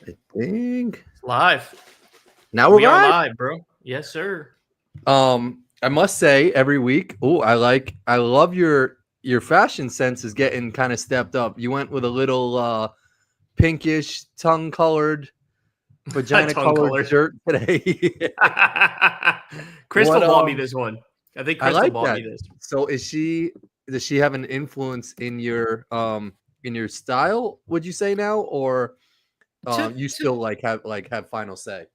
I think Live. now we're We are live. live, bro. Yes, sir. I must say every week, I love your fashion sense is getting kind of stepped up. You went with a little pinkish tongue colored, vagina Tongue colored colors. shirt today. What Crystal bought me this one. I think I Crystal like bought that. me this. So does she have an influence in your style, would you say now? Or To you to still have final say?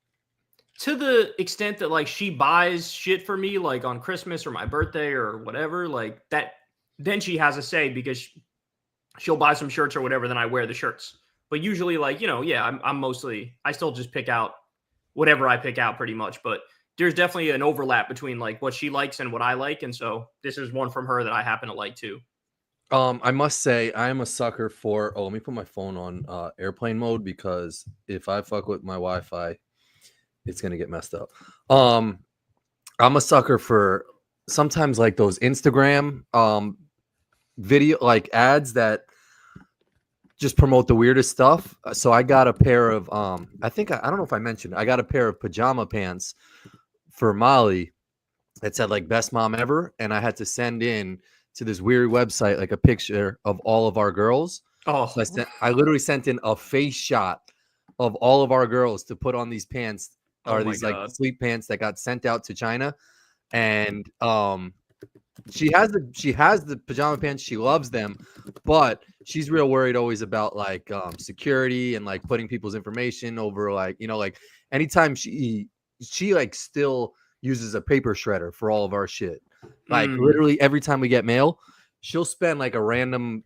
to the extent that like she buys shit for me like on Christmas or my birthday or whatever, like that, then she has a say because she'll buy some shirts or whatever, then I wear the shirts. But usually, like, yeah, I'm mostly, I still just pick out whatever I pick out pretty much. But there's definitely an overlap between like what she likes and what I like. And so this is one from her that I happen to like too. I must say I am a sucker for. Oh, let me put my phone on airplane mode because if I fuck with my Wi-Fi, it's gonna get messed up. Um, I'm a sucker for sometimes like those Instagram video like ads that just promote the weirdest stuff. So I got a pair of I don't know if I mentioned I got a pair of pajama pants for Molly that said like best mom ever, and I had to send in to this weird website like a picture of all of our girls. So Oh, I literally sent in a face shot of all of our girls to put on these pants oh or my these like God. sleep pants that got sent out to China. And she has the pajama pants, she loves them, but she's real worried always about like security and like putting people's information over like, like anytime she like still uses a paper shredder for all of our shit. Like Mm. literally every time we get mail, she'll spend like a random,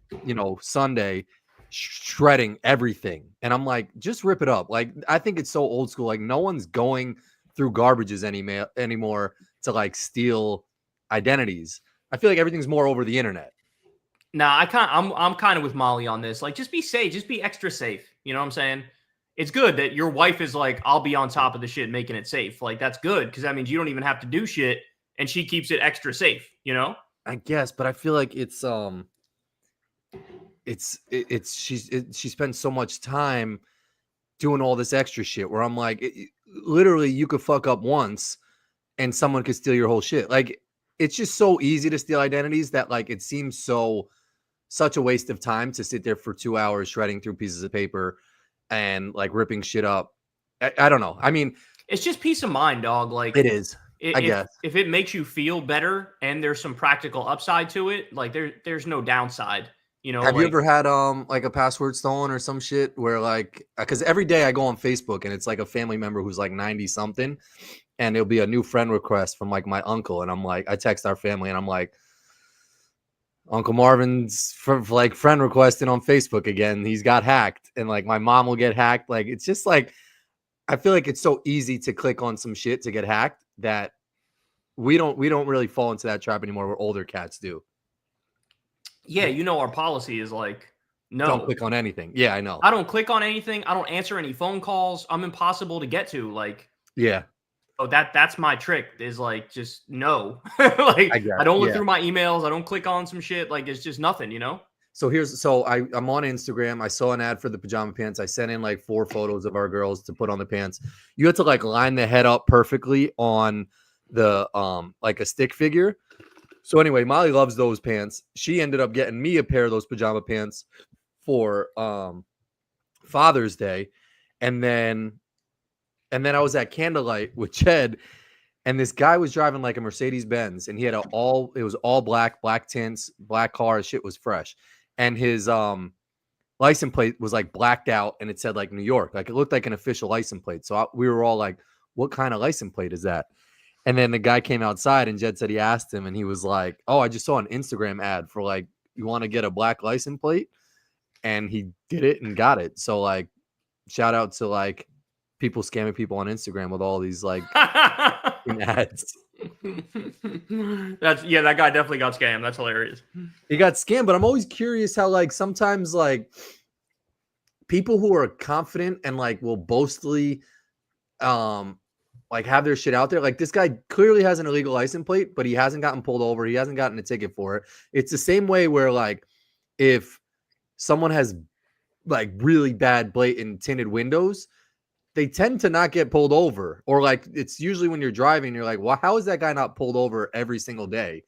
Sunday shredding everything. And I'm like, just rip it up. Like I think it's so old school. Like no one's going through garbages anymore to like steal identities. I feel like everything's more over the internet. Nah, I'm kind of with Molly on this. Like, just be safe, just be extra safe. You know what I'm saying? It's good that your wife is like, I'll be on top of the shit, making it safe. Like, that's good because that means you don't even have to do shit, and she keeps it extra safe. You know? I guess, but I feel like she spends so much time doing all this extra shit where I'm like, literally, you could fuck up once and someone could steal your whole shit. Like, it's just so easy to steal identities that like it seems such a waste of time to sit there for 2 hours shredding through pieces of paper and like ripping shit up. I don't know. I mean, It's just peace of mind, dog. it Like, is, I if guess. if it makes you feel better and there's some practical upside to it, like there's no downside. You know, Have you like ever had like a password stolen or some shit where like because every day I go on Facebook and it's like a family member who's like 90 something and it'll be a new friend request from like my uncle and I'm like I text our family and I'm like Uncle Marvin's like friend requesting on Facebook again. He's got hacked and like my mom will get hacked. Like it's just like I feel like it's so easy to click on some shit to get hacked that we don't really fall into that trap anymore where older cats do. yeah, our policy is like Don't no. click on anything. Yeah, I know. I don't click on anything. I don't answer any phone calls. I'm impossible to get to. Like, Yeah, oh, that's my trick is like just no. Like I I guess. don't look Yeah. through my emails. I don't click on some shit. Like it's just nothing. So I'm on Instagram. I saw an ad for the pajama pants. I sent in like 4 photos of our girls to put on the pants. You had to like line the head up perfectly on the like a stick figure. So anyway, Molly loves those pants. She ended up getting me a pair of those pajama pants for Father's Day. And then I was at Candlelight with Ched and this guy was driving like a Mercedes Benz and he had it was all black tints, black car, shit was fresh. And his license plate was like blacked out and it said like New York. Like it looked like an official license plate. So we were all like, what kind of license plate is that? And then the guy came outside and Jed said he asked him and he was like, oh, I just saw an Instagram ad for like, you want to get a black license plate? And he did it and got it. So like, shout out to like people scamming people on Instagram with all these like ads. That guy definitely got scammed. That's hilarious. He got scammed, but I'm always curious how like sometimes like people who are confident and like will boastfully like have their shit out there. Like this guy clearly has an illegal license plate, but he hasn't gotten pulled over. He hasn't gotten a ticket for it. It's the same way where like if someone has like really bad, blatant tinted windows, they tend to not get pulled over. Or like it's usually when you're driving, you're like, well, how is that guy not pulled over every single day?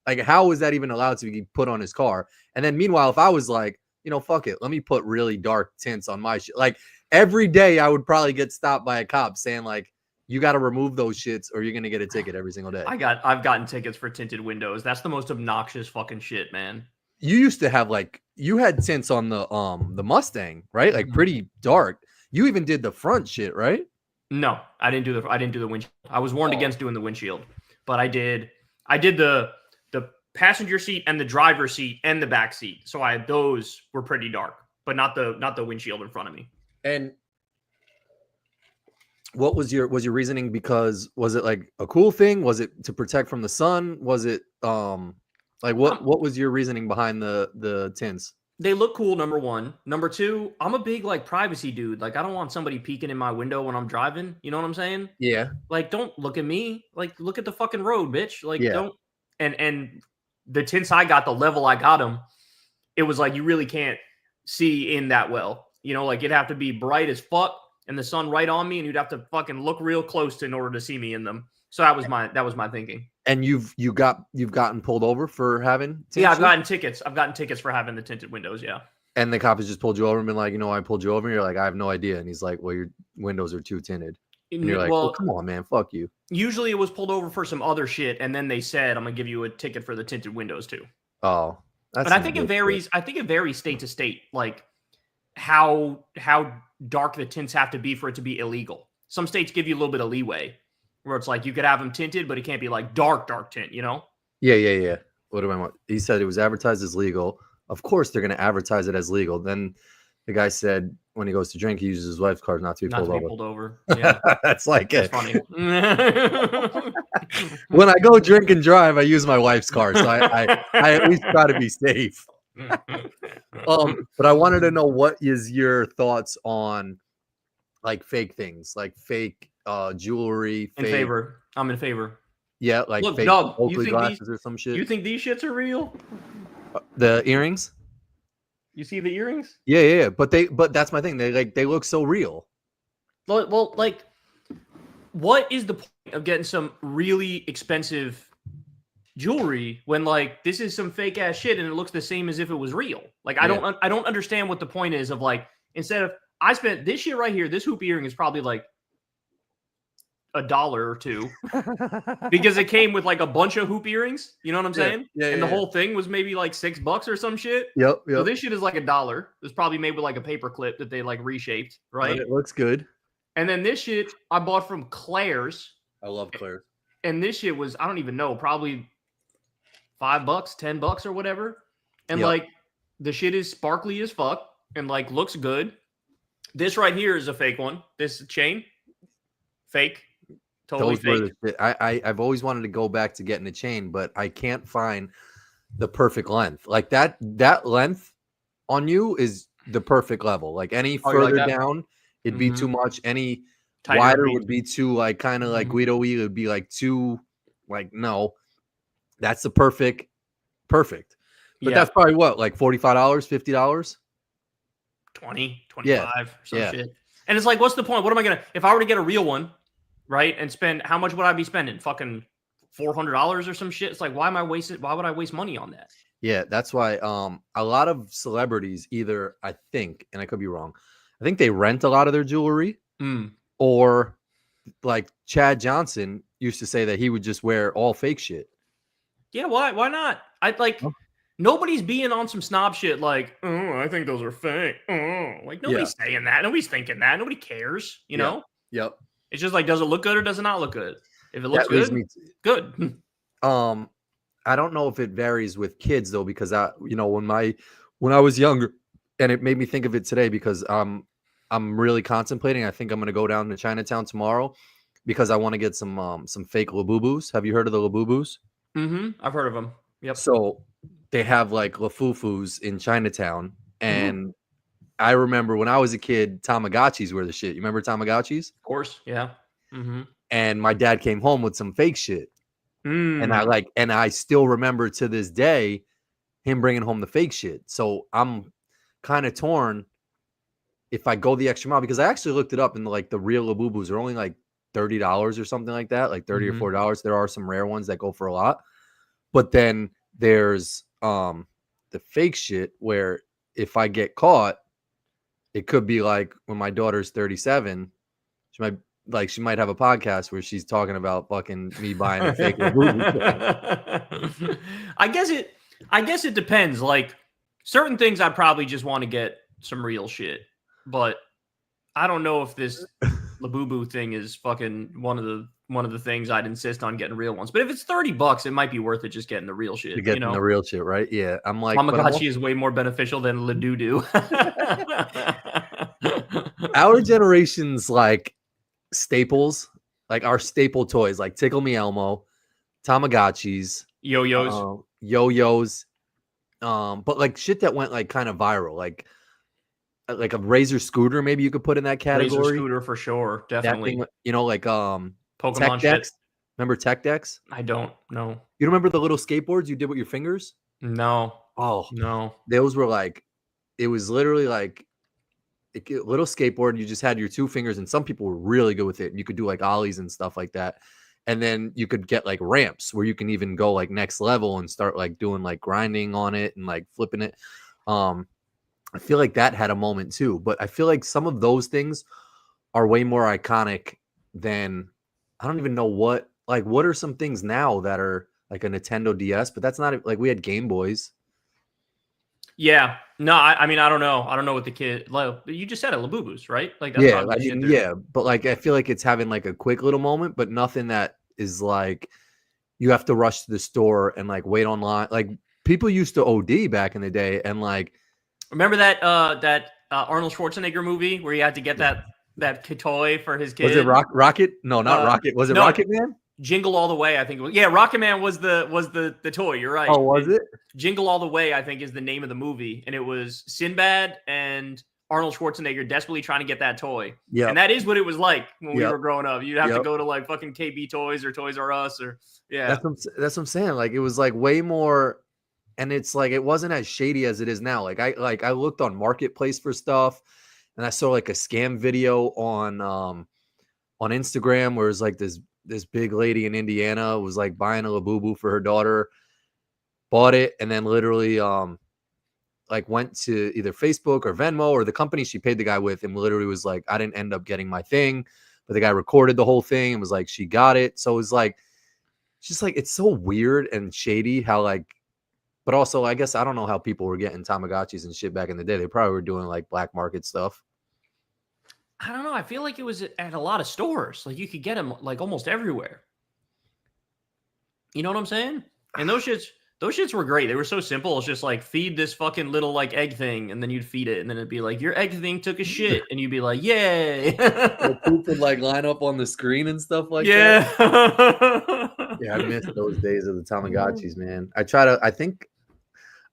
Like, how is that even allowed to be put on his car? And then meanwhile, if I was like, fuck it, let me put really dark tints on my shit. Like every day I would probably get stopped by a cop saying like, you got to remove those shits or you're going to get a ticket every single day. I've gotten tickets for tinted windows. That's the most obnoxious fucking shit, man. You used to have like, you had tints on the Mustang, right? Like pretty dark. You even did the front shit, right? No, I didn't do the windshield. I was warned against doing the windshield, but I did the passenger seat and the driver's seat and the back seat. So those were pretty dark, but not the windshield in front of me. And what was your reasoning? Because was it like a cool thing? Was it to protect from the sun? Was it like what was your reasoning behind the tints? They look cool, number one. Number two, I'm a big like privacy dude. Like I don't want somebody peeking in my window when I'm driving. You know what I'm saying? Yeah. Like don't look at me. Like look at the fucking road, bitch. Like don't. And the tints I got, the level I got them, it was like you really can't see in that well. Like it'd have to be bright as fuck and the sun right on me, and you'd have to fucking look real close in order to see me in them. So that was my thinking. And you've gotten pulled over for having tints? Yeah, I've gotten tickets for having the tinted windows, yeah. And the cop has just pulled you over and been like, I pulled you over, and you're like, I have no idea. And he's like, well, your windows are too tinted. And you're like, well, come on, man, fuck you. Usually it was pulled over for some other shit, and then they said, I'm gonna give you a ticket for the tinted windows too. Oh. But I think it varies. Shit. I think it varies state to state, like how dark the tints have to be for it to be illegal. Some states give you a little bit of leeway, where it's like you could have them tinted, but it can't be like dark tint, Yeah. What do I want? He said it was advertised as legal. Of course, they're going to advertise it as legal. Then the guy said when he goes to drink, he uses his wife's card not to be pulled over. Yeah, that's like that's it. Funny. When I go drink and drive, I use my wife's card, so I at least try to be safe. But I wanted to know what is your thoughts on like fake things, like fake jewelry. In favor. I'm in favor. Yeah, like look, fake Doug, Oakley glasses or some shit. You think these shits are real? The earrings? You see the earrings? Yeah. But that's my thing. They look so real. Well, like, what is the point of getting some really expensive jewelry when like this is some fake ass shit and it looks the same as if it was real? Like, I don't understand what the point is of like, instead of I spent this shit right here, this hoop earring is probably like $1 or $2 because it came with like a bunch of hoop earrings. You know what I'm saying? Yeah. And the whole thing was maybe like $6 or some shit. Yep. So this shit is like $1. It was probably made with like a paper clip that they like reshaped, right? But it looks good. And then this shit I bought from Claire's. I love Claire's. And this shit was, I don't even know, probably $5, $10 or whatever. And like the shit is sparkly as fuck and like looks good. This right here is a fake one. This chain, fake. Totally fake. I've always wanted to go back to getting a chain, but I can't find the perfect length. Like that length on you is the perfect level. Like any further down, it'd be too much. Any tighter wider would be too like kind of like Guido-y. It would be like too like no. That's the perfect. But that's probably what, like $45, $50? 20, 25, some shit. And it's like, what's the point? What am I gonna if I were to get a real one? Right, and spend how much would I be spending? Fucking $400 or some shit. It's like, why would I waste money on that? Yeah, that's why. A lot of celebrities either, I think, and I could be wrong, I think they rent a lot of their jewelry, or like Chad Johnson used to say that he would just wear all fake shit. Yeah, why not? Nobody's being on some snob shit like, oh, I think those are fake. Oh, like nobody's saying that. Nobody's thinking that. Nobody cares. You know. Yep. It's just like, does it look good or does it not look good? If it looks good, good. I don't know if it varies with kids though, because when I was younger, and it made me think of it today because I'm really contemplating. I think I'm gonna go down to Chinatown tomorrow because I want to get some fake Labubus. Have you heard of the Labubus? I've heard of them. Yep. So they have like Lafufus in Chinatown, and I remember when I was a kid, Tamagotchis were the shit. You remember Tamagotchis? Of course, yeah. And my dad came home with some fake shit, and I still remember to this day him bringing home the fake shit. So I'm kind of torn if I go the extra mile, because I actually looked it up and like the real Labubus are only like $30 or something like that, like 30 or $40. There are some rare ones that go for a lot. But then there's the fake shit where if I get caught, it could be like when my daughter's 37, she might have a podcast where she's talking about fucking me buying a fake Labubu. I guess it depends. Like certain things I'd probably just want to get some real shit. But I don't know if this Labubu thing is fucking one of the things I'd insist on getting real ones. But if it's $30, it might be worth it just getting the real shit. The real shit, right? Yeah. I'm like, Tamagotchi is way more beneficial than Ladudu. Our generation's like staples, like our staple toys, like Tickle Me Elmo, Tamagotchis, yo-yos, but like shit that went like kind of viral, like a Razor scooter, maybe you could put in that category. Razor scooter for sure, definitely. Thing, you know, like Pokemon Tech Decks. Remember Tech Decks? I don't know. You remember the little skateboards you did with your fingers? No. Oh no. Those were like, it was literally like a little skateboard. You just had your two fingers, and some people were really good with it. And you could do like ollies and stuff like that. And then you could get like ramps where you can even go like next level and start like doing like grinding on it and like flipping it. I feel like that had a moment too, but I feel like some of those things are way more iconic than, I don't even know what are some things now that are like a Nintendo DS, but that's not like, we had Game Boys. Yeah. No, I mean, I don't know. I don't know what the kid, like, you just said it, Labubus, right? Like, that's yeah, I mean, yeah, but like, I feel like it's having like a quick little moment, but nothing that is like, you have to rush to the store and like wait online. Like people used to OD back in the day. And like, remember that Arnold Schwarzenegger movie where he had to get that toy for his kid? Was it Rocket? No, not Rocket. Was it Rocket Man? Jingle All the Way, I think it was. Yeah, Rocket Man was the toy. You're right. Oh, was it? Jingle All the Way, I think, is the name of the movie, and it was Sinbad and Arnold Schwarzenegger desperately trying to get that toy. Yeah, and that is what it was like when we were growing up. You'd have to go to like fucking KB Toys or Toys R Us or That's what I'm saying. Like it was like way more. And it's like, it wasn't as shady as it is now. Like I looked on Marketplace for stuff, and I saw like a scam video on Instagram where it's like this big lady in Indiana was like buying a Labubu for her daughter, bought it, and then literally like went to either Facebook or Venmo or the company she paid the guy with, and literally was like, I didn't end up getting my thing, but the guy recorded the whole thing and was like, she got it. So it was like, it's just like, it's so weird and shady how like. But also, I guess I don't know how people were getting Tamagotchis and shit back in the day. They probably were doing like black market stuff. I don't know. I feel like it was at a lot of stores. Like you could get them like almost everywhere. You know what I'm saying? And those shits were great. They were so simple. It's just like feed this fucking little like egg thing, and then you'd feed it, and then it'd be like your egg thing took a shit, and you'd be like, yay! The poop would like line up on the screen and stuff like that. Yeah, I miss those days of the Tamagotchis, man.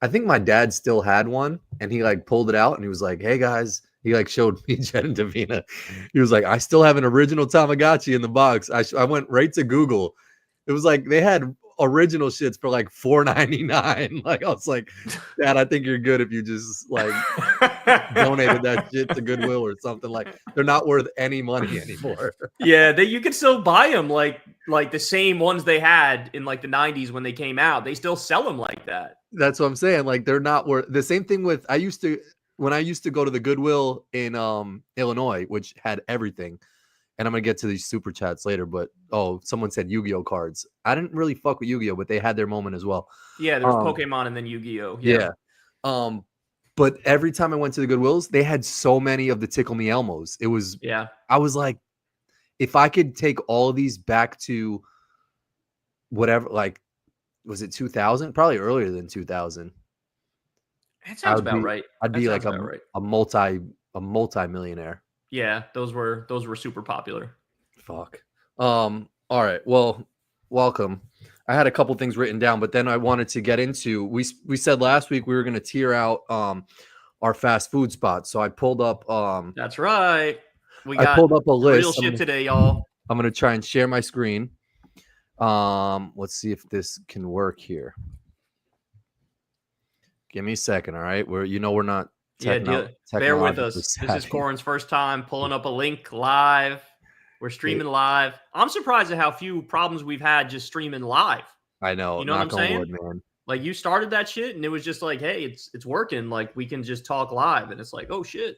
I think my dad still had one, and he like pulled it out and he was like, hey guys, he like showed me Jen and Davina. He was like, I still have an original Tamagotchi in the box. I went right to Google. It was like they had original shits for like $4.99. Like I was like, Dad, I think you're good if you just like donated that shit to Goodwill or something. Like they're not worth any money anymore. Yeah, you could still buy them like the same ones they had in like the 90s when they came out. They still sell them like that. That's what I'm saying. Like they're not worth the same thing with when I used to go to the Goodwill in Illinois, which had everything. And I'm going to get to these super chats later, but someone said Yu-Gi-Oh cards. I didn't really fuck with Yu-Gi-Oh, but they had their moment as well. Yeah, there was Pokemon and then Yu-Gi-Oh. Yeah. But every time I went to the Goodwills, they had so many of the Tickle Me Elmos. It was, I was like, if I could take all of these back to whatever, like, was it 2000? Probably earlier than 2000. That sounds about right. I'd be like a multi-millionaire. Yeah, those were super popular. Fuck. All right. Well, welcome. I had a couple things written down, but then I wanted to get into. We said last week we were going to tier out our fast food spots. So I pulled up. That's right. I pulled up a list. Real shit today, y'all. I'm going to try and share my screen. Let's see if this can work here. Give me a second. All right. We're not Bear with technologically us. This is savvy. Corin's first time pulling up a link live. We're streaming live. I'm surprised at how few problems we've had just streaming live. I know. You know what I'm Knock on saying? wood, man. Like you started that shit and it was just like, hey, it's working. Like we can just talk live, and it's like, oh shit.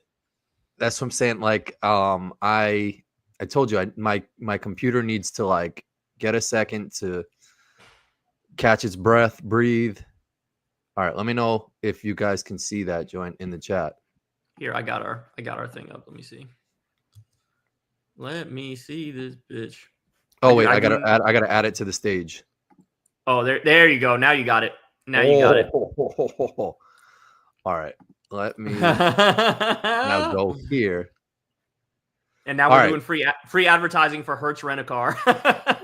That's what I'm saying. Like, I told you, my computer needs to like get a second to catch its breath, breathe. All right, let me know if you guys can see that joint in the chat. Here, I got our thing up. Let me see. Let me see this bitch. Oh wait, I gotta add it to the stage. Oh, there you go. Now you got it. Now you got it. All right, let me now go here. And now we're doing free advertising for Hertz Rent a Car.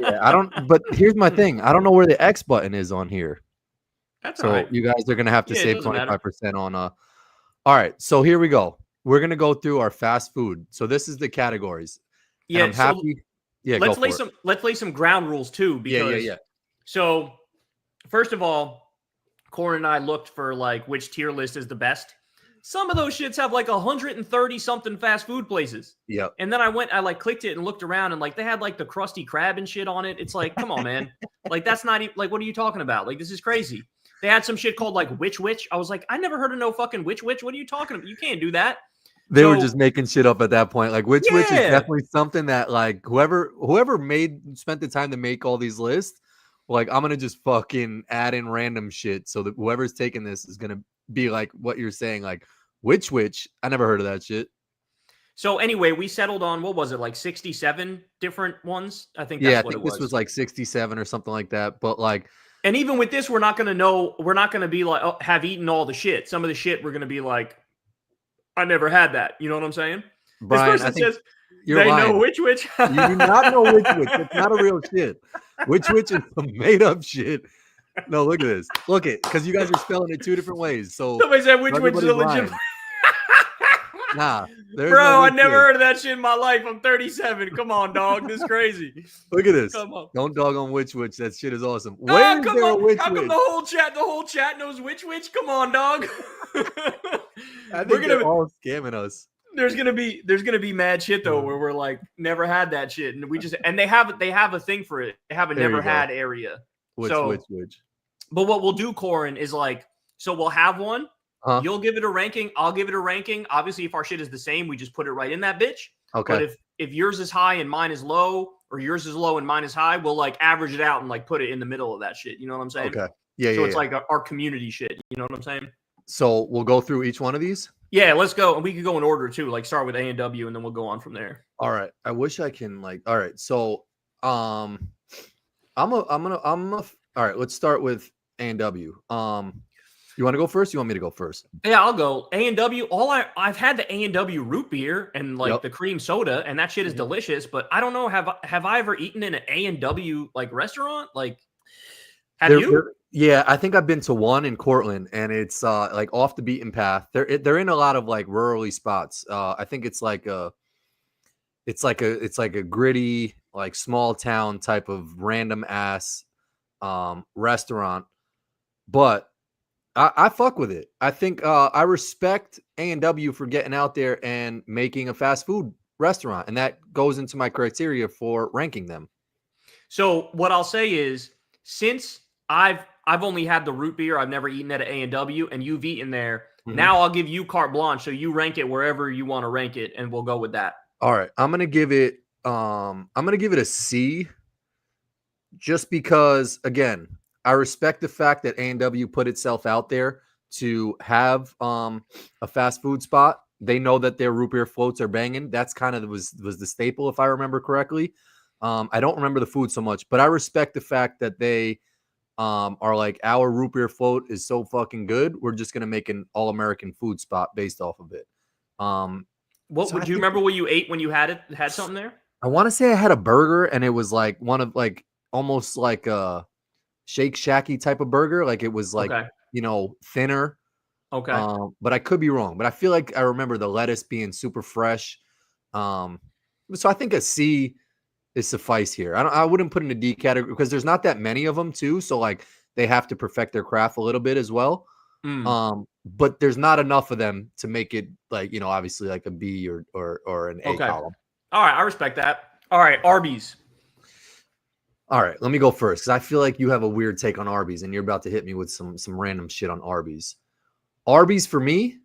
Yeah, I don't. But here's my thing. I don't know where the X button is on here. That's so all right. You guys are gonna have to save 25% on. All right, so here we go. We're gonna go through our fast food. So this is the categories. Yeah, I'm happy. Yeah, let's lay some ground rules too. Because yeah. So first of all, Corin and I looked for like which tier list is the best. Some of those shits have like 130 something fast food places. Yeah. And then I like clicked it and looked around and like they had like the Krusty Krab and shit on it. It's like, come on, man. Like that's not even like, what are you talking about? Like this is crazy. They had some shit called like Witch. I was like, I never heard of no fucking Witch. What are you talking about? You can't do that. They were just making shit up at that point. Like Witch is definitely something that like whoever spent the time to make all these lists, like I'm gonna just fucking add in random shit so that whoever's taking this is gonna be like what you're saying, like Witch. I never heard of that shit. So anyway, we settled on what was it, like 67 different ones? I think that's what it was. This was like 67 or something like that. But like, and even with this, we're not gonna be like, oh, have eaten all the shit. Some of the shit we're gonna be like, I never had that. You know what I'm saying? Brian, this person says they lying. know Witch. You do not know Witch. It's not a real shit. Witch is some made up shit. No, look at this. Look it, because you guys are spelling it two different ways. So somebody said Witch is a legit. Nah, bro, I never heard of that shit in my life. I'm 37. Come on, dog. This is crazy. Look at this. Come on. Don't dog on Witch. That shit is awesome. Where is there a Witch? How come the whole chat knows Witch? Come on, dog. I think they're all scamming us. There's gonna be mad shit though, where we're like never had that shit, and we just they have a thing for it. They have a never had area. Witch. But what we'll do, Corin, is like, so we'll have one. You'll give it a ranking. I'll give it a ranking. Obviously, if our shit is the same, we just put it right in that bitch. Okay. But if yours is high and mine is low, or yours is low and mine is high, we'll like average it out and like put it in the middle of that shit. You know what I'm saying? Okay. Yeah. So it's like our community shit. You know what I'm saying? So we'll go through each one of these. Yeah, let's go. And we could go in order too. Like start with A and W, and then we'll go on from there. All right. I wish I can like. All right. So I'm gonna. All right. Let's start with A and W. You want to go first? You want me to go first? Yeah, I'll go. A&W. I've had the A&W root beer and like the cream soda, and that shit is delicious. But I don't know. Have I ever eaten in an A&W like restaurant? Like, have you? Yeah, I think I've been to one in Cortland, and it's like off the beaten path. They're in a lot of like rurally spots. I think it's like a gritty like small town type of random ass restaurant, but I fuck with it. I think I respect A&W for getting out there and making a fast food restaurant, and that goes into my criteria for ranking them. So what I'll say is, since I've only had the root beer, I've never eaten at an A&W, and you've eaten there. Mm-hmm. Now I'll give you carte blanche, so you rank it wherever you want to rank it, and we'll go with that. All right, I'm gonna give it a C, just because again, I respect the fact that A&W put itself out there to have a fast food spot. They know that their root beer floats are banging. That's kind of was the staple, if I remember correctly. I don't remember the food so much, but I respect the fact that they are like, our root beer float is so fucking good. We're just gonna make an all-American food spot based off of it. Would you remember what you ate when you had something there? I want to say I had a burger, and it was like one of like almost like a Shake Shacky type of burger. Like it was like, thinner. Okay. But I could be wrong. But I feel like I remember the lettuce being super fresh. So I think a C is suffice here. I wouldn't put in a D category because there's not that many of them too. So like they have to perfect their craft a little bit as well. but there's not enough of them to make it like, obviously like a B or an A column. All right, I respect that. All right, Arby's. All right, let me go first because I feel like you have a weird take on Arby's, and you're about to hit me with some random shit on Arby's. Arby's for me,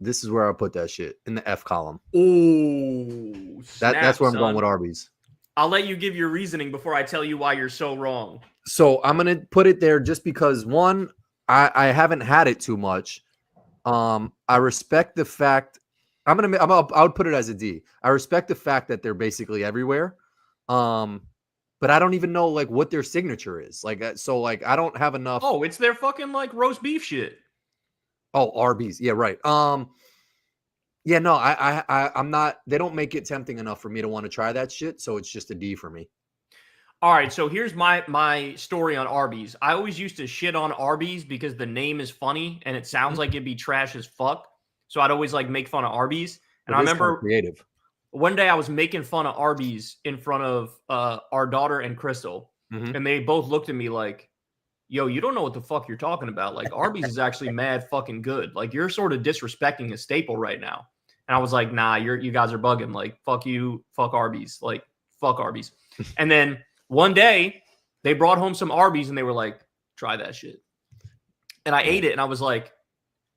this is where I put that shit in the F column. Oh, that's where I'm going with Arby's. I'll let you give your reasoning before I tell you why you're so wrong. So I'm gonna put it there just because one, I haven't had it too much. I respect the fact. I would put it as a D. I respect the fact that they're basically everywhere. But I don't even know like what their signature is. Like, so like I don't have enough. Oh, it's their fucking like roast beef shit. Oh, Arby's. Yeah, right. Yeah, no, I'm not. They don't make it tempting enough for me to want to try that shit. So it's just a D for me. All right, so here's my story on Arby's. I always used to shit on Arby's because the name is funny and it sounds like it'd be trash as fuck. So I'd always like make fun of Arby's. And I remember creative. One day I was making fun of Arby's in front of our daughter and Crystal, and they both looked at me like, yo, you don't know what the fuck you're talking about. Like, Arby's is actually mad fucking good. Like, you're sort of disrespecting a staple right now. And I was like, nah, you guys are bugging. Like, fuck you, fuck Arby's. Like, fuck Arby's. And then one day they brought home some Arby's and they were like, try that shit. And I ate it and I was like,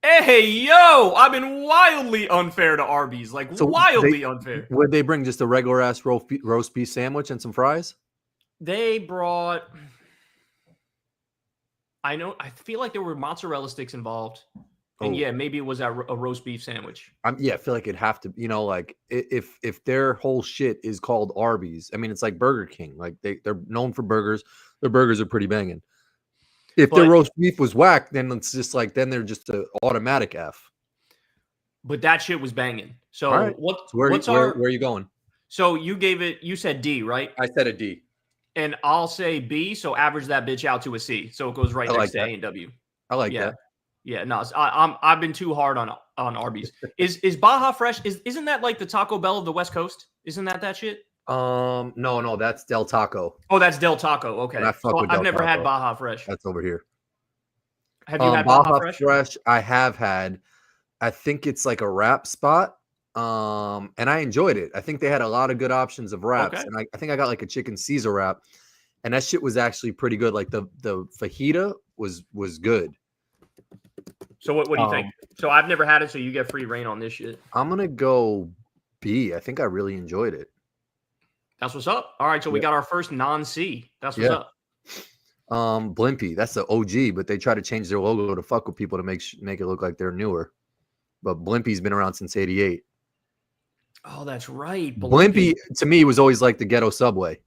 hey, yo, I've been wildly unfair to Arby's. Like, so wildly unfair. Would they bring just a regular ass roast beef sandwich and some fries? They brought, I feel like there were mozzarella sticks involved. And yeah, maybe it was a roast beef sandwich. Yeah, I feel like it'd have to, like if their whole shit is called Arby's, I mean, it's like Burger King. Like they're known for burgers. Their burgers are pretty banging. If their roast beef was whack, then it's just like, then they're just an automatic F. But that shit was banging. So right. Where are you going? So you said D, right? I said a D. And I'll say B, so average that bitch out to a C. So it goes right next to A and W. I like that. Yeah, no, I've been too hard on Arby's. Is Baja Fresh? Isn't that like the Taco Bell of the West Coast? Isn't that shit? No, that's Del Taco. Oh, that's Del Taco. Okay, I've never had Baja Fresh. That's over here. Have you had Baja Fresh? I have had. I think it's like a wrap spot. And I enjoyed it. I think they had a lot of good options of wraps, and I think I got like a chicken Caesar wrap, and that shit was actually pretty good. Like the fajita was good. So what do you think? So I've never had it, so you get free reign on this shit. I'm gonna go B. I think I really enjoyed it. That's what's up. All right, so we got our first non-C. That's what's up. Blimpie, that's the OG, but they try to change their logo to fuck with people to make it look like they're newer. But Blimpie's been around since '88. Oh, that's right. Blimpie to me was always like the ghetto Subway.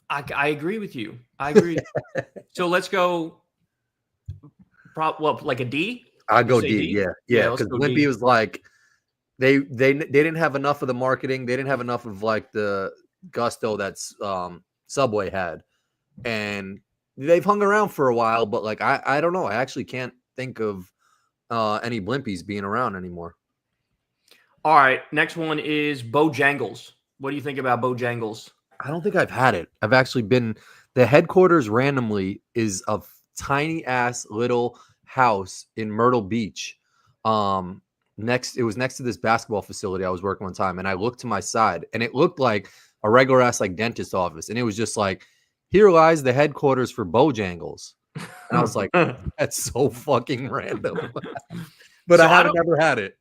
I agree with you. I agree. So let's go. Like a D? I'd go D. Yeah. Because Blimpie was like they didn't have enough of the marketing. They didn't have enough of like the gusto that's Subway had, and they've hung around for a while. But like I don't know. I actually can't think of any Blimpies being around anymore. All right, next one is Bojangles. What do you think about Bojangles? I don't think I've had it. I've actually been. The headquarters randomly is a tiny ass little house in Myrtle Beach. It was next to this basketball facility I was working one time, and I looked to my side, and it looked like a regular ass like dentist office, and it was just like, here lies the headquarters for Bojangles, and I was like, that's so fucking random. But so I never had it.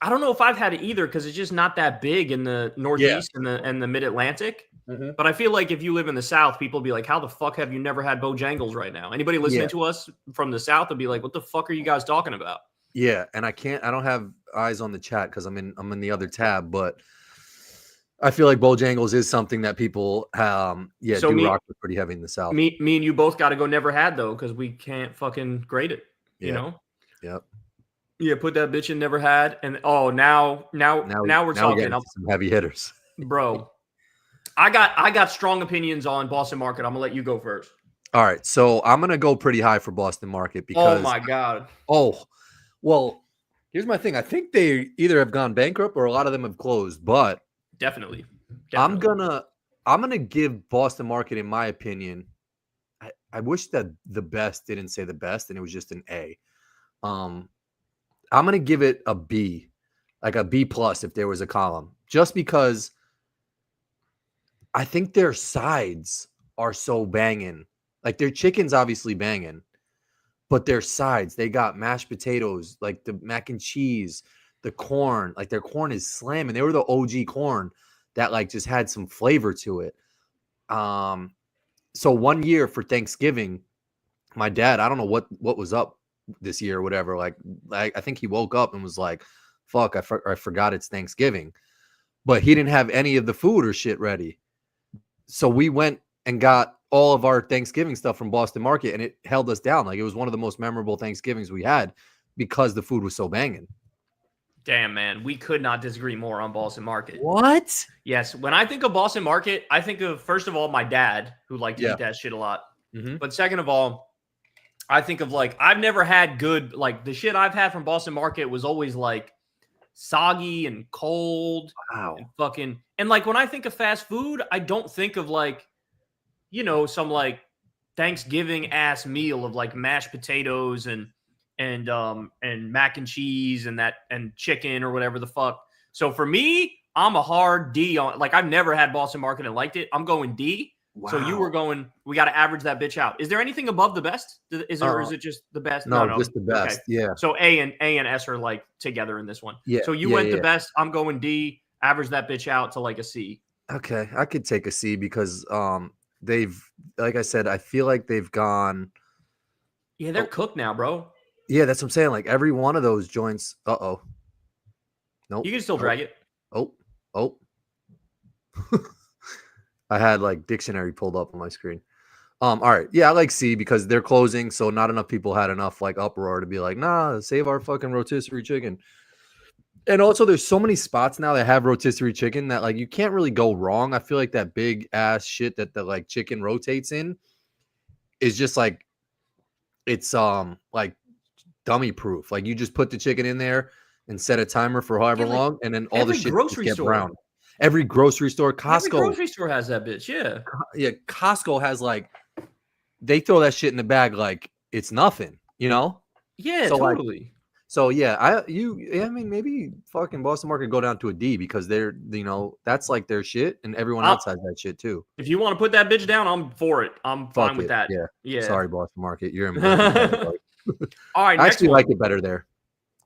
I don't know if I've had it either because it's just not that big in the Northeast and the Mid-Atlantic. Mm-hmm. But I feel like if you live in the South, people will be like, how the fuck have you never had Bojangles right now? Anybody listening to us from the South will be like, what the fuck are you guys talking about? Yeah, and I don't have eyes on the chat because I'm in the other tab, but I feel like Bojangles is something that people rock with pretty heavy in the South. Me and you both got to go never had though because we can't fucking grade it. You know? Yep. Yeah, put that bitch in never had, and now we're talking some heavy hitters, bro. I got strong opinions on Boston Market. I'm gonna let you go first. All right, so I'm gonna go pretty high for Boston Market because oh my god. Oh, well, here's my thing. I think they either have gone bankrupt or a lot of them have closed, but definitely. I'm gonna give Boston Market, in my opinion, I wish that the best didn't say the best and it was just an A. I'm gonna give it a B, like a B plus if there was a column, just because I think their sides are so banging. Like their chicken's obviously banging, but their sides, they got mashed potatoes, like the mac and cheese, the corn, like their corn is slamming. They were the OG corn that like just had some flavor to it. So one year for Thanksgiving, my dad, I don't know what was up this year or whatever. Like I think he woke up and was like, fuck, I forgot it's Thanksgiving. But he didn't have any of the food or shit ready. So we went and got all of our Thanksgiving stuff from Boston Market, and it held us down. Like it was one of the most memorable Thanksgivings we had because the food was so banging. Damn, man, we could not disagree more on Boston Market. What? Yes, when I think of Boston Market, I think of, first of all, my dad, who liked to eat that shit a lot. Mm-hmm. But second of all, I think of like, I've never had good, like the shit I've had from Boston Market was always like soggy and cold. Wow. And fucking, and like when I think of fast food, I don't think of like, you know, some like Thanksgiving ass meal of like mashed potatoes and mac and cheese and chicken or whatever the fuck. So for me, I'm a hard D on, like I've never had Boston Market and liked it. I'm going D. Wow. So you were going, we got to average that bitch out. Is there anything above the best? Is there, or is it just the best? No, just the best. Okay. Yeah. So A and S are like together in this one. Yeah. So you went the best. I'm going D. Average that bitch out to like a C. Okay, I could take a C because they've, like I said, I feel like they've gone. Yeah, they're cooked now, bro. Yeah, that's what I'm saying. Like every one of those joints. Nope. You can still drag it. Oh. I had like dictionary pulled up on my screen. All right. Yeah, I like C because they're closing, so not enough people had enough like uproar to be like, nah, save our fucking rotisserie chicken. And also there's so many spots now that have rotisserie chicken that like you can't really go wrong. I feel like that big ass shit that the like chicken rotates in is just like it's like dummy proof. Like you just put the chicken in there and set a timer for however long, and then all the shit grocery gets store. Brown. Every grocery store, Costco. Every grocery store has that bitch, yeah. Yeah, Costco has like, they throw that shit in the bag like it's nothing, you know? Yeah, so totally. Like, so yeah, I mean, maybe fucking Boston Market go down to a D because they're, you know, that's like their shit, and everyone else has that shit too. If you want to put that bitch down, I'm for it. I'm fine with that. Yeah. Sorry, Boston Market, you're in. All right, I actually like it better there.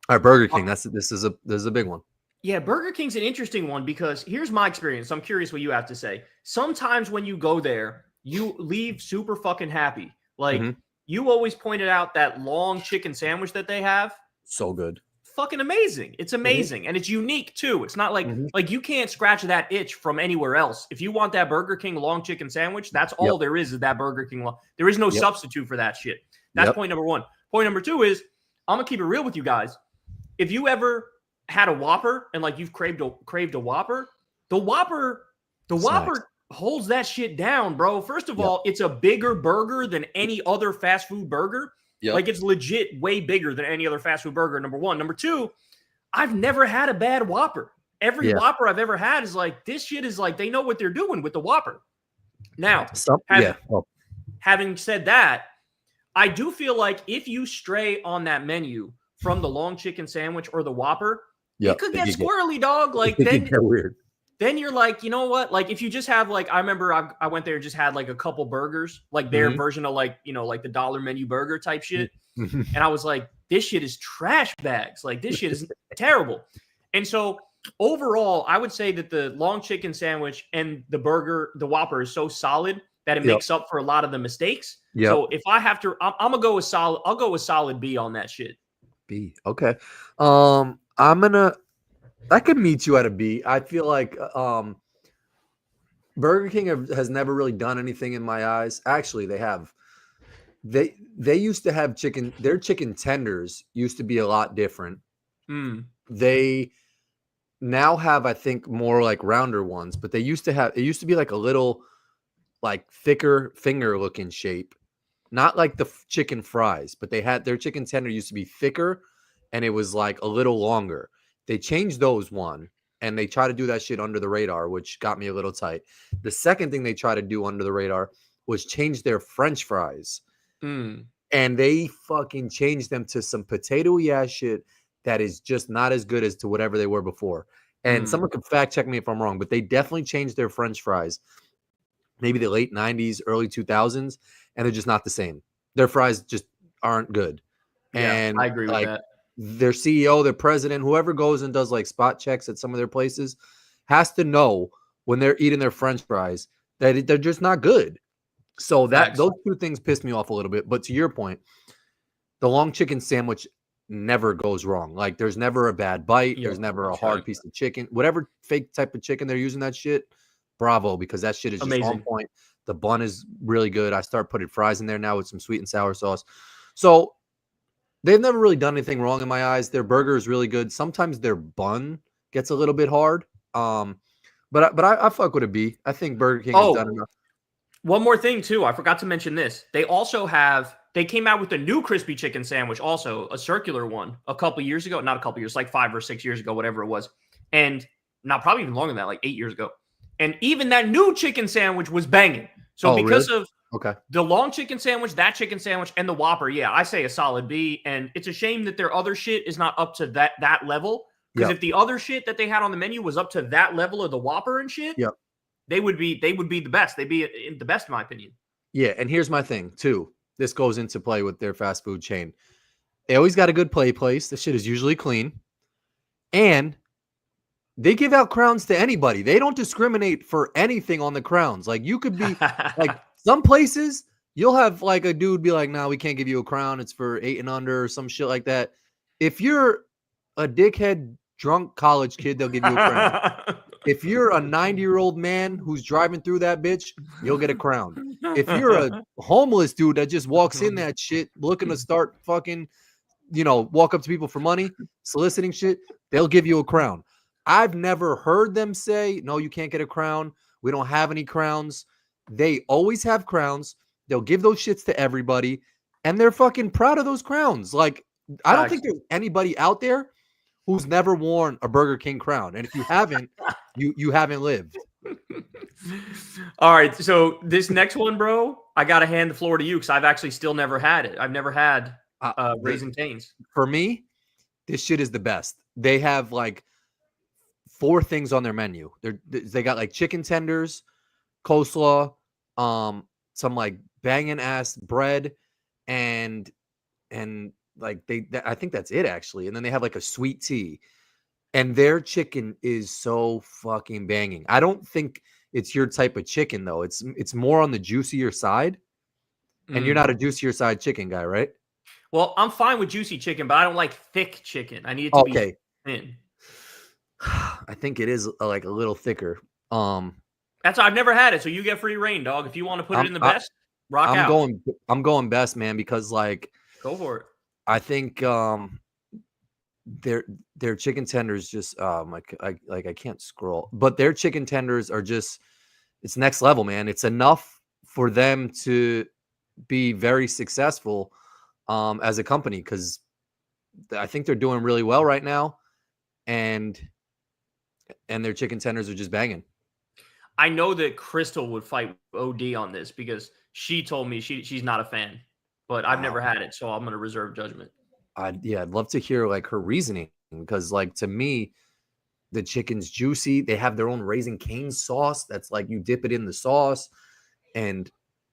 All right, Burger King. This is a big one. Yeah, Burger King's an interesting one because here's my experience. I'm curious what you have to say. Sometimes when you go there, you leave super fucking happy. Like you always pointed out that long chicken sandwich that they have. So good. Fucking amazing. It's amazing. And it's unique too. It's not like like you can't scratch that itch from anywhere else. If you want that Burger King long chicken sandwich, that's all there is that Burger King long. There is no substitute for that shit. That's point number one. Point number two is, I'm gonna keep it real with you guys. If you ever had a Whopper and like you've craved a Whopper, the Whopper holds that shit down, bro. First of all, it's a bigger burger than any other fast food burger. Like it's legit way bigger than any other fast food burger, number one. Number two, I've never had a bad Whopper. Every Whopper I've ever had is like, this shit is like, they know what they're doing with the Whopper. Now, having said that, I do feel like if you stray on that menu from the long chicken sandwich or the Whopper, it could get squirrely, dog. Like then, weird. Then you're like, you know what? Like if you just have like, I remember I went there and just had like a couple burgers, like their version of like, you know, like the dollar menu burger type shit. And I was like, this shit is trash bags. Like this shit is terrible. And so overall, I would say that the long chicken sandwich and the burger, the Whopper is so solid that it makes up for a lot of the mistakes. So if I have to, I'm gonna go with solid. I'll go with solid B on that shit. B. Okay. I could meet you at a B. I feel like Burger King has never really done anything in my eyes. Actually, they have. They used to have chicken. Their chicken tenders used to be a lot different. They now have, I think, more like rounder ones, but they used to have. It used to be like a little, like thicker finger looking shape, not like the chicken fries, but they had their chicken tender used to be thicker, and it was like a little longer. They changed those one, and they try to do that shit under the radar, which got me a little tight. The second thing they try to do under the radar was change their French fries. Mm. And they fucking changed them to some potato-y ass shit that is just not as good as to whatever they were before. And someone could fact check me if I'm wrong, but they definitely changed their French fries. Maybe the late 90s, early 2000s, and they're just not the same. Their fries just aren't good. Yeah, And I agree with like that. their CEO, their president, whoever goes and does like spot checks at some of their places has to know when they're eating their French fries that they're just not good. So Facts. those two things pissed me off a little bit. But to your point, the long chicken sandwich never goes wrong. Like there's never a bad bite. Yeah, There's never a that's hard right. piece of chicken. Whatever fake type of chicken they're using that shit, bravo, because that shit is just on Amazing. point. The bun is really good. I start putting fries in there now with some sweet and sour sauce. So they've never really done anything wrong in my eyes. Their burger is really good. Sometimes their bun gets a little bit hard. But I fuck with a B. I think Burger King has done enough. One more thing too. I forgot to mention this. They came out with a new crispy chicken sandwich, also a circular one, a couple years ago. Not a couple years, like 5 or 6 years ago, whatever it was. And not probably even longer than that, like 8 years ago. And even that new chicken sandwich was banging. So because of the long chicken sandwich, that chicken sandwich, and the Whopper, yeah, I say a solid B. And it's a shame that their other shit is not up to that level. Because if the other shit that they had on the menu was up to that level of the Whopper and shit, they would be the best. They'd be the best, in my opinion. Yeah, and here's my thing too. This goes into play with their fast food chain. They always got a good place. The shit is usually clean. And they give out crowns to anybody. They don't discriminate for anything on the crowns. Like you could be like some places you'll have like a dude be like, "No, we can't give you a crown. It's for 8 and under," or some shit like that. If you're a dickhead drunk college kid, they'll give you a crown. If you're a 90-year-old man who's driving through that bitch, you'll get a crown. If you're a homeless dude that just walks in that shit looking to start fucking, walk up to people for money, soliciting shit, they'll give you a crown. I've never heard them say, "No, you can't get a crown. We don't have any crowns." They always have crowns. They'll give those shits to everybody, and they're fucking proud of those crowns. Like, I don't think there's anybody out there who's never worn a Burger King crown. And if you haven't, you haven't lived. All right. So this next one, bro, I got to hand the floor to you because I've actually still never had it. I've never had Raising Cane's. For me, this shit is the best. They have like 4 things on their menu. They got like chicken tenders, coleslaw, some like banging ass bread, and like I think that's it actually. And then they have like a sweet tea. And their chicken is so fucking banging. I don't think it's your type of chicken though. It's more on the juicier side. And you're not a juicier side chicken guy, right? Well, I'm fine with juicy chicken, but I don't like thick chicken. I need it to be thin. I think it is like a little thicker. I've never had it, so you get free reign, dog. If you want to put it in the best, rock out. I'm going best, man, because like go for it. I think their chicken tenders just I can't scroll, but their chicken tenders are just it's next level, man. It's enough for them to be very successful as a company because I think they're doing really well right now, and their chicken tenders are just banging. I know that Crystal would fight OD on this because she told me she's not a fan, but I've never had it, so I'm going to reserve judgment. I'd love to hear like her reasoning because like to me, the chicken's juicy. They have their own Raising Cane's sauce. That's like you dip it in the sauce, and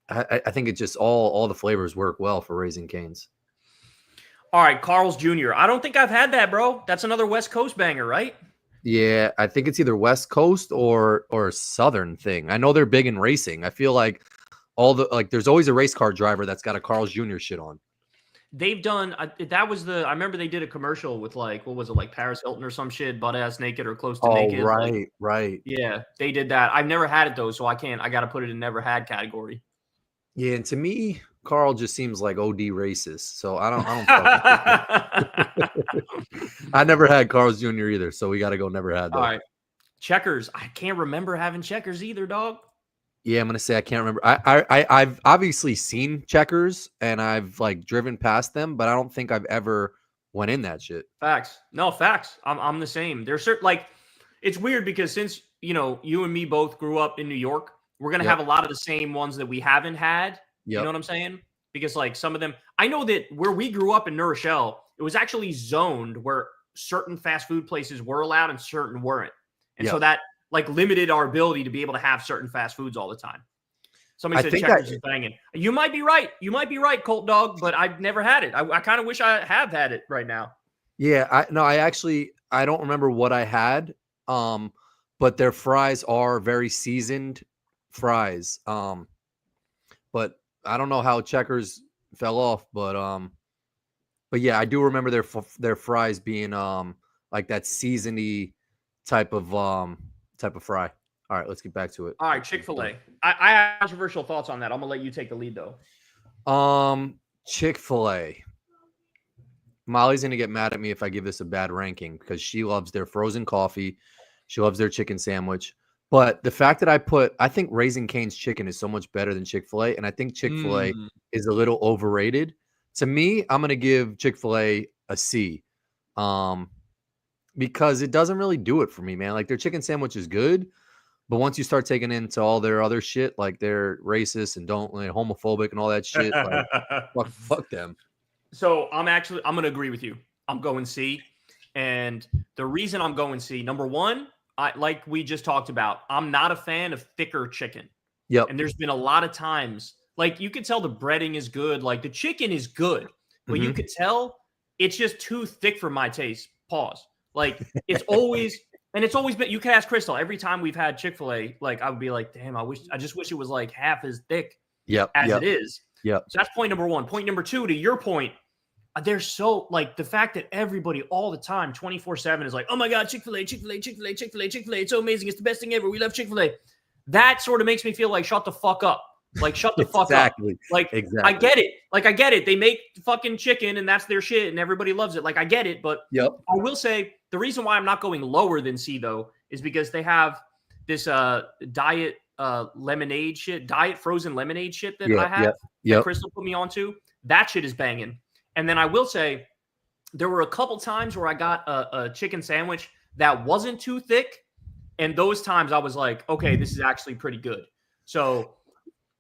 I think it just all the flavors work well for Raising Cane's. All right, Carl's Jr. I don't think I've had that, bro. That's another West Coast banger, right? Yeah, I think it's either West Coast or a Southern thing. I know they're big in racing. I feel like there's always a race car driver that's got a Carl's Jr. shit on. They've done I remember they did a commercial with like what was it, like Paris Hilton or some shit, butt ass naked or close to naked. Right. Yeah, they did that. I've never had it though, so I got to put it in never had category. Yeah, and to me, Carl just seems like OD racist. So I don't I never had Carl's Jr. either, so we got to go never had that. All right. Checkers. I can't remember having Checkers either, dog. Yeah, I'm gonna say I can't remember. I've obviously seen Checkers and I've like driven past them, but I don't think I've ever went in that shit. Facts. No, facts. I'm the same. There's certain like it's weird because since you and me both grew up in New York, we're gonna have a lot of the same ones that we haven't had. You know what I'm saying? Because like some of them, I know that where we grew up in New Rochelle, it was actually zoned where certain fast food places were allowed and certain weren't. And so that like limited our ability to be able to have certain fast foods all the time. Somebody said Checkers is banging. You might be right. You might be right, Colt Dog, but I've never had it. I kind of wish I have had it right now. Yeah, I don't remember what I had. But their fries are very seasoned fries. But I don't know how Checkers fell off, but yeah, I do remember their fries being like that seasony type of fry. All right, let's get back to it. All right, Chick-fil-A. I have controversial thoughts on that. I'm gonna let you take the lead though. Chick-fil-A. Molly's gonna get mad at me if I give this a bad ranking because she loves their frozen coffee, she loves their chicken sandwich. But the fact that I think Raising Cane's chicken is so much better than Chick-fil-A, and I think Chick-fil-A is a little overrated. To me, I'm gonna give Chick-fil-A a C, because it doesn't really do it for me, man. Like their chicken sandwich is good, but once you start taking into all their other shit, like they're racist and homophobic and all that shit, like fuck them. So I'm going to agree with you. I'm going C. And the reason I'm going C, number one, like we just talked about, I'm not a fan of thicker chicken. Yep. And there's been a lot of times, like you could tell the breading is good. Like the chicken is good, but you could tell it's just too thick for my taste. Pause. Like it's always, and it's always been, you can ask Crystal, every time we've had Chick-fil-A, like I would be like, damn, I just wish it was like half as thick as it is. Yep. So that's point number one. Point number two, to your point, they're so like the fact that everybody all the time 24/7 is like, oh my God, Chick-fil-A, Chick-fil-A, Chick-fil-A, Chick-fil-A, Chick-fil-A. It's so amazing. It's the best thing ever. We love Chick-fil-A. That sort of makes me feel like shut the fuck up. Like shut the fuck up. Like I get it. Like I get it. They make fucking chicken and that's their shit and everybody loves it. Like I get it. But I will say the reason why I'm not going lower than C though is because they have this diet lemonade shit, diet frozen lemonade shit that I have that Crystal put me onto. That shit is banging. And then I will say there were a couple times where I got a chicken sandwich that wasn't too thick. And those times I was like, okay, this is actually pretty good. So,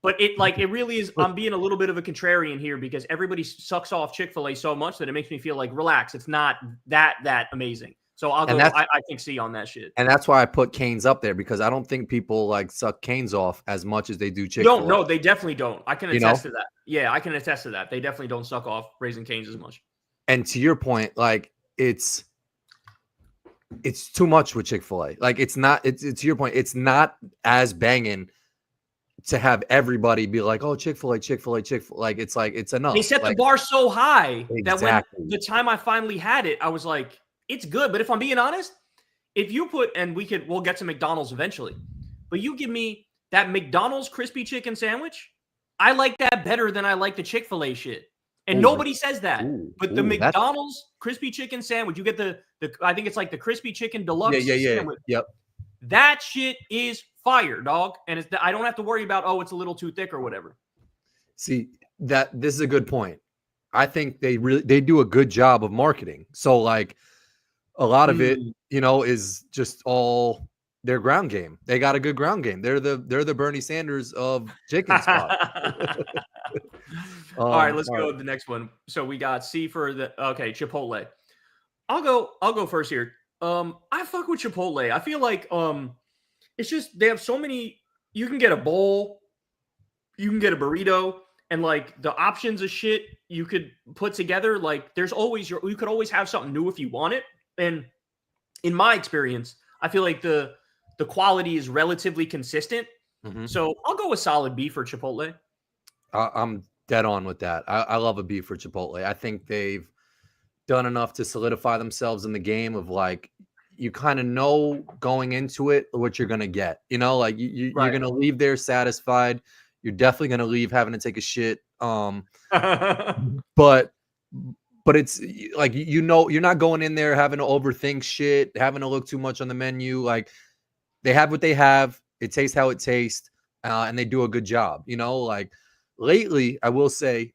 but it really is, I'm being a little bit of a contrarian here because everybody sucks off Chick-fil-A so much that it makes me feel like, relax, it's not that amazing. So I'll go, I think C on that shit. And that's why I put Cane's up there because I don't think people like suck Cane's off as much as they do Chick-fil-A. No, they definitely don't. I can attest to that. Yeah, I can attest to that. They definitely don't suck off Raising Cane's as much. And to your point, like it's too much with Chick-fil-A. Like it's to your point, it's not as banging to have everybody be like, oh, Chick-fil-A, Chick-fil-A, Chick-fil-A. Like it's enough. They set the bar so high that when the time I finally had it, I was like, it's good. But if I'm being honest, if you put, and we'll get to McDonald's eventually, but you give me that McDonald's crispy chicken sandwich, I like that better than I like the Chick-fil-A shit. And nobody says that. But the McDonald's crispy chicken sandwich, you get the I think it's like the crispy chicken deluxe sandwich. Yep. That shit is fire, dog. And I don't have to worry about, oh, it's a little too thick or whatever. See, this is a good point. I think they do a good job of marketing. So like a lot of it, is just all their ground game. They got a good ground game. They're the Bernie Sanders of chicken spot. All right, let's go to the next one. So we got C for Chipotle. I'll go first here. I fuck with Chipotle. I feel like it's just they have so many. You can get a bowl, you can get a burrito, and like the options of shit you could put together. Like there's always you could always have something new if you want it. And in my experience, I feel like the quality is relatively consistent. So I'll go with solid B for Chipotle. I'm dead on with that. I love a B for Chipotle. I think they've done enough to solidify themselves in the game of like, you kind of know going into it what you're going to get, like you're going to leave there satisfied. You're definitely going to leave having to take a shit. But it's like, you're not going in there having to overthink shit, having to look too much on the menu. Like they have what they have. It tastes how it tastes. And they do a good job, like lately, I will say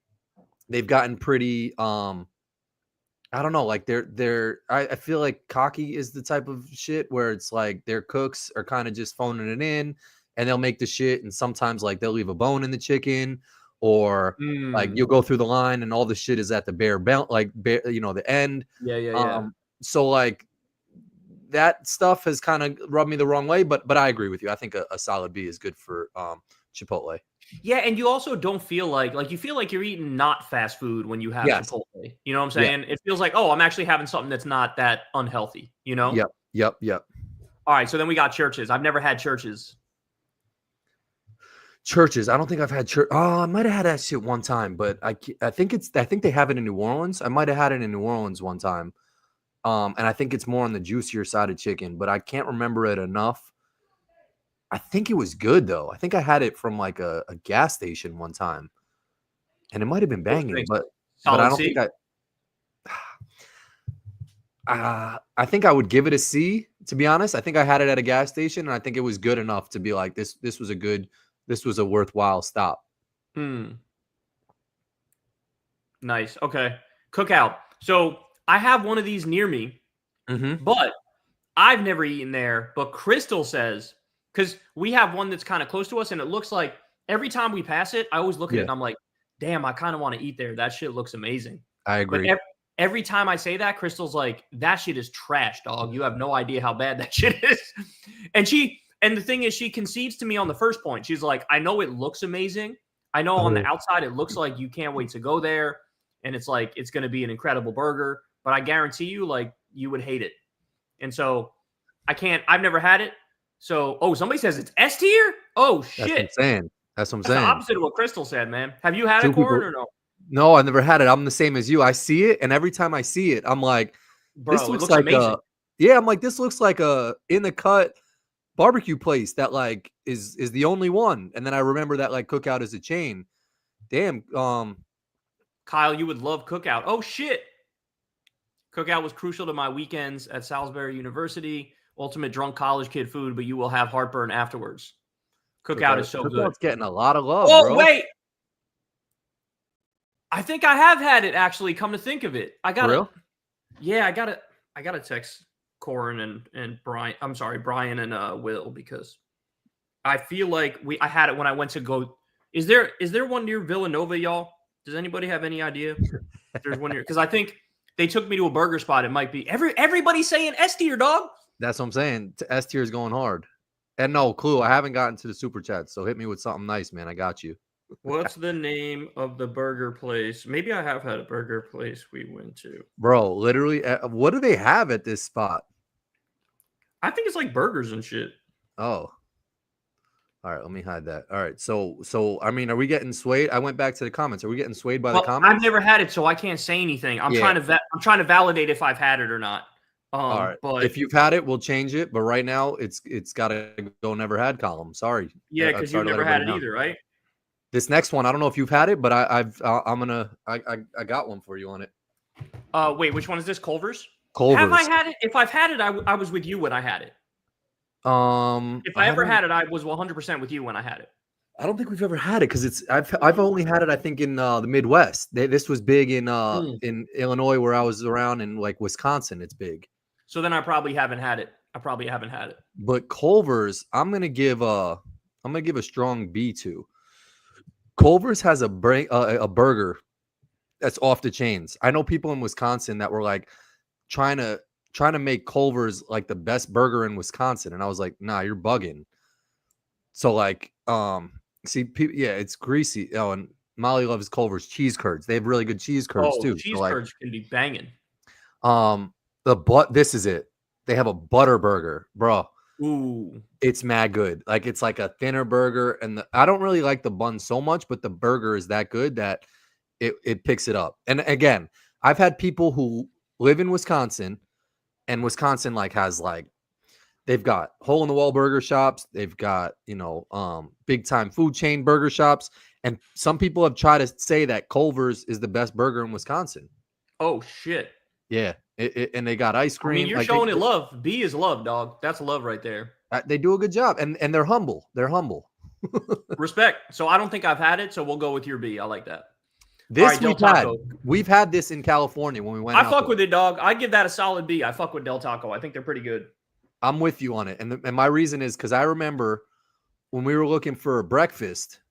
they've gotten pretty, I don't know, like I feel like cocky is the type of shit where it's like their cooks are kind of just phoning it in. and they'll make the shit, and sometimes like they'll leave a bone in the chicken, or like Mm. you'll go through the line and all the shit is at the bare belt, like the end. Yeah. So like that stuff has kind of rubbed me the wrong way, but I agree with you. I think a solid B is good for Chipotle. Yeah, and you also don't feel like you feel like you're eating not fast food when you have Yes. Chipotle. You know what I'm Yeah. saying? It feels like, oh, I'm actually having something that's not that unhealthy, you know? Yep. All right, so then we got Churches. I've never had Churches. Churches. I don't think I've had church. Oh, I might have had that shit one time, but I think they have it in New Orleans. I might have had it in New Orleans one time. And I think it's more on the juicier side of chicken, but I can't remember it enough. I think it was good though. I think I had it from like a gas station one time, and it might have been banging, but I don't think I think I would give it a C, to be honest. I think I had it at a gas station, and I think it was good enough to be like this was a worthwhile stop. Nice. Okay. Cookout. So I have one of these near me, but I've never eaten there. But Crystal says, because we have one that's kind of close to us, and it looks like every time we pass it, I always look at it and I'm like, damn, I kind of want to eat there. That shit looks amazing. I agree. But every time I say that, Crystal's like, that shit is trash, dog. You have no idea how bad that shit is. And the thing is, she concedes to me on the first point. She's like, I know it looks amazing. I know on the outside, it looks like you can't wait to go there. And it's like, it's going to be an incredible burger. But I guarantee you, like, you would hate it. And so I've never had it. So, somebody says it's S tier? Oh, shit. That's what I'm saying. That's the opposite of what Crystal said, man. Have you had it, Corin, or no? No, I never had it. I'm the same as you. I see it, and every time I see it, I'm like, bro, this looks like amazing. I'm like, this looks like a in the cut barbecue place that like is the only one. And then I remember that like Cookout is a chain. Damn. Kyle, you would love Cookout. Oh shit. Cookout was crucial to my weekends at Salisbury University. Ultimate drunk college kid food, but you will have heartburn afterwards. Cookout is so good. Cookout's getting a lot of love. Oh, bro. Wait. I think I have had it actually, come to think of it. I gotta text Corin and Brian. I'm sorry, Brian and Will, because I feel like I had it when I went to go. Is there one near Villanova, y'all? Does anybody have any idea? There's one near, because I think they took me to a burger spot. It might be everybody's saying S tier, dog. That's what I'm saying. S tier is going hard. And no clue. I haven't gotten to the super chat, so hit me with something nice, man. I got you. What's the name of the burger place? Maybe I have had a burger place we went to. Bro, literally, what do they have at this spot? I think it's like burgers and shit. Oh. All right, let me hide that. All right, so I mean, are we getting swayed? I went back to the comments. Are we getting swayed by the comments? I've never had it, so I can't say anything. I'm trying to validate if I've had it or not. All right, but if you've had it, we'll change it. But right now, it's got to go never had column. Sorry. Yeah, because you've never had it either, right? This next one, I don't know if you've had it, but I got one for you on it. Wait, which one is this? Culver's? Culver's. Have I had it? If I've had it, I was with you when I had it. If I ever had it, I was 100% with you when I had it. I don't think we've ever had it because I've only had it, I think, in the Midwest. This was big in Illinois where I was around, and like Wisconsin, it's big. So then I probably haven't had it. But Culver's, I'm gonna give a strong B to. Culver's has a burger that's off the chains. I know people in Wisconsin that were like trying to make Culver's like the best burger in Wisconsin, and I was like, nah, you're bugging. So like, it's greasy. Oh, and Molly loves Culver's cheese curds. They have really good cheese curds too. Cheese curds can be banging. This is it. They have a butter burger, bro. Ooh, it's mad good. Like it's like a thinner burger, and I don't really like the bun so much, but the burger is that good that it picks it up. And again, I've had people who live in Wisconsin, and Wisconsin like has like they've got hole in the wall burger shops, they've got big time food chain burger shops, and some people have tried to say that Culver's is the best burger in Wisconsin. Oh shit. Yeah, and they got ice cream. I mean, you're showing it love. B is love, dog. That's love right there. They do a good job, and they're humble. They're humble. Respect. So I don't think I've had it, so we'll go with your B. I like that. This we've had this in California when we went. I fuck with it, dog. I give that a solid B. I fuck with Del Taco. I think they're pretty good. I'm with you on it, and my reason is because I remember when we were looking for breakfast,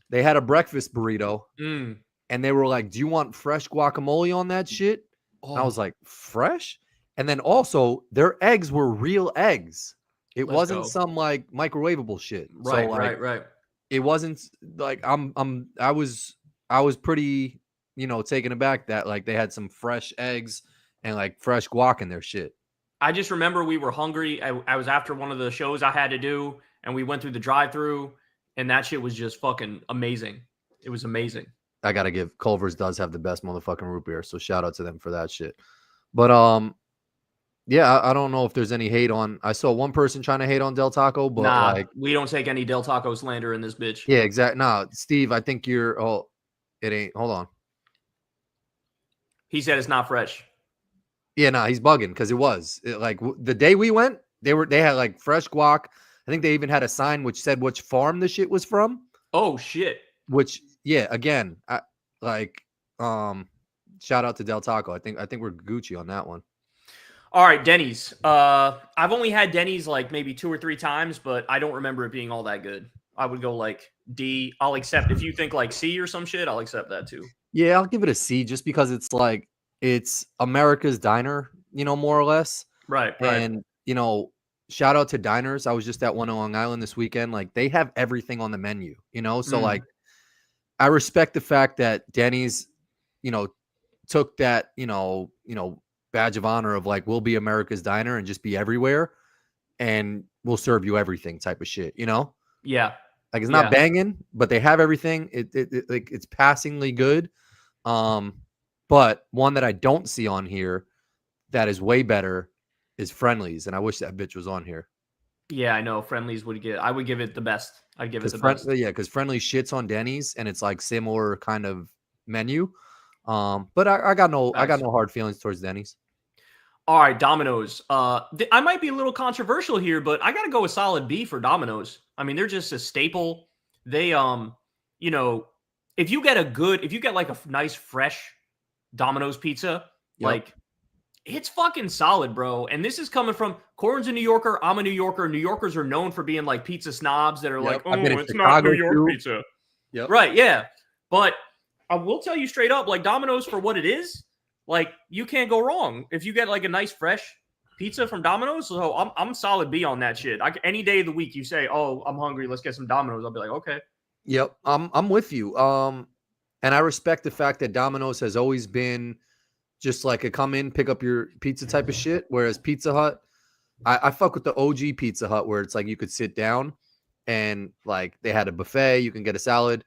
they had a breakfast burrito, and they were like, "Do you want fresh guacamole on that shit?" And I was like, "Fresh?" And then also, their eggs were real eggs. It wasn't some like microwavable shit. Right, so like, right. it wasn't like I was pretty, taken aback that like they had some fresh eggs and like fresh guac in their shit. I just remember we were hungry. I was after one of the shows I had to do, and we went through the drive-through, and that shit was just fucking amazing. It was amazing. I gotta give Culver's does have the best motherfucking root beer, so shout out to them for that shit. But yeah, I don't know if there's any hate on. I saw one person trying to hate on Del Taco, but like, we don't take any Del Taco slander in this bitch. Yeah, exactly. Nah, Steve, I think you're. Oh, it ain't. Hold on. He said it's not fresh. Yeah, nah, he's bugging because it was the day we went. They had like fresh guac. I think they even had a sign which said which farm the shit was from. Oh shit. Which, yeah, again, shout out to Del Taco. I think we're Gucci on that one. All right, Denny's. I've only had Denny's like maybe 2 or 3 times, but I don't remember it being all that good. I would go like D. I'll accept if you think like C or some shit. I'll accept that too. Yeah, I'll give it a C just because it's like it's America's diner, more or less. Right. And shout out to diners. I was just at one on Long Island this weekend. Like they have everything on the menu, So like, I respect the fact that Denny's, took that, badge of honor of like, we'll be America's diner and just be everywhere and we'll serve you everything type of shit, Yeah. Like it's not banging, but they have everything. It's passingly good. But one that I don't see on here that is way better is Friendly's, and I wish that bitch was on here. Yeah, I know. Friendly's I would give it the best. I'd give it the best. Yeah, because Friendly's shits on Denny's, and it's like similar kind of menu. But I got no hard feelings towards Denny's. All right, Domino's. I might be a little controversial here, but I got to go with solid B for Domino's. I mean, they're just a staple. They, if you get like a nice fresh Domino's pizza, like it's fucking solid, bro. And this is coming from Corin's a New Yorker. I'm a New Yorker. New Yorkers are known for being like pizza snobs that are like, oh, it's not New York pizza. Yep. Right, yeah. But I will tell you straight up, like Domino's for what it is, like you can't go wrong if you get like a nice fresh pizza from Domino's. So I'm solid B on that shit. Any day of the week you say, oh, I'm hungry, let's get some Domino's, I'll be like, okay. Yep, I'm with you. And I respect the fact that Domino's has always been just like a come in, pick up your pizza type of shit. Whereas Pizza Hut, I fuck with the OG Pizza Hut where it's like you could sit down and like they had a buffet, you can get a salad,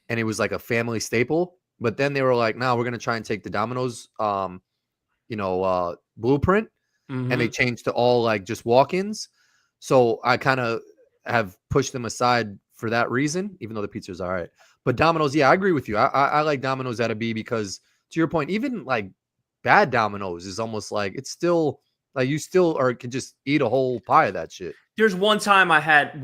and it was like a family staple. But then they were like, "No, we're gonna try and take the Domino's, blueprint," and they changed to all like just walk-ins. So I kind of have pushed them aside for that reason, even though the pizza's all right. But Domino's, yeah, I agree with you. I like Domino's at a B because, to your point, even like bad Domino's is almost like it's still like you still can just eat a whole pie of that shit. There's one time I had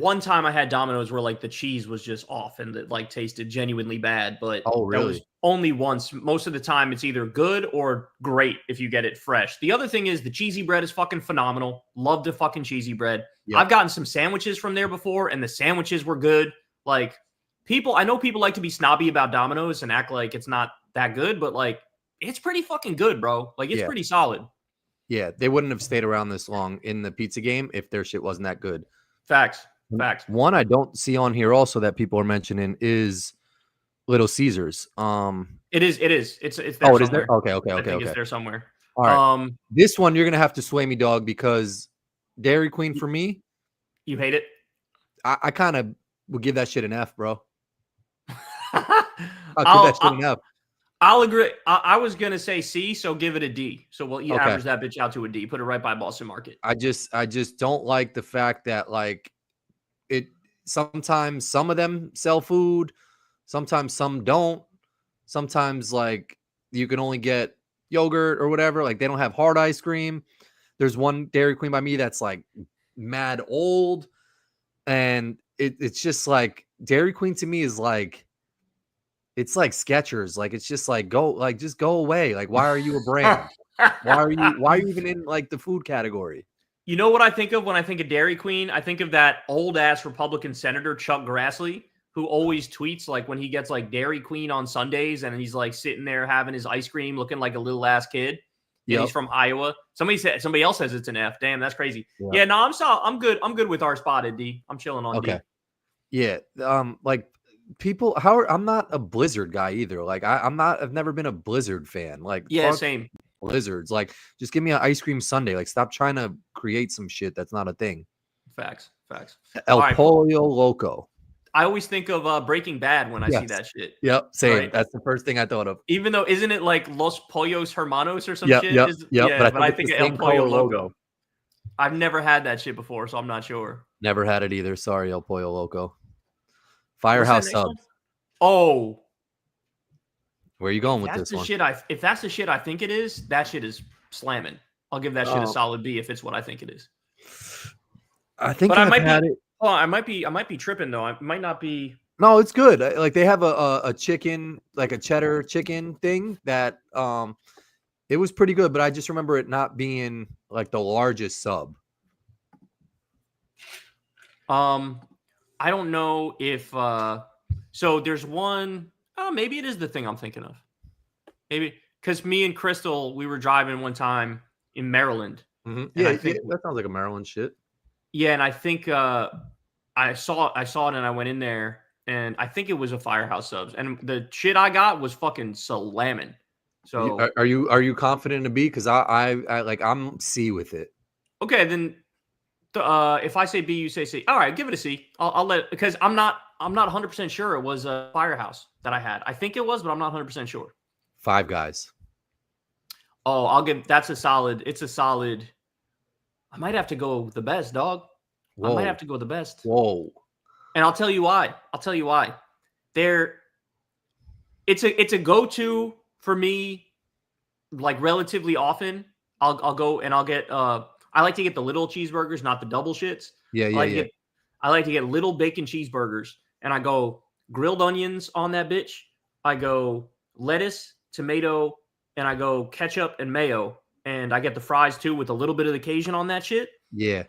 Domino's where like the cheese was just off and it like tasted genuinely bad. But oh, really? That was only once. Most of the time it's either good or great if you get it fresh. The other thing is the cheesy bread is fucking phenomenal. Love the fucking cheesy bread. Yep. I've gotten some sandwiches from there before and the sandwiches were good. Like I know people like to be snobby about Domino's and act like it's not that good, but like it's pretty fucking good, bro. Like it's pretty solid. Yeah, they wouldn't have stayed around this long in the pizza game if their shit wasn't that good. Facts. One I don't see on here also that people are mentioning is Little Caesars. It is. It's there. Oh, it is there? Okay. It's there somewhere. All right. This one you're gonna have to sway me, dog, because Dairy Queen for me. You hate it? I kind of would give that shit an F, bro. I'll give that shit an F. I'll agree. I was gonna say C, so give it a D. So we'll average that bitch out to a D. Put it right by Boston Market. I just don't like the fact that like it. Sometimes some of them sell food, sometimes some don't. Sometimes like you can only get yogurt or whatever. Like they don't have hard ice cream. There's one Dairy Queen by me that's like mad old, and it's just like Dairy Queen to me is like. It's like Skechers. Like, it's just like, just go away. Like, why are you a brand? Why are you even in like the food category? You know what I think of when I think of Dairy Queen? I think of that old ass Republican senator Chuck Grassley, who always tweets like when he gets like Dairy Queen on Sundays, and he's like sitting there having his ice cream, looking like a little ass kid. And he's from Iowa. Somebody else says it's an F. Damn, that's crazy. Yep. Yeah, no, I'm good. I'm good with our spotted D. I'm chilling on D. Yeah. Like people, I'm not a Blizzard guy either. Like I've never been a Blizzard fan. Like Same. Blizzards. Like just give me an ice cream sundae. Like stop trying to create some shit that's not a thing. Facts. El Pollo Loco. I always think of Breaking Bad when I see that shit. Yep, same. Right? That's the first thing I thought of. Even though, isn't it like Los Pollos Hermanos or some shit? Yep. Yeah, but I think of El Pollo Loco. I've never had that shit before, so I'm not sure. Never had it either. Sorry, El Pollo Loco. Firehouse Subs. Oh. Where are you going with this one? If that's the shit I think it is, that shit is slamming. I'll give that shit a solid B if it's what I think it is. I think I might had it. Oh, I might be tripping though. I might not be. No, it's good. Like they have a chicken, like a cheddar chicken thing that it was pretty good, but I just remember it not being like the largest sub. I don't know if so there's one, maybe it is the thing I'm thinking of. Maybe because me and Crystal, we were driving one time in Maryland. Mm-hmm. Yeah, that sounds like a Maryland shit. Yeah, and I think I saw it and I went in there and I think it was a Firehouse Subs and the shit I got was fucking slamming. So are you confident to be? Because I like I'm C with it. Okay, then if I say B, you say C. All right, give it a C. I'll let because I'm not 100% sure it was a Firehouse that I had. I think it was, but I'm not 100% sure. Five Guys. Oh, I'll give that's a solid. It's a solid. I might have to go the best, dog. Whoa. I might have to go the best. Whoa. And I'll tell you why. It's a go-to for me, like relatively often. I'll go and I'll get I like to get the little cheeseburgers, not the double shits. I like to get little bacon cheeseburgers, and I go grilled onions on that bitch. I go lettuce, tomato, and I go ketchup and mayo. And I get the fries too with a little bit of the Cajun on that shit. Yeah.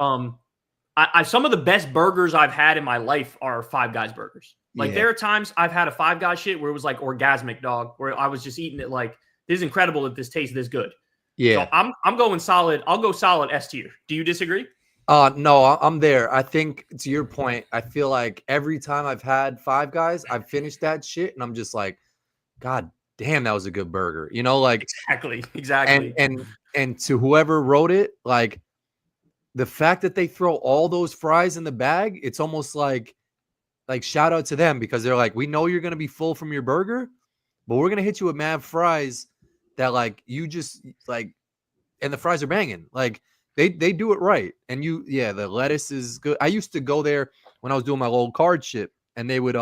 I some of the best burgers I've had in my life are Five Guys burgers. Like there are times I've had a Five Guys shit where it was like orgasmic, dog, where I was just eating it like this is incredible that this tastes this good. Yeah. So I'm going solid. I'll go solid S tier. Do you disagree? No, I'm there. I think to your point, I feel like every time I've had Five Guys, I've finished that shit and I'm just like, God damn, that was a good burger. You know, like exactly. And to whoever wrote it, like the fact that they throw all those fries in the bag, it's almost like shout out to them because they're like, we know you're gonna be full from your burger, but we're gonna hit you with mad fries that like you just like, and the fries are banging. Like they do it right. And the lettuce is good. I used to go there when I was doing my little card shit, and they would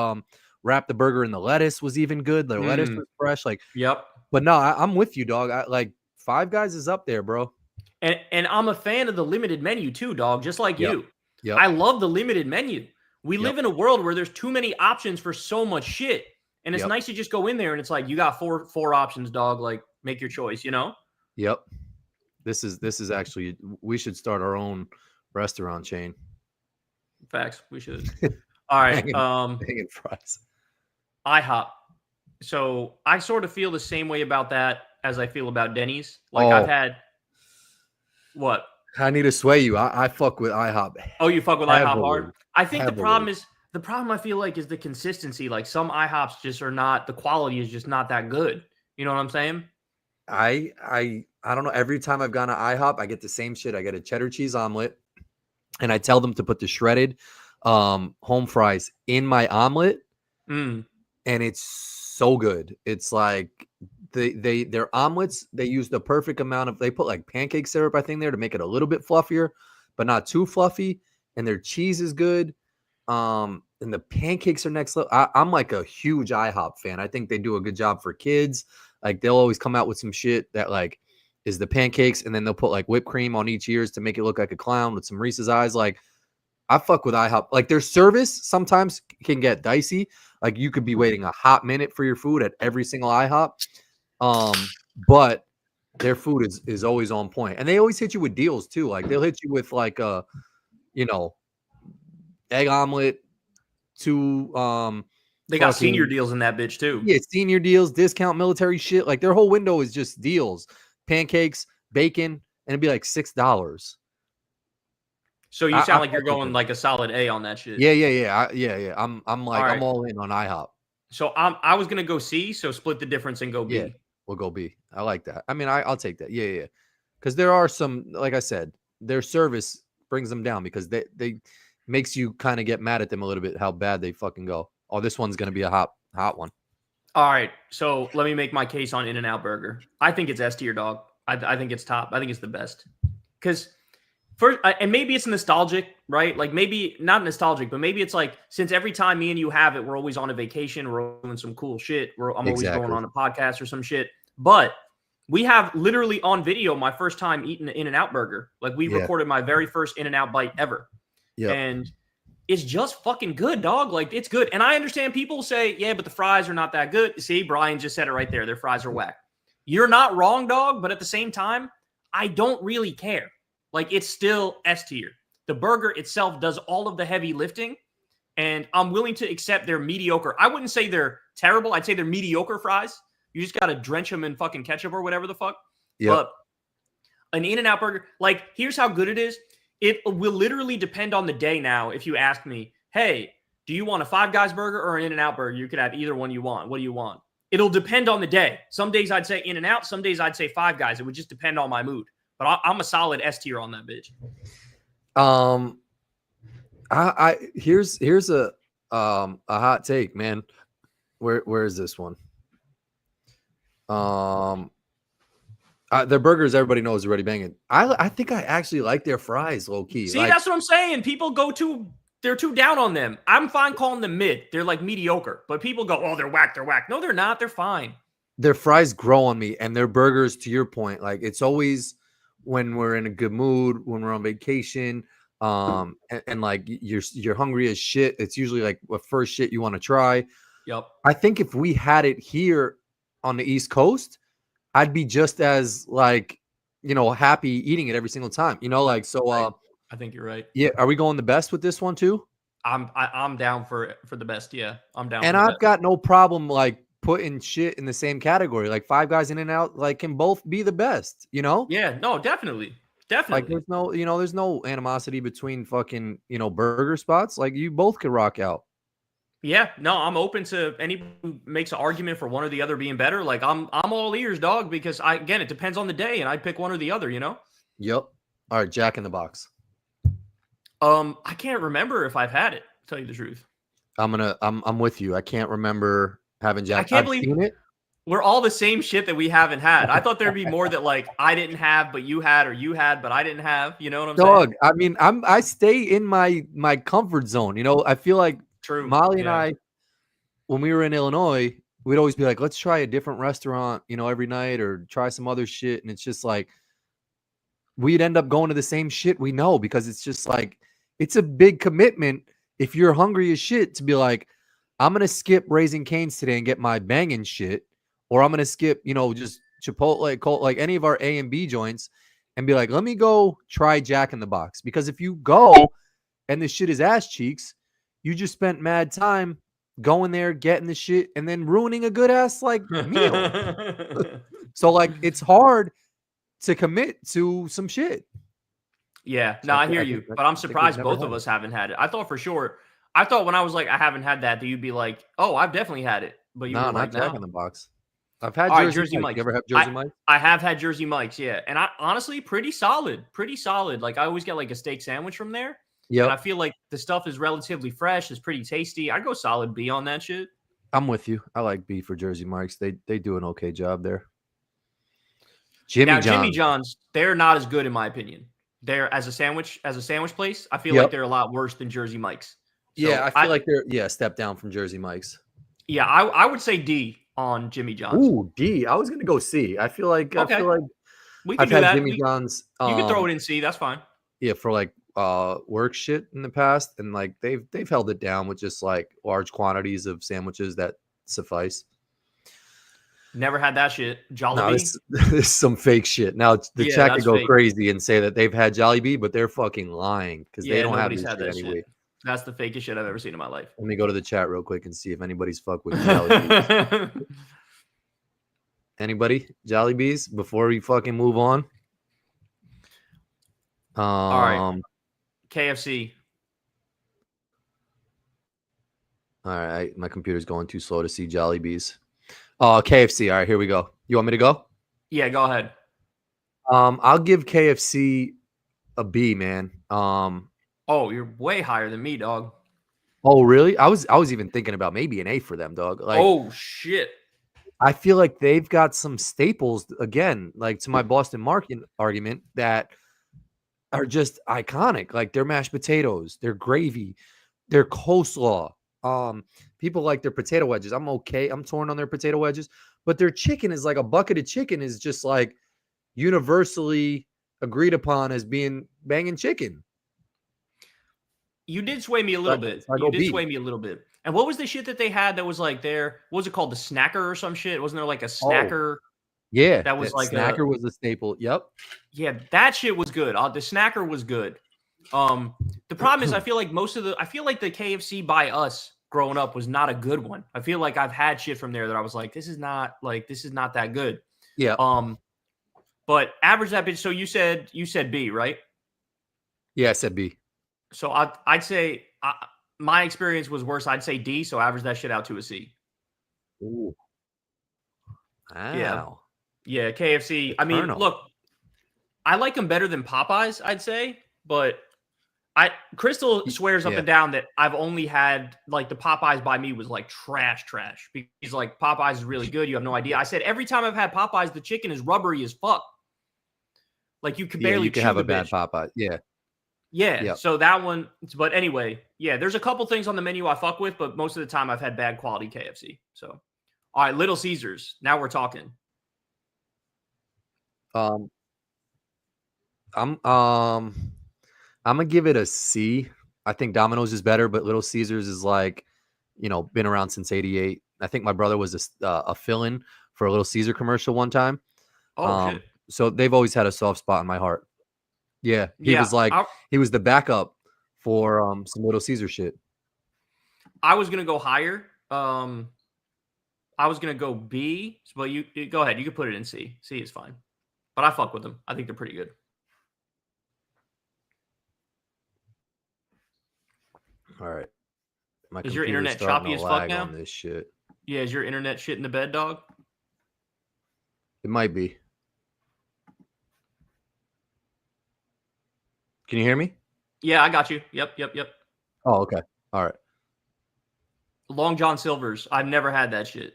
wrap the burger in the lettuce was even good. The lettuce was fresh. Like yep. But no, I'm with you, dog. I like Five Guys is up there, bro. And I'm a fan of the limited menu too, dog, just like you. Yep. I love the limited menu. We live in a world where there's too many options for so much shit. And it's nice to just go in there and it's like you got four options, dog. Like make your choice, you know? Yep. This is actually we should start our own restaurant chain. Facts. We should. All right. Banging fries. IHOP. So I sort of feel the same way about that as I feel about Denny's. Like I've had what? I need to sway you. I fuck with IHOP. Oh, you fuck with IHOP hard? I think the problem I feel like is the consistency. Like some IHOPs just are not, the quality is just not that good. You know what I'm saying? I don't know. Every time I've gone to IHOP, I get the same shit. I get a cheddar cheese omelet and I tell them to put the shredded home fries in my omelet. And it's so good. It's like their omelets, they use the perfect amount of, they put like pancake syrup, I think, there to make it a little bit fluffier, but not too fluffy. And their cheese is good. And the pancakes are next level. I'm like a huge IHOP fan. I think they do a good job for kids. Like they'll always come out with some shit that like is the pancakes, and then they'll put like whipped cream on each ears to make it look like a clown with some Reese's eyes. Like I fuck with IHOP. Like their service sometimes can get dicey. Like you could be waiting a hot minute for your food at every single IHOP. But Their food is always on point, and they always hit you with deals too. Like they'll hit you with like a, you know, egg omelet, two They got senior fucking deals in that bitch too. yeah, senior deals, discount military shit. Like their whole window is just deals, pancakes, bacon, and it'd be like $6. So you I sound like fuck you're with going them. like a solid A on that shit. Yeah. I'm All like I'm right. all in on IHOP. So I was gonna go C, so split the difference and go Yeah, B. we'll go B. I like that. I mean, I'll take that. Yeah. Because there are some, like I said, their service brings them down because they makes you kind of get mad at them a little bit how bad they fucking go. Oh, this one's gonna be a hot one. All right, so let me make my case on In-N-Out Burger. I think it's S tier, dog. I think it's top. I think it's the best. Because first, and maybe it's nostalgic, right? Like maybe not nostalgic, but maybe it's like since every time me and you have it, we're always on a vacation, we're doing some cool shit. I'm always going Exactly. on a podcast or some shit. But we have literally on video my first time eating an In-N-Out Burger. Like we recorded my very first In-N-Out bite ever, Yeah. and it's just fucking good, dog. Like it's good. And I understand people say, yeah, but the fries are not that good. See, Brian just said it right there. Their fries are whack. You're not wrong, dog. But at the same time, I don't really care. Like it's still S tier. The burger itself does all of the heavy lifting, and I'm willing to accept their mediocre. I wouldn't say they're terrible. I'd say they're mediocre fries. You just got to drench them in fucking ketchup or whatever the fuck. Yep. But an In-N-Out Burger, like here's how good it is. It will literally depend on the day now. If you ask me, hey, do you want a Five Guys burger or an In-N-Out burger? You could have either one you want. What do you want? It'll depend on the day. Some days I'd say In-N-Out. Some days I'd say Five Guys. It would just depend on my mood. But I'm a solid S tier on that bitch. Here's a hot take, man. Where is this one? Their burgers, everybody knows, already banging. I think I actually like their fries, low key. See, like, that's what I'm saying. People they're too down on them. I'm fine calling them mid. They're like mediocre. But people go, oh, they're whack. They're whack. No, they're not. They're fine. Their fries grow on me, and their burgers, to your point, like it's always when we're in a good mood, when we're on vacation, and like you're hungry as shit. It's usually like the first shit you want to try. Yep. I think if we had it here on the East Coast, I'd be just as like, happy eating it every single time. Like so. I think you're right. Yeah, are we going the best with this one too? I'm down for the best. Yeah, I'm down. And I've got no problem like putting shit in the same category. Like Five Guys, In-N-Out, like can both be the best. Yeah, no, definitely. Like there's no animosity between fucking burger spots. Like you both could rock out. Yeah, no, I'm open to anyone who makes an argument for one or the other being better. Like I'm all ears, dog, because it depends on the day, and I'd pick one or the other. Yep. All right, Jack in the Box. I can't remember if I've had it, to tell you the truth. I'm with you. I can't remember having Jack. I can't believe seen it. We're all the same shit that we haven't had. I thought there'd be more that like I didn't have, but you had, or you had, but I didn't have. You know what I'm saying? I mean, I stay in my comfort zone. I feel like True. Molly and I, when we were in Illinois, we'd always be like, let's try a different restaurant, every night, or try some other shit. And it's just like we'd end up going to the same shit we know, because it's just like it's a big commitment if you're hungry as shit to be like, I'm gonna skip Raising Cane's today and get my banging shit, or I'm gonna skip, just Chipotle, like any of our A and B joints, and be like, let me go try Jack in the Box. Because if you go and the shit is ass cheeks, you just spent mad time going there, getting the shit, and then ruining a good ass like meal. So like it's hard to commit to some shit. Yeah, no, I hear you, but I'm surprised both of us haven't had it. I thought for sure. I thought when I was like, I haven't had that you'd be like, oh, I've definitely had it. But you were like, not Jack in the Box. I've had Jersey Mike's. You ever have Jersey Mike's? I have had Jersey Mike's, yeah. And I honestly pretty solid. Like I always get like a steak sandwich from there. Yeah. And I feel like the stuff is relatively fresh, it's pretty tasty. I'd go solid B on that shit. I'm with you. I like B for Jersey Mike's. They do an okay job there. Jimmy John's, they're not as good in my opinion. They're as a sandwich place, I feel like they're a lot worse than Jersey Mike's. So I feel like they're a step down from Jersey Mike's. Yeah, I would say D on Jimmy John's. Ooh, D. I was gonna go C. I feel like we can do that. Jimmy John's. You can throw it in C. That's fine. Yeah, for like work shit in the past, and like they've held it down with just like large quantities of sandwiches that suffice. Never had that shit. No, Jollibee. this is some fake shit. Now the Yeah, chat could that's go fake. crazy and say that they've had Jollibee, but they're fucking lying because they Yeah, don't have nobody's this had shit that anyway. shit. That's the fakest shit I've ever seen in my life. Let me go to the chat real quick and see if anybody's fucked with Jollibees. Anybody? Jollibees? Before we fucking move on. All right. KFC. All right. My computer's going too slow to see Jollibees. KFC. All right, here we go. You want me to go? Yeah, go ahead. I'll give KFC a B, man. Oh, you're way higher than me, dog. Oh, really? I was even thinking about maybe an A for them, dog. Like, oh shit. I feel like they've got some staples again, like to my Boston market argument, that are just iconic. Like their mashed potatoes, their gravy, their coleslaw. People like their potato wedges. I'm okay. I'm torn on their potato wedges, but their chicken is like a bucket of chicken is just like universally agreed upon as being banging chicken. You did sway me a little bit. You did sway me a little bit. And what was the shit that they had that was like there? What was it called? The snacker or some shit? Wasn't there like a snacker? Yeah, that was like snacker was the staple. Yep. Yeah, that shit was good. The snacker was good. The problem is I feel like the KFC by us growing up was not a good one. I feel like I've had shit from there that I was like, this is not that good. Yeah. But average that bitch. So you said B, right? Yeah, I said B. So I'd say my experience was worse. I'd say D. So average that shit out to a C. Ooh. Wow. Yeah, KFC. I mean, look, I like them better than Popeyes, I'd say, but Crystal swears up and down that I've only had like the Popeyes by me was like trash. Because like Popeyes is really good. You have no idea. I said every time I've had Popeyes, the chicken is rubbery as fuck. Like you can barely. You can have a bad Popeye. Yeah. Yeah. So that one. But anyway, yeah. There's a couple things on the menu I fuck with, but most of the time I've had bad quality KFC. So, all right, Little Caesars. Now we're talking. I'm gonna give it a C. I think Domino's is better, but Little Caesars is like, been around since '88. I think my brother was a fill-in for a Little Caesar commercial one time. Shit. So they've always had a soft spot in my heart. Yeah, he was like he was the backup for some Little Caesar shit. I was gonna go higher. I was gonna go B, but you go ahead. You can put it in C. C is fine, but I fuck with them. I think they're pretty good. All right. Is your internet choppy as fuck now? On this shit. Yeah, is your internet shit in the bed, dog? It might be. Can you hear me? Yeah, I got you. Yep. Oh, okay. All right. Long John Silver's. I've never had that shit.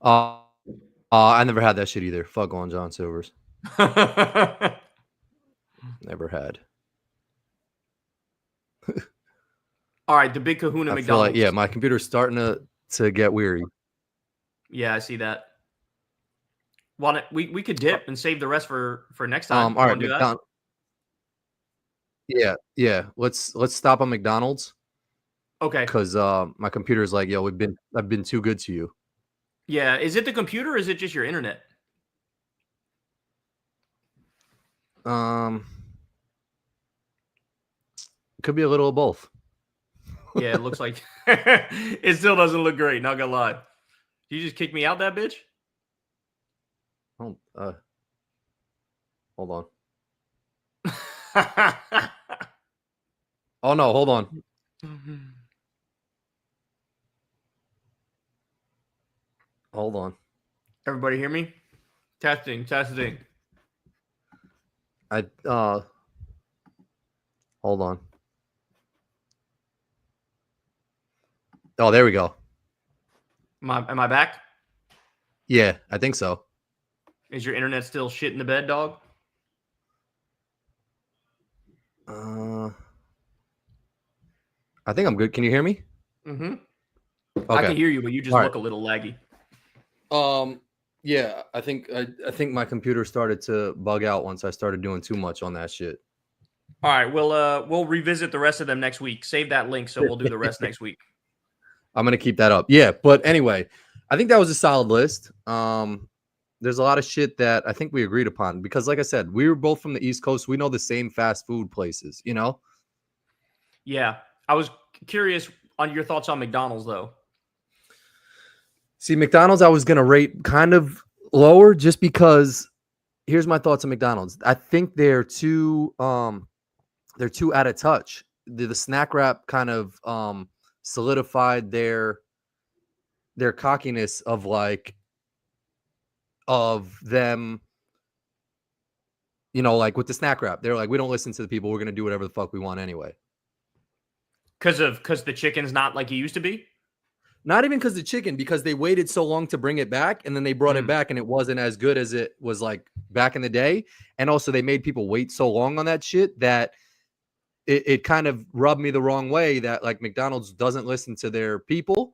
I never had that shit either. Fuck Long John Silver's. Never had. All right, the Big Kahuna McDonald's. Feel like, yeah, my computer's starting to get weary. Yeah, I see that. Well, we could dip and save the rest for next time. All right, yeah. Let's stop on McDonald's. Okay. Because my computer's like, yo, I've been too good to you. Yeah, is it the computer or is it just your internet? It could be a little of both. Yeah, it looks like it still doesn't look great. Not gonna lie. Did you just kick me out, that bitch? Oh, hold on. Oh no, hold on. Hold on. Everybody hear me? Testing. Hold on. Oh, there we go. Am I back? Yeah, I think so. Is your internet still shit in the bed, dog? I think I'm good. Can you hear me? Mm-hmm. Okay. I can hear you, but you just look a little laggy. Yeah, I think my computer started to bug out once I started doing too much on that shit. All right, we'll revisit the rest of them next week. Save that link, so we'll do the rest next week. I'm gonna keep that up. Yeah, but anyway, I think that was a solid list. There's a lot of shit that I think we agreed upon because, like I said, we were both from the East Coast. We know the same fast food places, you know? Yeah. I was curious on your thoughts on McDonald's, though. See, McDonald's, I was gonna rate kind of lower just because. Here's my thoughts on McDonald's. I think they're too out of touch. The snack wrap kind of solidified their cockiness of them, you know, like with the snack wrap. They're like, we don't listen to the people. We're gonna do whatever the fuck we want anyway. Because the chicken's not like it used to be? Not even because the chicken, because they waited so long to bring it back, and then they brought it back, and it wasn't as good as it was like back in the day. And also, they made people wait so long on that shit that it kind of rubbed me the wrong way that like McDonald's doesn't listen to their people.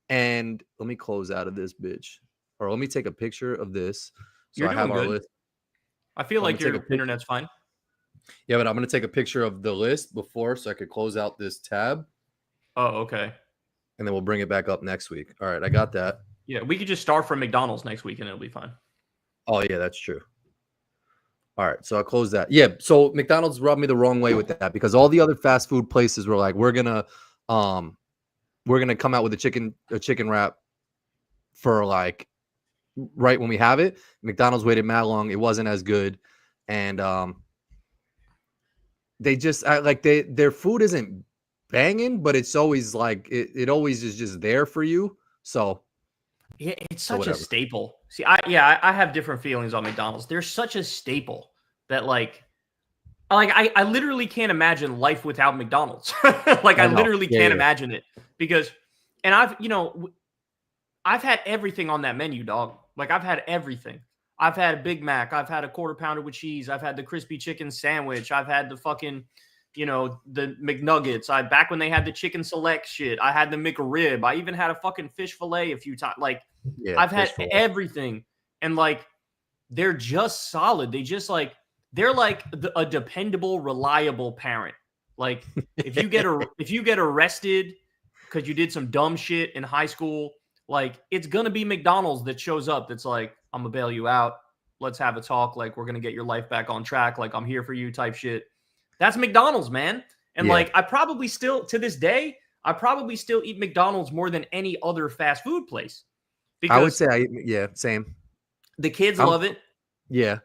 And let me close out of this bitch, or let me take a picture of this. So You're I have doing our good. list. I feel like your internet's fine. Yeah, but I'm gonna take a picture of the list before so I could close out this tab. Oh, okay. And then we'll bring it back up next week. All right, I got that. Yeah, we could just start from McDonald's next week and it'll be fine. Oh, yeah, that's true. All right, so I'll close that. Yeah, so McDonald's rubbed me the wrong way with that because all the other fast food places were like, we're gonna come out with a chicken wrap for like right when we have it. McDonald's waited mad long. It wasn't as good. And they just their food isn't banging, but it's always like it always is just there for you. So yeah, it's such a staple. See, I have different feelings on McDonald's. They're such a staple that I literally can't imagine life without McDonald's. I literally can't imagine it because, and I've had everything on that menu, dog. Like I've had everything. I've had a Big Mac. I've had a quarter pounder with cheese. I've had the crispy chicken sandwich. I've had the fucking, the McNuggets. Back when they had the chicken select shit, I had the McRib. I even had a fucking fish fillet a few times. Like, I've had everything. And like, they're just solid. They just like, they're like a dependable, reliable parent. Like if you get arrested because you did some dumb shit in high school, like it's going to be McDonald's that shows up. That's like, I'm gonna bail you out. Let's have a talk. Like we're going to get your life back on track. Like I'm here for you type shit. That's McDonald's, man. And like, I probably still, to this day, eat McDonald's more than any other fast food place. Because I would say, same. The kids love it. Yeah.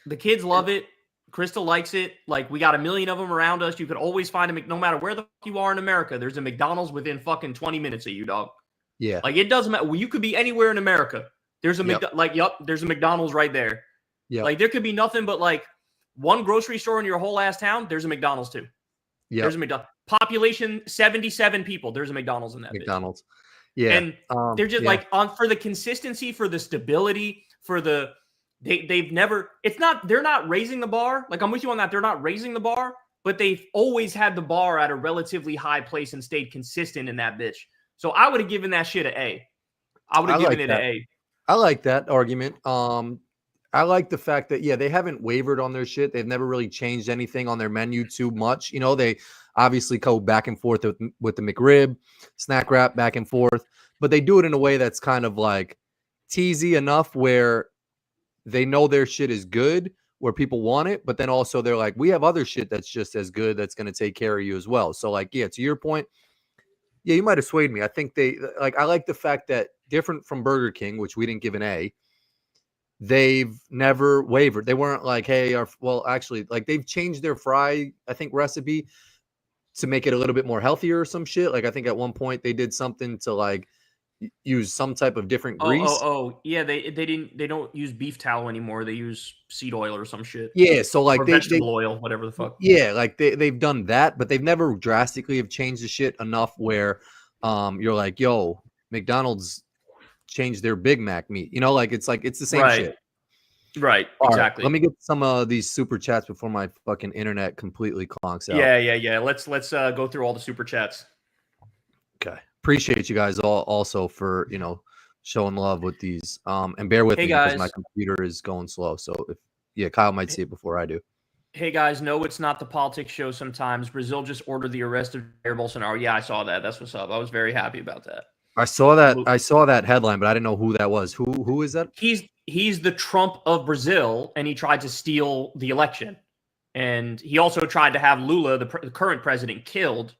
The kids love it. Crystal likes it. Like, we got a million of them around us. You could always find no matter where the fuck you are in America, there's a McDonald's within fucking 20 minutes of you, dog. Yeah. Like, it doesn't matter. Well, you could be anywhere in America. There's a there's a McDonald's right there. Yeah. Like, there could be nothing but like one grocery store in your whole ass town. There's a McDonald's too. Yeah. There's a McDonald's. Population 77 people. There's a McDonald's in that McDonald's. Bitch. Yeah. And they're just like for the consistency, for the stability, for the they've never, they're not raising the bar. Like I'm with you on that. They're not raising the bar, but they've always had the bar at a relatively high place and stayed consistent in that bitch. So I would have given that shit an A. I would have given it an A. I like that argument. I like the fact that, they haven't wavered on their shit. They've never really changed anything on their menu too much. You know, they obviously go back and forth with the McRib, snack wrap, back and forth, but they do it in a way that's kind of like teasy enough where they know their shit is good, where people want it, but then also they're like, we have other shit that's just as good that's going to take care of you as well. So like, to your point, you might have swayed me. I think I like the fact that different from Burger King, which we didn't give an A, they've never wavered. They weren't like, hey, actually, like they've changed their fry, I think, recipe to make it a little bit more healthier or some shit. Like I think at one point they did something to like use some type of different grease. Yeah, they don't use beef tallow anymore. They use seed oil or some shit. Yeah, so like vegetable oil, whatever the fuck. Yeah, like they've done that, but they've never drastically have changed the shit enough where you're like, yo, McDonald's changed their Big Mac meat. You know, like it's the same shit. Right, exactly. Let me get some of these super chats before my fucking internet completely clonks out. Yeah. Let's go through all the super chats. Okay. Appreciate you guys all also for, showing love with these. And bear with me because my computer is going slow. So Kyle might see it before I do. Hey guys, no, it's not the politics show sometimes. Brazil just ordered the arrest of Jair Bolsonaro. Yeah, I saw that. That's what's up. I was very happy about that. I saw that headline, but I didn't know who that was. Who is that? He's the Trump of Brazil, and he tried to steal the election. And he also tried to have Lula, the current president, killed.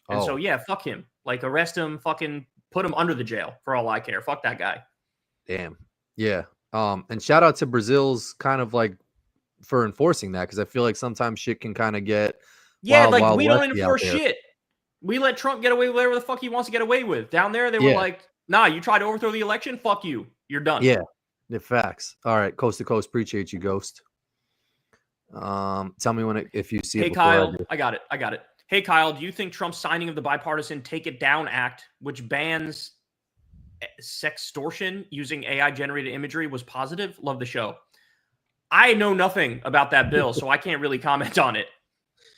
And so, yeah, fuck him. Like, arrest him, fucking put him under the jail for all I care. Fuck that guy. Damn. Yeah. And shout out to Brazil's kind of like for enforcing that, because I feel like sometimes shit can kind of get wild, we don't enforce shit. We let Trump get away with whatever the fuck he wants to get away with. Down there, they were like, nah, you tried to overthrow the election? Fuck you. You're done. Yeah. The facts. All right. Coast to coast. Appreciate you, Ghost. Tell me if you see it. Hey, Kyle. I got it. Hey, Kyle, do you think Trump's signing of the bipartisan Take It Down Act, which bans sextortion using AI-generated imagery, was positive? Love the show. I know nothing about that bill, so I can't really comment on it.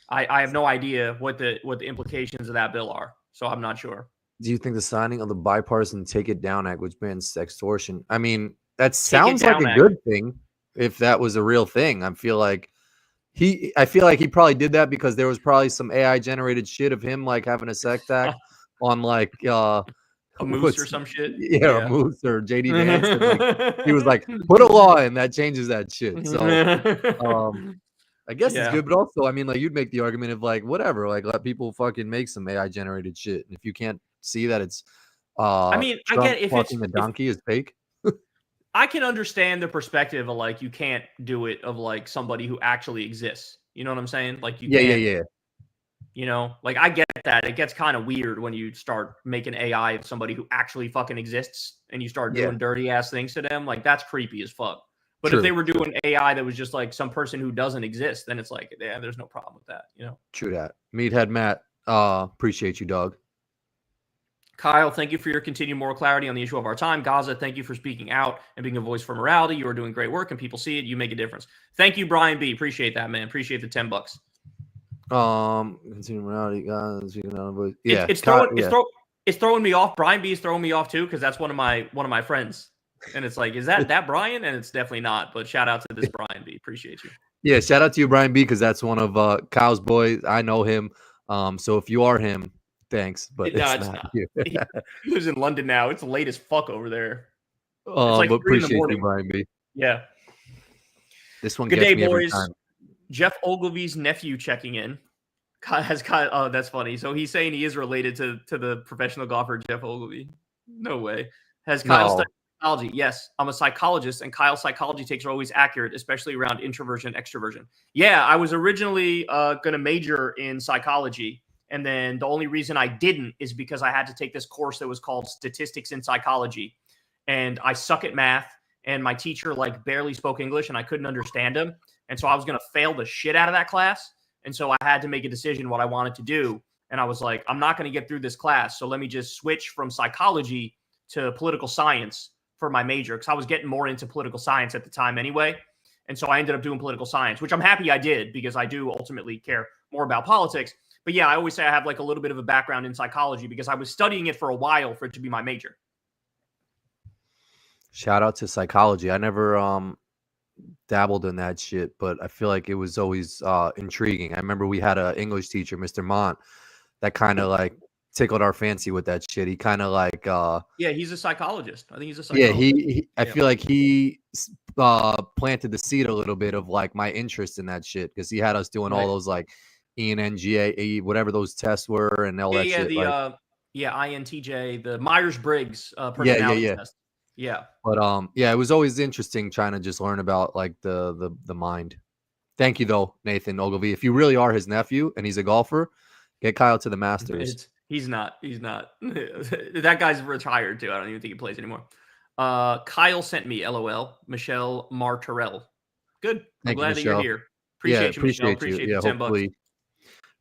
I have no idea what the implications of that bill are, so I'm not sure. Do you think the signing of the bipartisan Take It Down Act, which bans sextortion, I mean, that sounds like a good thing if that was a real thing. I feel like he probably did that because there was probably some AI generated shit of him like having a sex act on like a moose or some shit. Yeah, a moose or JD Vance. Like, he was like, put a law in that changes that shit. So I guess it's good, but also, I mean, like, you'd make the argument of like, whatever, like, let people fucking make some AI generated shit. And if you can't see that it's I mean, Trump, I get if fucking the donkey is fake. I can understand the perspective of like, you can't do it of like somebody who actually exists. You know what I'm saying? Like, you can't, you know, like, I get that. It gets kind of weird when you start making AI of somebody who actually fucking exists and you start doing dirty ass things to them. Like, that's creepy as fuck. But if they were doing AI that was just like some person who doesn't exist, then it's like, yeah, there's no problem with that, you know? True that. Meathead Matt, appreciate you, dog. Kyle, thank you for your continued moral clarity on the issue of our time. Gaza, thank you for speaking out and being a voice for morality. You are doing great work and people see it. You make a difference. Thank you, Brian B. Appreciate that, man. Appreciate the $10. Continued morality, guys. Yeah. It's throwing me off. Brian B is throwing me off too, because that's one of my friends. And it's like, is that Brian? And it's definitely not. But shout out to this Brian B. Appreciate you. Yeah, shout out to you, Brian B, because that's one of Kyle's boys. I know him. So if you are him, thanks. But it's not you. He lives in London now. It's late as fuck over there. It's like but appreciate you, Brian B. Yeah. This one Good gets day, me every boys. time. Jeff Ogilvy's nephew checking in. Oh, that's funny. So he's saying he is related to the professional golfer Jeff Ogilvy. No way. Has Kyle studied psychology? Yes, I'm a psychologist, and Kyle's psychology takes are always accurate, especially around introversion and extroversion. Yeah, I was originally going to major in psychology, and then the only reason I didn't is because I had to take this course that was called Statistics in Psychology, and I suck at math, and my teacher like barely spoke English, and I couldn't understand him, and so I was going to fail the shit out of that class, and so I had to make a decision what I wanted to do, and I was like, I'm not going to get through this class, so let me just switch from psychology to political science for my major, because I was getting more into political science at the time anyway. And so I ended up doing political science, which I'm happy I did because I do ultimately care more about politics. But yeah, I always say I have like a little bit of a background in psychology because I was studying it for a while for it to be my major. Shout out to psychology. I never dabbled in that shit, but I feel like it was always intriguing. I remember we had an English teacher, Mr. Mont, that kind of like tickled our fancy with that shit. He kind of like yeah, he's a psychologist. I think he's a psychologist. Yeah, I feel like he planted the seed a little bit of like my interest in that shit, because he had us doing all those like ENNGA, whatever those tests were, and all that shit. INTJ, the Myers-Briggs personality test. Yeah. But yeah, it was always interesting trying to just learn about like the mind. Thank you though, Nathan Ogilvy. If you really are his nephew and he's a golfer, get Kyle to the Masters. He's not. That guy's retired too. I don't even think he plays anymore. Kyle sent me LOL. Michelle Martorell. Good. I'm glad that you're here. Appreciate you, Michelle. Appreciate the $10.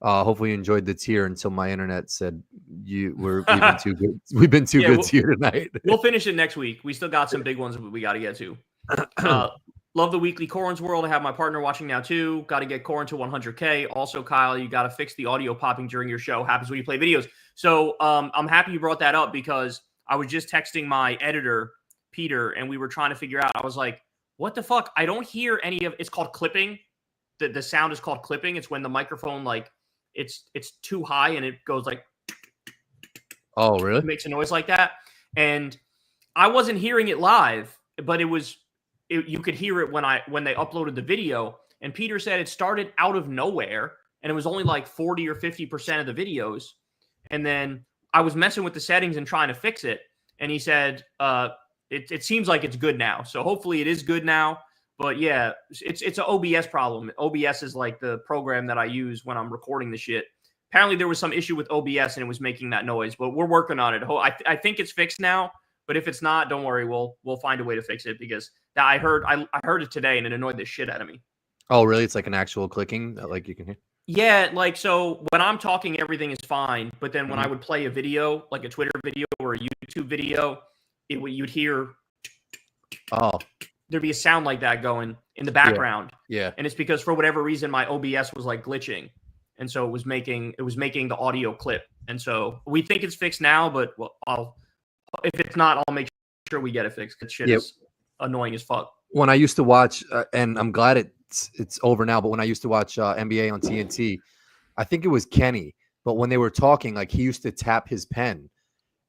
Hopefully you enjoyed the tier until my internet said we've been too good. We've been too good to you tonight. We'll finish it next week. We still got some big ones we got to get to. Love the weekly Corin's World. I have my partner watching now too. Got to get Corin to 100K. Also, Kyle, you got to fix the audio popping during your show. Happens when you play videos. So I'm happy you brought that up because I was just texting my editor, Peter, and we were trying to figure out. I was like, what the fuck? I don't hear any of it's called clipping. the sound is called clipping. It's when the microphone like it's too high and it goes like, oh really? It makes a noise like that. And I wasn't hearing it live, but you could hear it when they uploaded the video. And Peter said it started out of nowhere, and it was only like 40 or 50% of the videos. And then I was messing with the settings and trying to fix it, and he said it seems like it's good now. So hopefully it is good now. But yeah, it's an OBS problem. OBS is like the program that I use when I'm recording the shit. Apparently there was some issue with OBS and it was making that noise, but we're working on it. I think it's fixed now, but if it's not, don't worry, we'll find a way to fix it, because I heard it today and it annoyed the shit out of me. Oh really? It's like an actual clicking that like you can hear? Yeah, like so when I'm talking, everything is fine, but then when I would play a video, like a Twitter video or a YouTube video, you'd hear there'd be a sound like that going in the background. Yeah. And it's because for whatever reason my OBS was like glitching. And so it was making the audio clip. And so we think it's fixed now, but if it's not, I'll make sure we get it fixed, because shit is annoying as fuck. When I used to watch, and I'm glad it's over now, but when I used to watch NBA on TNT, I think it was Kenny, but when they were talking, like he used to tap his pen,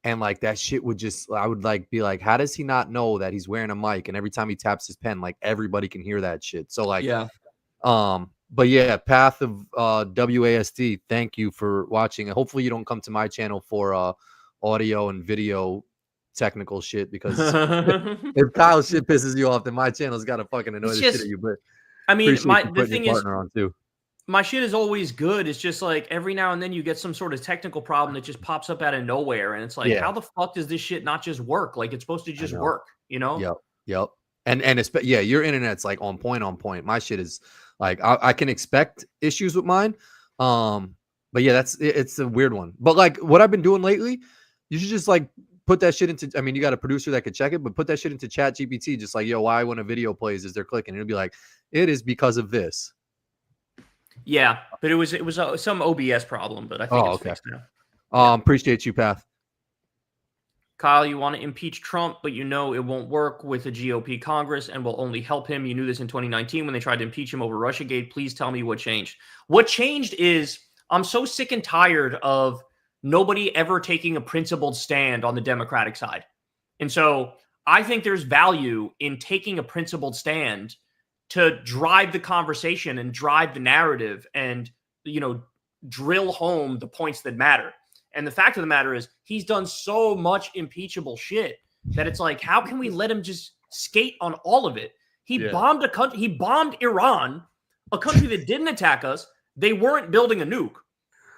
and like that shit would I would like be like, how does he not know that he's wearing a mic? And every time he taps his pen, like everybody can hear that shit. So like, but yeah, Path of WASD, thank you for watching. And hopefully you don't come to my channel for audio and video technical shit, because if Kyle shit pisses you off, then my channel's got to fucking annoy the shit at you. But I mean, the thing is, on too. My shit is always good. It's just like every now and then you get some sort of technical problem that just pops up out of nowhere. And it's like, how the fuck does this shit not just work? Like it's supposed to just work, you know? Yep. And your internet's like on point. My shit is like, I can expect issues with mine. But yeah, it's a weird one. But like what I've been doing lately, you should just like put that shit into, I mean, you got a producer that could check it, but put that shit into Chat GPT, just like, yo, why when a video plays is they're clicking? And it'll be like, it is because of this. Yeah, but it was some OBS problem, but I think it's fixed now. Appreciate you, Path. Kyle, you want to impeach Trump, but you know it won't work with the GOP Congress and will only help him. You knew this in 2019 when they tried to impeach him over Russiagate. Please tell me what changed. What changed is I'm so sick and tired of nobody ever taking a principled stand on the Democratic side. And so I think there's value in taking a principled stand to drive the conversation and drive the narrative and, you know, drill home the points that matter. And the fact of the matter is he's done so much impeachable shit that it's like, how can we let him just skate on all of it? He bombed a country. He bombed Iran, a country that didn't attack us. They weren't building a nuke.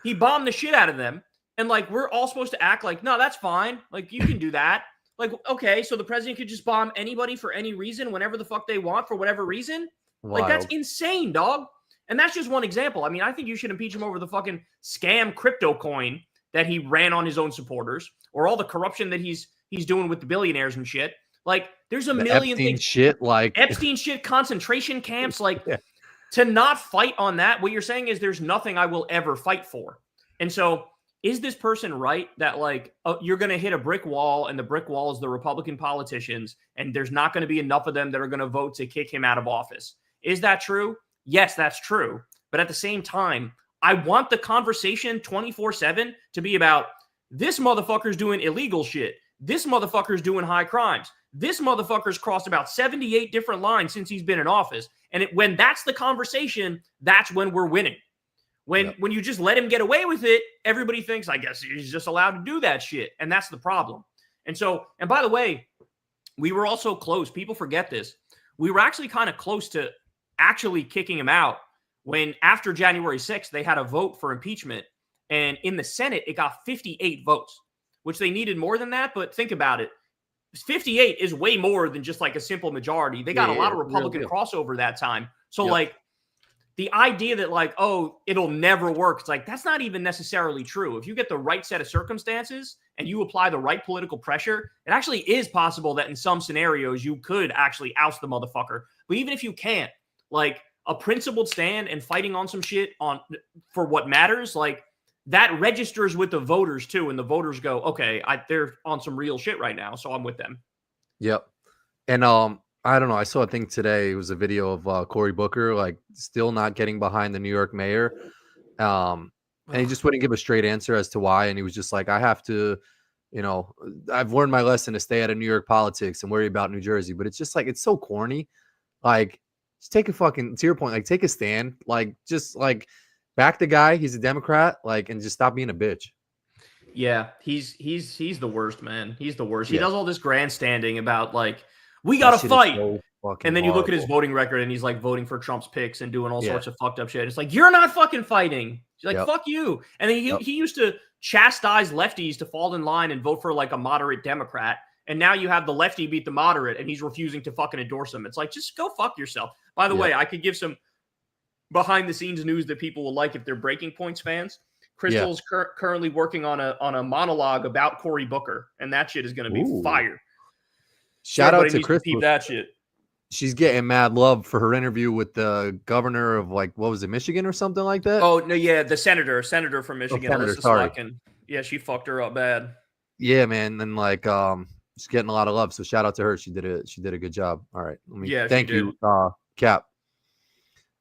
He bombed the shit out of them. And like, we're all supposed to act like, no, that's fine. Like, you can do that. Like, okay, so the president could just bomb anybody for any reason, whenever the fuck they want, for whatever reason? Wild. Like, that's insane, dog. And that's just one example. I mean, I think you should impeach him over the fucking scam crypto coin that he ran on his own supporters, or all the corruption that he's doing with the billionaires and shit. Like, there's a million Epstein things. Shit, like Epstein shit, concentration camps. Like, to not fight on that, what you're saying is there's nothing I will ever fight for. And so, is this person right that like you're going to hit a brick wall, and the brick wall is the Republican politicians, and there's not going to be enough of them that are going to vote to kick him out of office? Is that true? Yes, that's true. But at the same time, I want the conversation 24/7 to be about this motherfucker's doing illegal shit. This motherfucker's doing high crimes. This motherfucker's crossed about 78 different lines since he's been in office. And when that's the conversation, that's when we're winning. When you just let him get away with it, everybody thinks, I guess he's just allowed to do that shit. And that's the problem. And so, and by the way, we were also close. People forget this. We were actually kind of close to actually kicking him out when after January 6th, they had a vote for impeachment. And in the Senate, it got 58 votes, which they needed more than that. But think about it. 58 is way more than just like a simple majority. They got a lot of Republican crossover that time. So like, the idea that like, oh, it'll never work. It's like, that's not even necessarily true. If you get the right set of circumstances and you apply the right political pressure, it actually is possible that in some scenarios you could actually oust the motherfucker. But even if you can't, like a principled stand and fighting on some shit for what matters, like that registers with the voters too. And the voters go, okay, they're on some real shit right now, so I'm with them. Yep. And I I don't know. I saw a thing today. It was a video of Cory Booker, like still not getting behind the New York mayor. And he just wouldn't give a straight answer as to why. And he was just like, I have to, I've learned my lesson to stay out of New York politics and worry about New Jersey. But it's just like, it's so corny. Like, just take a fucking, to your point, like take a stand, like just like back the guy. He's a Democrat, like, and just stop being a bitch. Yeah, he's the worst, man. He's the worst. Yeah. He does all this grandstanding about like, we got to fight. So and then you look at his voting record and he's like voting for Trump's picks and doing all sorts of fucked up shit. It's like, you're not fucking fighting. She's like, fuck you. And then he used to chastise lefties to fall in line and vote for like a moderate Democrat. And now you have the lefty beat the moderate and he's refusing to fucking endorse him. It's like, just go fuck yourself. By the way, I could give some behind the scenes news that people will like if they're Breaking Points fans. Crystal's currently working on a monologue about Cory Booker, and that shit is going to be fire. Shout out to Crystal. Keep that shit. She's getting mad love for her interview with the governor of like, what was it, Michigan or something like that? Oh no, yeah, the senator from Michigan. Yeah, she fucked her up bad. Yeah, man, and like she's getting a lot of love. So shout out to her. She did a good job. All right, thank you, Cap.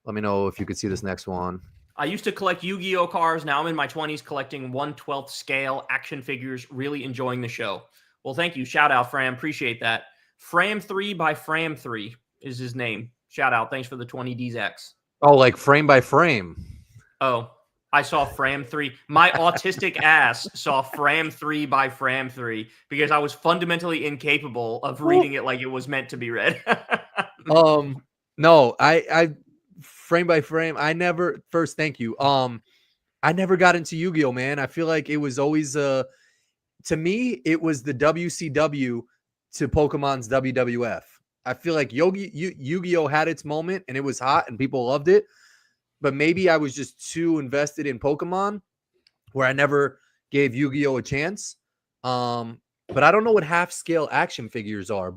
Let me know if you could see this next one. I used to collect Yu-Gi-Oh cards. Now I'm in my 20s collecting 1/12 scale action figures. Really enjoying the show. Well, thank you. Shout out, Fram. Appreciate that. Fram3 by Fram3 is his name. Shout out. Thanks for the 20 DZX. Oh, like frame by frame. Oh, I saw Fram3. My autistic ass saw Fram3 by Fram3 because I was fundamentally incapable of reading it like it was meant to be read. No, I frame by frame. Thank you. I never got into Yu-Gi-Oh, man. I feel like it was always to me, it was the WCW to Pokemon's WWF. I feel like Yu-Gi-Oh had its moment and it was hot and people loved it. But maybe I was just too invested in Pokemon where I never gave Yu-Gi-Oh a chance. But I don't know what half-scale action figures are,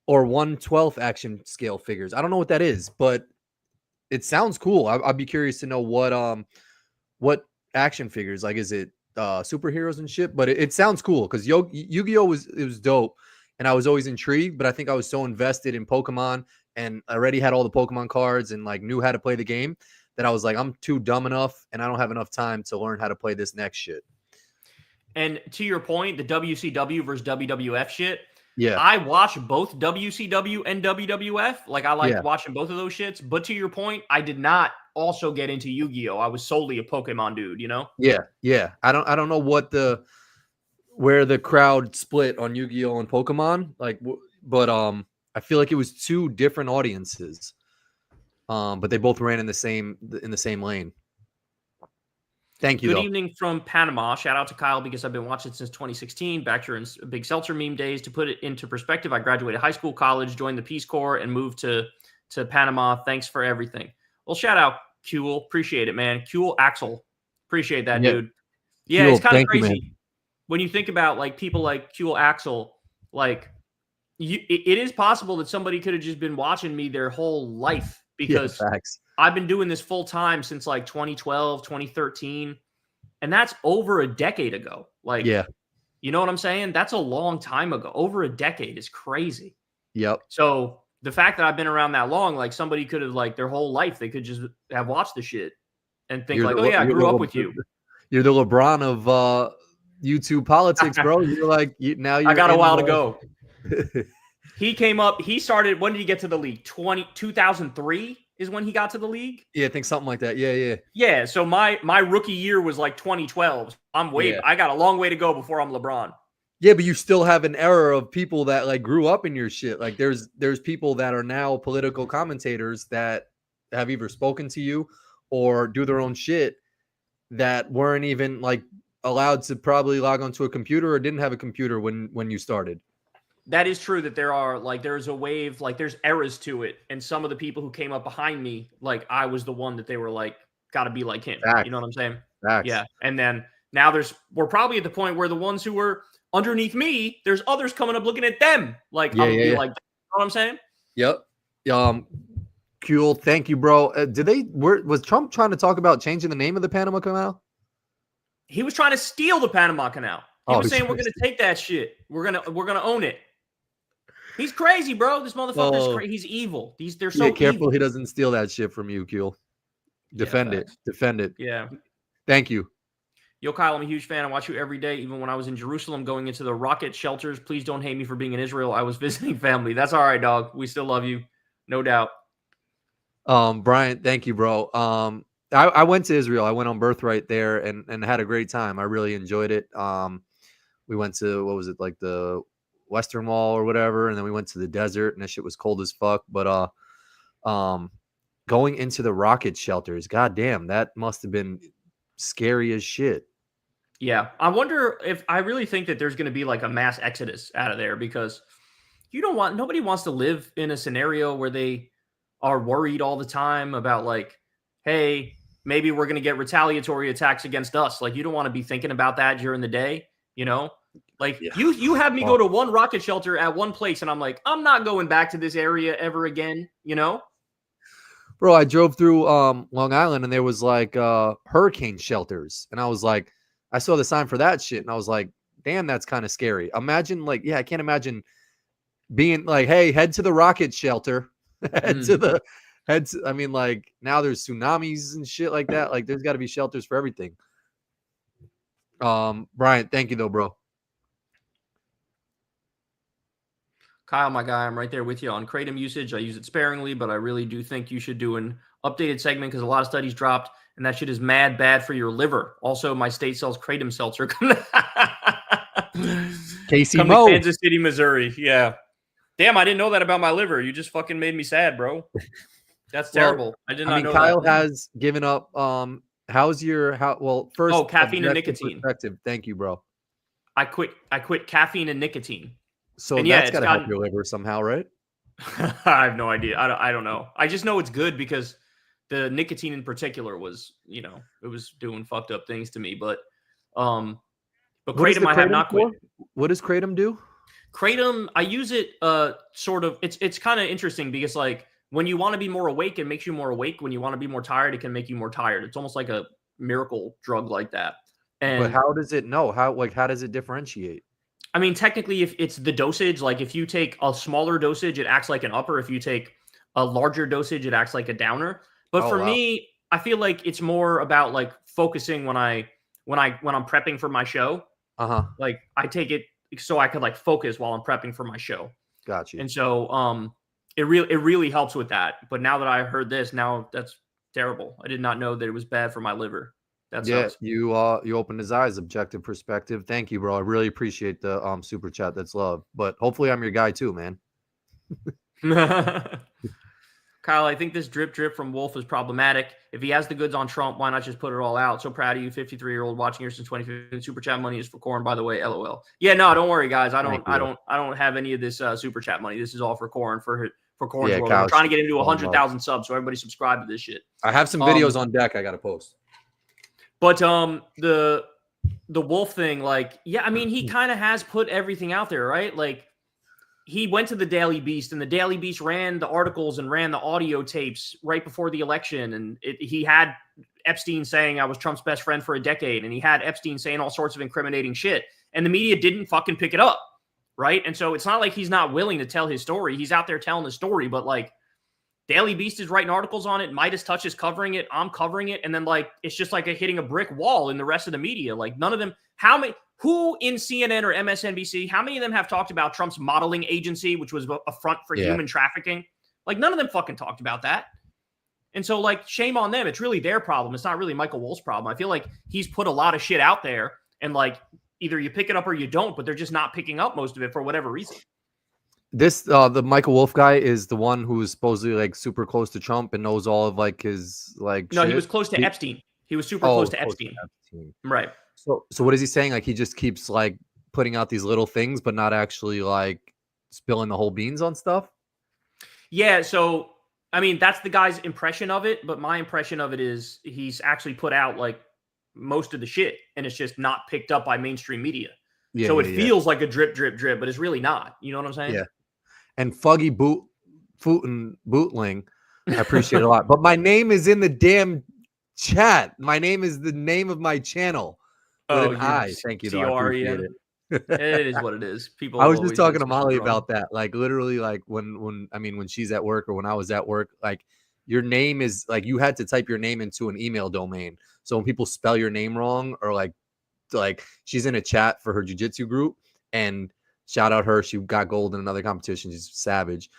or 1/12 action scale figures. I don't know what that is, but it sounds cool. I'd be curious to know what action figures, like, is it superheroes and shit? But it sounds cool because Yu-Gi-Oh was dope, and I was always intrigued. But I think I was so invested in Pokemon and I already had all the Pokemon cards and like knew how to play the game that I was like, I'm too dumb enough and I don't have enough time to learn how to play this next shit. And to your point, the WCW versus WWF shit. Yeah, I watch both WCW and WWF. Like, I like watching both of those shits. But to your point, I did not also get into Yu-Gi-Oh. I was solely a Pokemon dude, you know? Yeah. I don't know where the crowd split on Yu-Gi-Oh and Pokemon. Like, but I feel like it was two different audiences. But they both ran in the same lane. Thank you. Good evening from Panama. Shout out to Kyle because I've been watching since 2016. Back during Big Seltzer meme days. To put it into perspective, I graduated high school, college, joined the Peace Corps, and moved to Panama. Thanks for everything. Well, shout out, Kuhl. Appreciate it, man. Kuhl Axel. Appreciate that, dude. Yeah, Kuhl, it's kind of crazy when you think about like people like Kuhl Axel. Like, it is possible that somebody could have just been watching me their whole life because I've been doing this full time since like 2012, 2013. And that's over a decade ago. Like, you know what I'm saying? That's a long time ago. Over a decade is crazy. Yep. So the fact that I've been around that long, like somebody could have like their whole life, they could just have watched the shit and think like, oh yeah, I grew up with you. You're the LeBron of YouTube politics, bro. You're like, now you're I got a while to go. He came up, he started, when did he get to the league? 2003 is when he got to the league? Yeah, I think something like that. Yeah. Yeah, so my rookie year was like 2012. I got a long way to go before I'm LeBron. Yeah, but you still have an era of people that like grew up in your shit. Like there's people that are now political commentators that have either spoken to you or do their own shit that weren't even like allowed to probably log onto a computer or didn't have a computer when you started. That is true that there's a wave, like there's eras to it. And some of the people who came up behind me, like I was the one that they were like, got to be like him. Facts. You know what I'm saying? Facts. Yeah. And then now we're probably at the point where the ones who were underneath me, there's others coming up looking at them. Like, like, you know what I'm saying? Yep. Cool. Thank you, bro. Was Trump trying to talk about changing the name of the Panama Canal? He was trying to steal the Panama Canal. He was saying, we're going to take that shit. We're going to own it. He's crazy, bro. This motherfucker's Oh, crazy. He's evil. They're so careful evil. he doesn't steal that shit from you, Keel. Defend it. Facts. Defend it. Yeah. Thank you. Yo, Kyle, I'm a huge fan. I watch you every day, even when I was in Jerusalem going into the rocket shelters. Please don't hate me for being in Israel. I was visiting family. That's all right, dog. We still love you. No doubt. Brian, thank you, bro. I went to Israel. I went on birthright there and had a great time. I really enjoyed it. We went to, what was it, like the Western Wall or whatever, and then we went to the desert, and that shit was cold as fuck. But going into the rocket shelters, goddamn, that must have been scary as shit. Yeah, I wonder if I really think that there's going to be like a mass exodus out of there, because nobody wants to live in a scenario where they are worried all the time about like, hey, maybe we're going to get retaliatory attacks against us. Like, you don't want to be thinking about that during the day, you know? Like, Yeah. you have me go to one rocket shelter at one place, and I'm like, I'm not going back to this area ever again, you know? Bro, I drove through Long Island, and there was like hurricane shelters, and I was like, I saw the sign for that shit, and I was like, damn, that's kind of scary. Imagine, like, yeah, I can't imagine being like, hey, head to the rocket shelter. I mean, like, now there's tsunamis and shit like that. Like, there's got to be shelters for everything. Brian, thank you though, bro. Kyle, my guy, I'm right there with you on kratom usage. I use it sparingly, but I really do think you should do an updated segment, because a lot of studies dropped, and that shit is mad bad for your liver. Also, my state sells kratom seltzer. Casey Come Mo. to Kansas City, Missouri. Yeah. Damn, I didn't know that about my liver. You just fucking made me sad, bro. That's terrible. I did not know Kyle that. has given up. First, caffeine and nicotine. Perspective. Thank you, bro. I quit caffeine and nicotine. So and that's got to help your liver somehow, right? I have no idea. I don't know. I just know it's good because the nicotine in particular was, it was doing fucked up things to me. But kratom I have not quit. What does kratom do? Kratom, I use it sort of, it's kind of interesting because, like, when you want to be more awake, it makes you more awake. When you want to be more tired, it can make you more tired. It's almost like a miracle drug like that. And but how does it know? How does it differentiate? I mean, technically, if it's the dosage, like if you take a smaller dosage, it acts like an upper. If you take a larger dosage, it acts like a downer. But for me, I feel like it's more about like focusing when I'm prepping for my show. Like, I take it so I could like focus while I'm prepping for my show. Gotcha. And so it really helps with that. But now that I heard this, now that's terrible. I did not know that it was bad for my liver. That sucks. You opened his eyes. Objective perspective. Thank you, bro. I really appreciate the super chat. That's love. But hopefully I'm your guy too, man. Kyle, I think this drip from Wolf is problematic. If he has the goods on Trump, why not just put it all out? So proud of you, 53-year-old watching here since 2015. Super chat money is for Corin, by the way. LOL. Yeah, no, don't worry, guys. I don't have any of this super chat money. This is all for Corin for Corin's world. I'm trying to get into 100,000 subs, so everybody subscribe to this shit. I have some videos on deck I got to post. But the Wolf thing, like, yeah, I mean, he kind of has put everything out there, right? Like, he went to the Daily Beast, and the Daily Beast ran the articles and ran the audio tapes right before the election. And he had Epstein saying I was Trump's best friend for a decade, and he had Epstein saying all sorts of incriminating shit. And the media didn't fucking pick it up, right? And so it's not like he's not willing to tell his story. He's out there telling the story, but like, Daily Beast is writing articles on it. Midas Touch is covering it. I'm covering it. And then, like, it's just like hitting a brick wall in the rest of the media. Like, none of them, who in CNN or MSNBC, how many of them have talked about Trump's modeling agency, which was a front for human trafficking? Like, none of them fucking talked about that. And so, like, shame on them. It's really their problem. It's not really Michael Wolff's problem. I feel like he's put a lot of shit out there, and, like, either you pick it up or you don't, but they're just not picking up most of it for whatever reason. This the Michael Wolff guy is the one who is supposedly like super close to Trump and knows all of like his like. No, he was close to Epstein. He was super close to Epstein. Right. So what is he saying? Like, he just keeps like putting out these little things, but not actually like spilling the whole beans on stuff. Yeah. So I mean, that's the guy's impression of it, but my impression of it is he's actually put out like most of the shit, and it's just not picked up by mainstream media. Yeah, so it feels like a drip, but it's really not. You know what I'm saying? Yeah. And Fuggy Bootling, I appreciate it a lot. But my name is in the damn chat. My name is the name of my channel. With an I. Thank you, though. I appreciate it. It is what it is. People I will was just always do, talking to especially Molly drunk. about that. Like literally, like when she's at work or when I was at work, like your name is like you had to type your name into an email domain. So when people spell your name wrong or like she's in a chat for her jujitsu group and shout out her, she got gold in another competition. She's savage.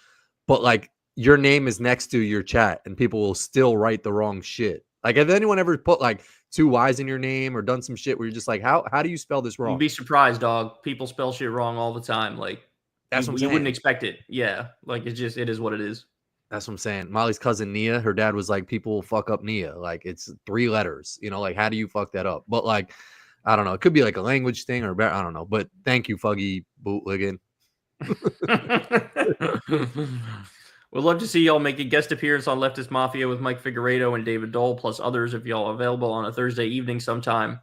But like your name is next to your chat and people will still write the wrong shit. Like, have anyone ever put like two Y's in your name or done some shit where you're just like, how do you spell this You'd wrong? be surprised, dog. People spell shit wrong all the time. Like That's what I'm you wouldn't saying. expect it. Yeah. Like it is what it is. That's what I'm saying. Molly's cousin Nia, her dad was like, people will fuck up Nia. Like it's 3 letters, like how do you fuck that up? But like, I don't know. It could be like a language thing or I don't know. But thank you, Fuggy Bootliggin. Would love to see y'all make a guest appearance on Leftist Mafia with Mike Figueredo and David Dole, plus others if y'all available on a Thursday evening sometime.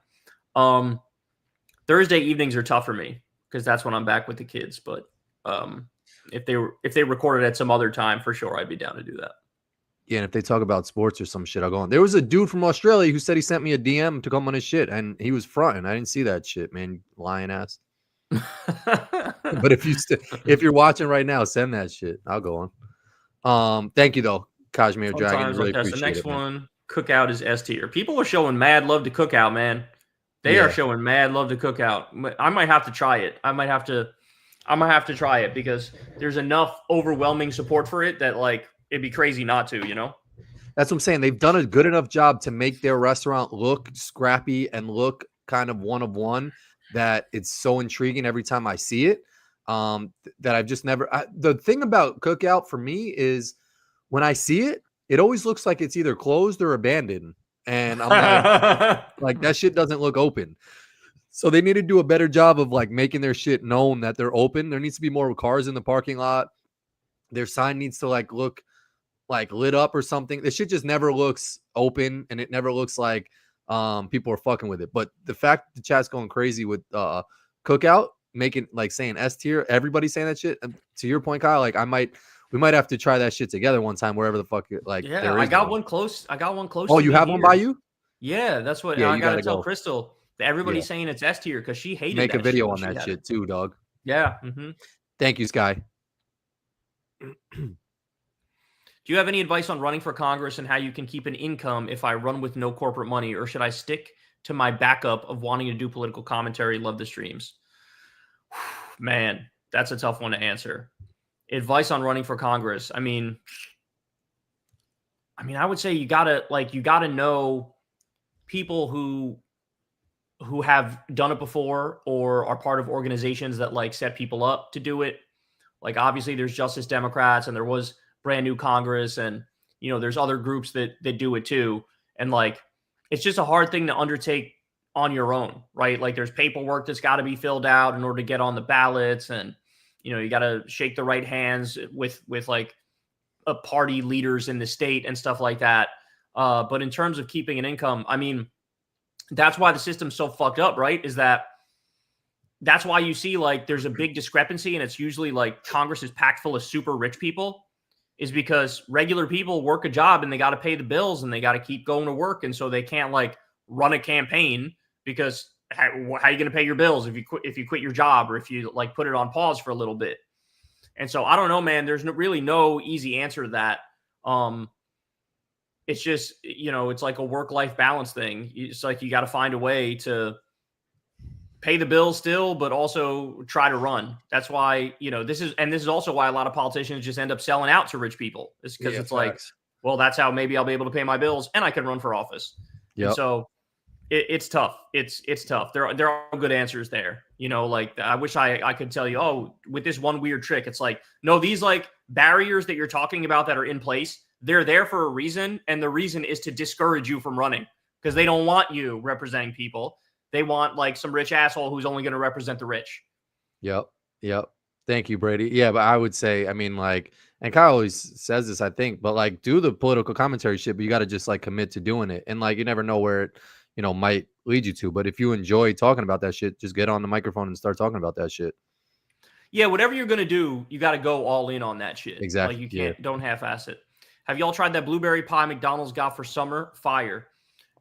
Thursday evenings are tough for me because that's when I'm back with the kids. But if they recorded at some other time, for sure, I'd be down to do that. Yeah, and if they talk about sports or some shit, I'll go on. There was a dude from Australia who said he sent me a DM to come on his shit, and he was fronting. I didn't see that shit, man. Lying ass. But if you're watching right now, send that shit. I'll go on. Thank you though, Kashmir Dragon. Really appreciate the next it, man. one, Cookout is S tier. People are showing mad love to Cookout, man. They are showing mad love to Cookout. I might have to try it. I might have to try it because there's enough overwhelming support for it that like it'd be crazy not to, That's what I'm saying. They've done a good enough job to make their restaurant look scrappy and look kind of one of one that it's so intriguing every time I see it. That I've just never. The thing about Cookout for me is when I see it, it always looks like it's either closed or abandoned, and I'm like that shit doesn't look open. So they need to do a better job of like making their shit known that they're open. There needs to be more cars in the parking lot. Their sign needs to like look like lit up or something. This shit just never looks open and it never looks like people are fucking with it. But the fact the chat's going crazy with Cookout, making like saying S tier, everybody's saying that shit. And to your point, Kyle, like we might have to try that shit together one time wherever the fuck like yeah, I got one close. I got one close. Oh, you have one by you? Yeah, that's what Yeah, I you gotta gotta tell go. Crystal. Everybody's saying it's S tier because she hated Make a that video shit on that shit too, dog. Yeah. Thank you, Sky. Do you have any advice on running for Congress and how you can keep an income if I run with no corporate money, or should I stick to my backup of wanting to do political commentary? Love the streams. Man, that's a tough one to answer. Advice on running for Congress. I mean, I would say you gotta know people who have done it before or are part of organizations that like set people up to do it. Like obviously there's Justice Democrats and there was Brand New Congress and there's other groups that do it too. And like it's just a hard thing to undertake on your own, right? Like there's paperwork that's got to be filled out in order to get on the ballots, and you got to shake the right hands with like a party leaders in the state and stuff like that. But in terms of keeping an income, I mean, that's why the system's so fucked up, right? That's why you see like there's a big discrepancy, and it's usually like Congress is packed full of super rich people, is because regular people work a job and they got to pay the bills and they got to keep going to work, and so they can't like run a campaign because how are you going to pay your bills if you quit your job or if you like put it on pause for a little bit? And so I don't know, man. There's really no easy answer to that. It's just it's like a work-life balance thing. It's like you got to find a way to pay the bills still, but also try to run. That's why, this is also why a lot of politicians just end up selling out to rich people. It's because it's facts. Like, well, that's how maybe I'll be able to pay my bills and I can run for office. Yep. And so it's tough. It's tough. There are good answers there. Like I wish I could tell you, oh, with this one weird trick, it's like, no, these like barriers that you're talking about that are in place, they're there for a reason. And the reason is to discourage you from running because they don't want you representing people. They want like some rich asshole who's only going to represent the rich. Yep. Thank you, Brady. Yeah, but I would say, I mean, like, and Kyle always says this, I think, but like, do the political commentary shit, but you got to just like commit to doing it. And like, you never know where it, might lead you to. But if you enjoy talking about that shit, just get on the microphone and start talking about that shit. Yeah, whatever you're going to do, you got to go all in on that shit. Exactly. Like, you don't half-ass it. Have y'all tried that blueberry pie McDonald's got for summer? Fire.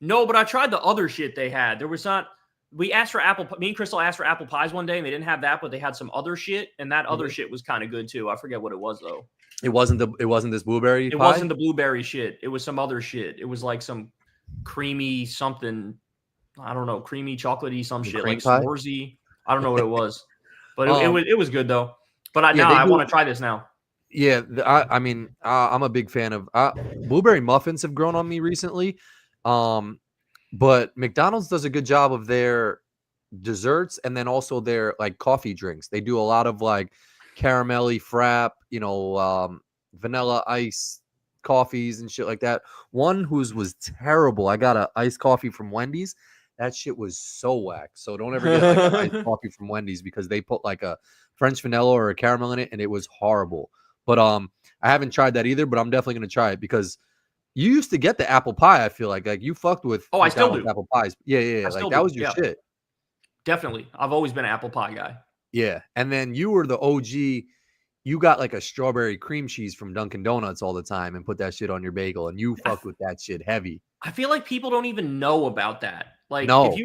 No, but I tried the other shit they had. There was not. we asked for me and Crystal asked for apple pies one day and they didn't have that, but they had some other shit. And that other shit was kind of good too. I forget what it was though. It wasn't this blueberry pie? It wasn't the blueberry shit. It was some other shit. It was like some creamy something. I don't know, creamy, chocolatey, some shit like s'moresy. I don't know what it was, but it was good though. But I want to try this now. Yeah, I mean, I'm a big fan of blueberry muffins have grown on me recently. But McDonald's does a good job of their desserts and then also their like coffee drinks. They do a lot of like caramelly frap, vanilla ice coffees and shit like that. One whose was terrible. I got a iced coffee from Wendy's. That shit was so whack. So don't ever get like an iced coffee from Wendy's because they put like a French vanilla or a caramel in it and it was horrible. But I haven't tried that either, but I'm definitely gonna try it because you used to get the apple pie. I feel like you fucked with. Oh, I still do apple pies. Yeah. Like that was your shit. Definitely, I've always been an apple pie guy. Yeah, and then you were the OG. You got like a strawberry cream cheese from Dunkin' Donuts all the time and put that shit on your bagel, and you fucked with that shit heavy. I feel like people don't even know about that. Like, no,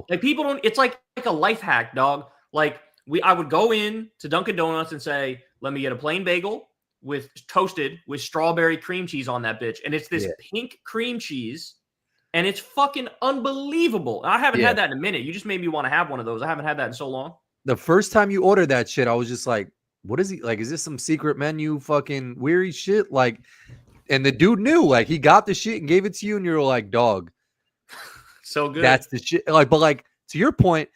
like people don't. It's like a life hack, dog. Like I would go in to Dunkin' Donuts and say, "Let me get a plain bagel with toasted with strawberry cream cheese on that bitch," and it's this pink cream cheese, and it's fucking unbelievable. I haven't had that in a minute. You just made me want to have one of those. I haven't had that in so long. The first time you ordered that shit, I was just like, "What is he like? Is this some secret menu fucking weary shit?" Like, and the dude knew, like, he got the shit and gave it to you, and you're like, "Dog, so good." That's the shit." Like, but like to your point.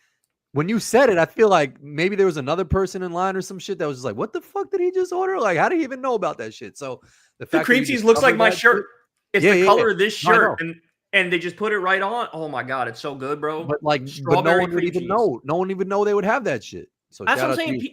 When you said it, I feel like maybe there was another person in line or some shit that was just like, what the fuck did he just order? Like, how do you even know about that shit? So the cream cheese looks like my shirt. It's the color of this shirt. And they just put it right on. Oh my God, it's so good, bro. But like, no one would even know. No one even know they would have that shit. So that's what I'm saying.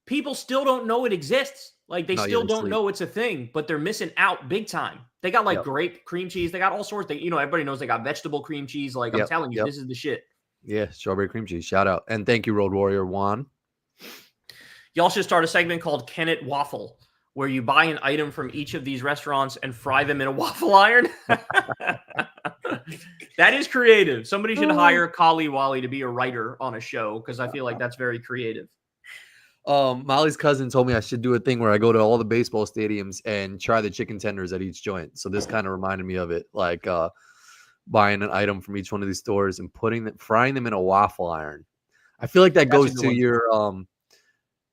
People still don't know it exists. Like they still don't know it's a thing, but they're missing out big time. They got like grape cream cheese. They got all sorts. Everybody knows they got vegetable cream cheese. Like I'm telling you, this is the shit. Yeah, strawberry cream cheese. Shout out. And thank you, Road Warrior Juan. Y'all should start a segment called Can It Waffle, where you buy an item from each of these restaurants and fry them in a waffle iron. That is creative. Somebody should hire Kali Wally to be a writer on a show because I feel like that's very creative. Molly's cousin told me I should do a thing where I go to all the baseball stadiums and try the chicken tenders at each joint. So this kind of reminded me of it. Like, buying an item from each one of these stores and frying them in a waffle iron. I feel like that goes to your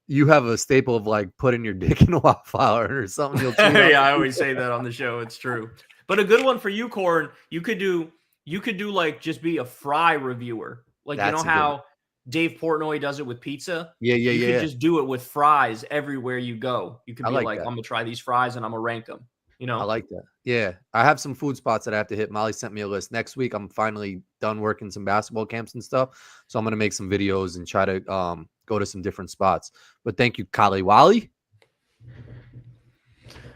you have a staple of like putting your dick in a waffle iron or something. Yeah, I always say that on the show. It's true. But a good one for you, Corin, you could do like just be a fry reviewer. Like you know how Dave Portnoy does it with pizza? Yeah. You could just do it with fries everywhere you go. You could be like, I'm gonna try these fries and I'm gonna rank them. I like that. Yeah. I have some food spots that I have to hit. Molly sent me a list. Next week, I'm finally done working some basketball camps and stuff. So I'm going to make some videos and try to go to some different spots. But thank you, Kali Wally.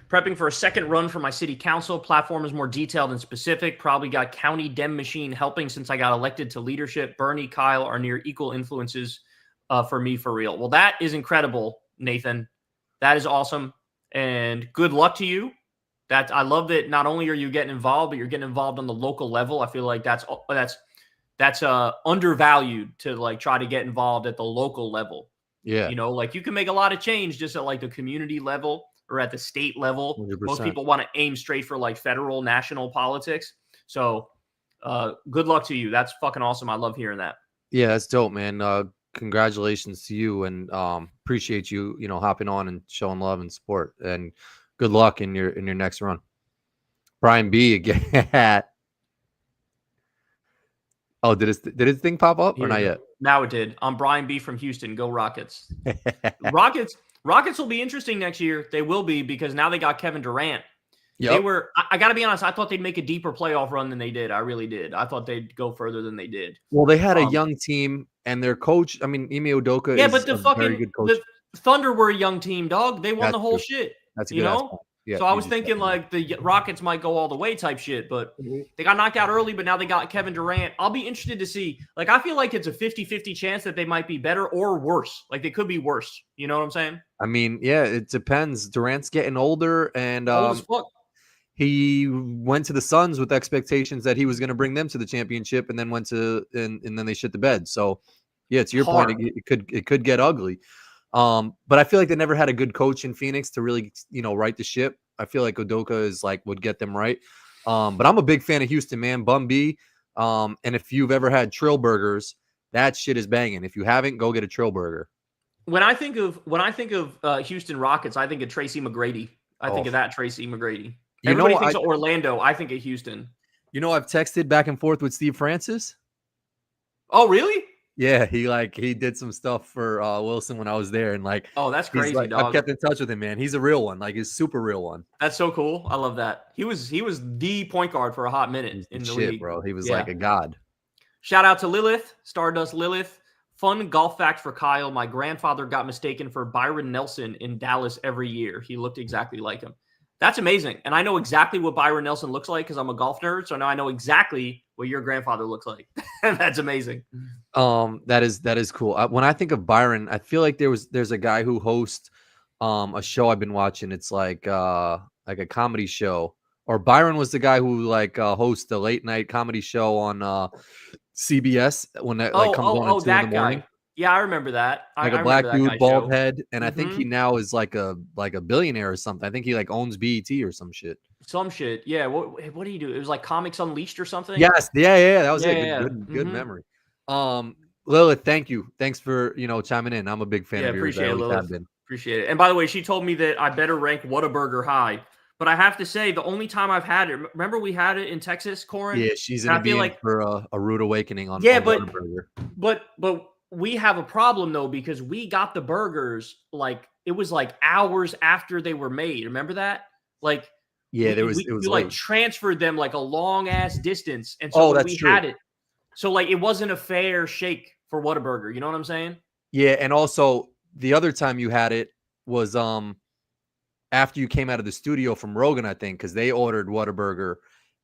Prepping for a second run for my city council. Platform is more detailed and specific. Probably got County Dem Machine helping since I got elected to leadership. Bernie, Kyle are near equal influences for me for real. Well, that is incredible, Nathan. That is awesome. And good luck to you. I love that not only are you getting involved, but you're getting involved on the local level. I feel like that's undervalued to like try to get involved at the local level. Yeah. Like you can make a lot of change just at like the community level or at the state level. 100%. Most people want to aim straight for like federal, national politics. So good luck to you. That's fucking awesome. I love hearing that. Yeah, that's dope, man. Congratulations to you and appreciate you, hopping on and showing love and support. And good luck in your next run. Brian B again. Oh, did his thing pop up or not yet? Now it did. I'm Brian B from Houston. Go Rockets. Rockets will be interesting next year. They will be because now they got Kevin Durant. Yep. I got to be honest, I thought they'd make a deeper playoff run than they did. I really did. I thought they'd go further than they did. Well, they had a young team and their coach, Ime Udoka is a very good coach. The Thunder were a young team, dog. They won the whole shit. That's a good Yeah, so I was thinking like the Rockets might go all the way type shit, but they got knocked out early, but now they got Kevin Durant. I'll be interested to see. Like, I feel like it's a 50-50 chance that they might be better or worse. Like, they could be worse. You know what I'm saying? I mean, yeah, it depends. Durant's getting older and old as fuck. he went to the Suns with expectations that he was going to bring them to the championship, and then and then they shit the bed. So, yeah, to your point, it could get ugly. But I feel like they never had a good coach in Phoenix to really, right the ship. I feel like Udoka would get them right. But I'm a big fan of Houston, man. Bun B. And if you've ever had Trill Burgers, that shit is banging. If you haven't, go get a Trill Burger. When I think of Houston Rockets, I think of Tracy McGrady. I think of that Tracy McGrady. Everybody thinks of Orlando. I think of Houston. I've texted back and forth with Steve Francis. Oh, really? Yeah, he did some stuff for Wilson when I was there, and oh, that's crazy, dog. I've kept in touch with him, man. He's a real one, he's super real one. That's so cool. I love that. He was the point guard for a hot minute in the league, bro. He was like a god. Shout out to Lilith, Stardust Lilith. Fun golf fact for Kyle: my grandfather got mistaken for Byron Nelson in Dallas every year. He looked exactly like him. That's amazing. And I know exactly what Byron Nelson looks like because I'm a golf nerd. So now I know exactly what your grandfather looks like. That's amazing. That is cool. When I think of Byron, I feel like there's a guy who hosts a show I've been watching. It's like a comedy show. Or Byron was the guy who hosts the late night comedy show on CBS when that comes on at 2 in the morning. Guy. Yeah, I remember that. A black dude, bald head, and I think he now is like a billionaire or something. I think he owns BET or some shit. Some shit, yeah. What do you do? It was like Comics Unleashed or something. Yes, yeah. That was good memory. Lilith, thank you. Thanks for chiming in. I'm a big fan of yours. Appreciate it, Lilith. Appreciate it. And by the way, she told me that I better rank Whataburger high. But I have to say, the only time I've had it, remember we had it in Texas, Corin? Yeah, she's gonna be in for a rude awakening on Whataburger. But we have a problem though, because we got the burgers it was hours after they were made. Remember that? It was transferred them a long ass distance, and so when we had it, so it wasn't a fair shake for Whataburger. You know what I'm saying? Yeah, and also the other time you had it was after you came out of the studio from Rogan, I think, because they ordered Whataburger,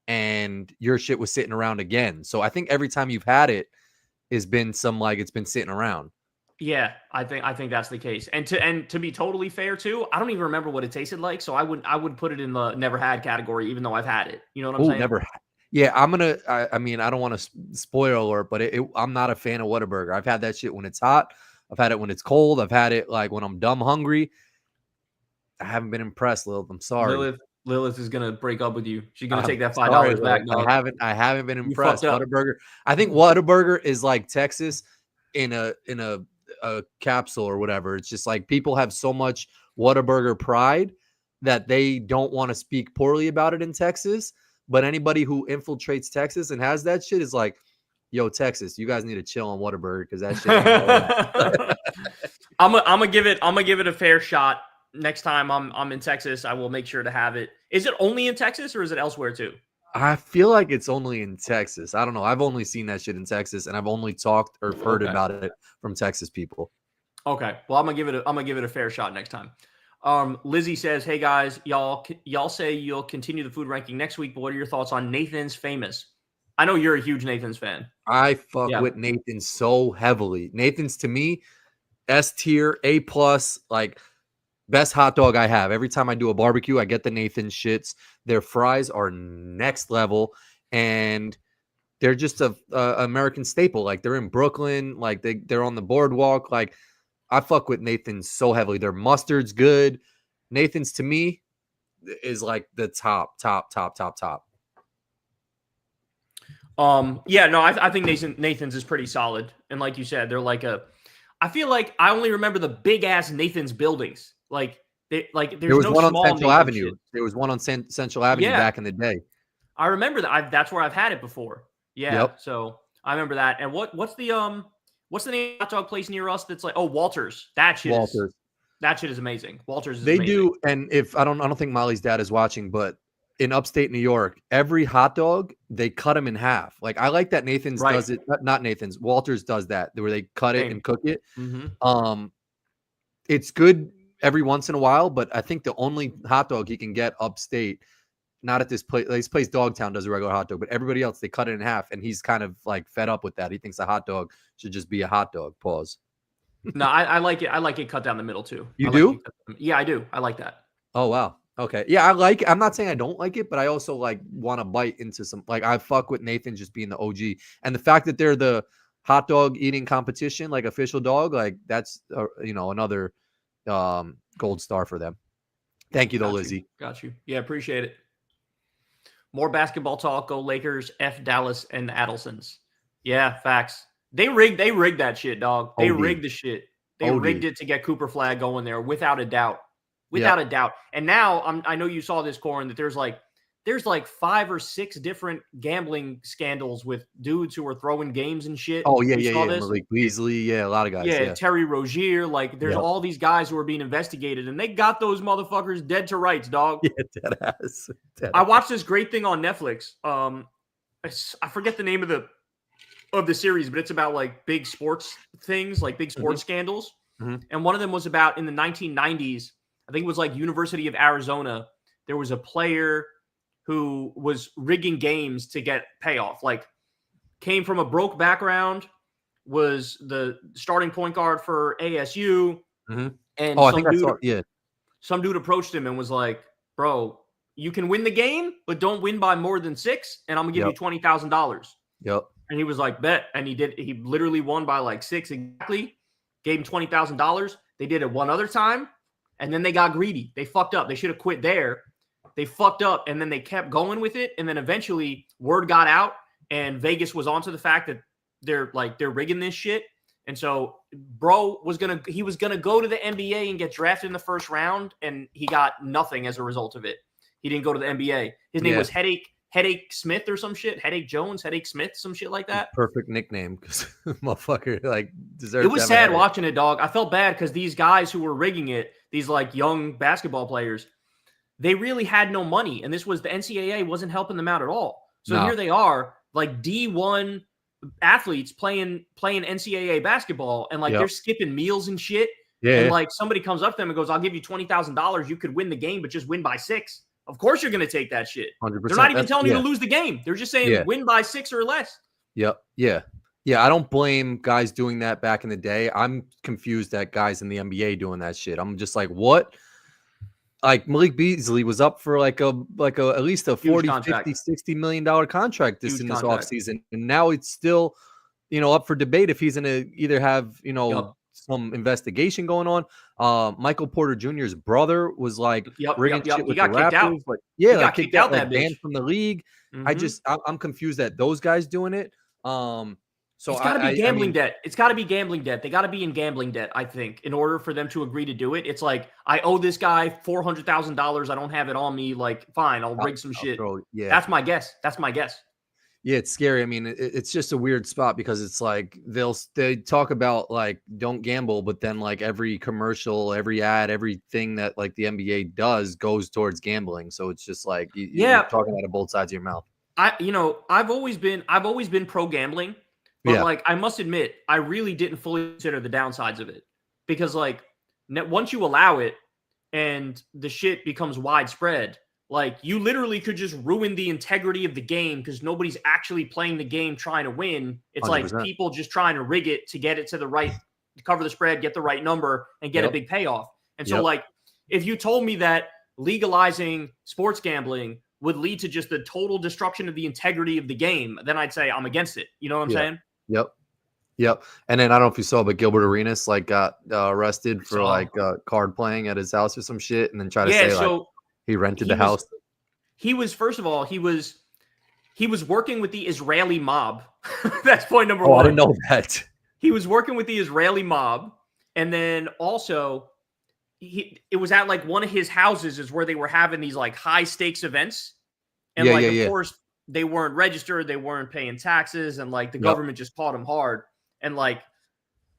and your shit was sitting around again. So I think every time you've had it, has been it's been sitting around. Yeah, I think that's the case. And to be totally fair too, I don't even remember what it tasted like, so I would put it in the never had category, even though I've had it. You know what I'm saying? Never. Yeah, I mean, I don't want to spoil alert, but I'm not a fan of Whataburger. I've had that shit when it's hot. I've had it when it's cold. I've had it when I'm dumb hungry. I haven't been impressed, Lilith. I'm sorry. Lilith is gonna break up with you. She's gonna take that $5 back. Dog. I haven't been impressed. Whataburger. I think Whataburger is like Texas in a capsule or whatever. It's just people have so much Whataburger pride that they don't want to speak poorly about it in Texas. But anybody who infiltrates Texas and has that shit is yo, Texas, you guys need to chill on Whataburger because that shit. I'm gonna give it a fair shot. Next time I'm in Texas, I will make sure to have it. Is it only in Texas or is it elsewhere too? I feel like it's only in Texas. I don't know. I've only seen that shit in Texas, and I've only talked or heard about it from Texas people. Okay. Well, I'm gonna give it a fair shot next time. Lizzie says, "Hey guys, y'all say you'll continue the food ranking next week, but what are your thoughts on Nathan's Famous?" I know you're a huge Nathan's fan. I fuck with Nathan so heavily. Nathan's to me, S tier, A+, best hot dog I have. Every time I do a barbecue, I get the Nathan shits. Their fries are next level, and they're just a American staple. They're in Brooklyn. They're on the boardwalk. I fuck with Nathan's so heavily. Their mustard's good. Nathan's to me is the top. I think Nathan's is pretty solid. And like you said, they're I feel like I only remember the big ass Nathan's buildings. There was one on Central Avenue. There was one on Central Avenue back in the day. I remember that. That's where I've had it before. Yeah. Yep. So I remember that. And what's the name of the hot dog place near us that's Walters? That shit is amazing. Walters is amazing. They do, and if I don't think Molly's dad is watching, but in upstate New York, every hot dog, they cut them in half. I like that Nathan's does it. Not Nathan's. Walters does that, where they cut it and cook it. Mm-hmm. It's good every once in a while, but I think the only hot dog he can get upstate, not at this place Dogtown does a regular hot dog, but everybody else, they cut it in half, and he's kind of fed up with that. He thinks a hot dog should just be a hot dog. Pause. No, I like it. I like it cut down the middle too. You do? Yeah, I do. I like that. Oh, wow. Okay. Yeah, I'm not saying I don't like it, but I also like want to bite into some, like, I fuck with Nathan just being the OG. And the fact that they're the hot dog eating competition, like official dog, like that's another gold star for them. Thank you though, Got you. Lizzie. Got you. Yeah, appreciate it. More basketball talk. Go Lakers. F Dallas and the Adelsons. Yeah, facts. They rigged that shit, dog. They OD. rigged the shit. They OD. rigged it to get Cooper Flag going there without a doubt. Yep. Without a doubt. And now I know you saw this, Corin, that there's like 5 or 6 different gambling scandals with dudes who are throwing games and shit. Oh yeah, You yeah, saw yeah. this? Malik Beasley, yeah, a lot of guys. Yeah. Terry Rozier. Like, there's Yep. all these guys who are being investigated, and they got those motherfuckers dead to rights, dog. Yeah, dead ass. I watched this great thing on Netflix. I forget the name of the series, but it's about like big sports things, like big sports scandals. And one of them was about in the 1990s. I think it was like University of Arizona. There was a player who was rigging games to get payoff. Like, came from a broke background, was the starting point guard for ASU, and some dude approached him and was like, "Bro, you can win the game, but don't win by more than 6, and I'm gonna give you $20,000." Yep. And he was like, "Bet," and he did. He literally won by like 6 exactly. Gave him $20,000. They did it one other time, and then they got greedy. They fucked up. They should have quit there. They fucked up, and then they kept going with it, and then eventually word got out, and Vegas was onto the fact that they're rigging this shit. And so bro was gonna go to the NBA and get drafted in the first round, and he got nothing as a result of it. He didn't go to the NBA. His name was Headache Smith or some shit. Headache Jones, Headache Smith, some shit like that. Perfect nickname, because motherfucker like deserves. It was sad watching it, dog. I felt bad because these guys who were rigging it, these like young basketball players, they really had no money, and this was the NCAA wasn't helping them out at all. So here they are, like D1 athletes playing NCAA basketball, and like they're skipping meals and shit. Yeah. And like somebody comes up to them and goes, "I'll give you $20,000. You could win the game, but just win by 6." Of course you're going to take that shit. 100%. They're not even telling you to lose the game. They're just saying win by 6 or less. Yep. Yeah. Yeah. I don't blame guys doing that back in the day. I'm confused at guys in the NBA doing that shit. I'm just like, what? Like Malik Beasley was up for like a at least a 40, 50, $60 million contract this offseason. And now it's still, up for debate if he's going to either have, some investigation going on. Michael Porter Jr.'s brother was like rigging shit with the Raptors. Like, he got kicked out, like banned from the league. I'm confused at those guys doing it. So it's got to be gambling debt. It's got to be gambling debt. They got to be in gambling debt, I think, in order for them to agree to do it. It's like, I owe this guy $400,000. I don't have it on me. Like, fine, I'll rig some shit. That's my guess. Yeah, it's scary. I mean, it's just a weird spot because it's like they talk about like don't gamble, but then like every commercial, every ad, everything that like the NBA does goes towards gambling. So it's just like you're talking out of both sides of your mouth. I've always been pro gambling, but like I must admit, I really didn't fully consider the downsides of it because like once you allow it and the shit becomes widespread. Like, you literally could just ruin the integrity of the game because nobody's actually playing the game trying to win. It's 100%. Like people just trying to rig it to get it to the right, cover the spread, get the right number, and get a big payoff. And so, like, if you told me that legalizing sports gambling would lead to just the total destruction of the integrity of the game, then I'd say I'm against it. You know what I'm saying? Yep. And then I don't know if you saw, but Gilbert Arenas like got arrested for like card playing at his house or some shit, and then try to say like. He rented the house. He was, first of all, he was working with the Israeli mob. That's point number one. I didn't know that. He was working with the Israeli mob. And then also, it was at like one of his houses is where they were having these like high stakes events. And of course, they weren't registered. They weren't paying taxes. And like the government just caught him hard. And like,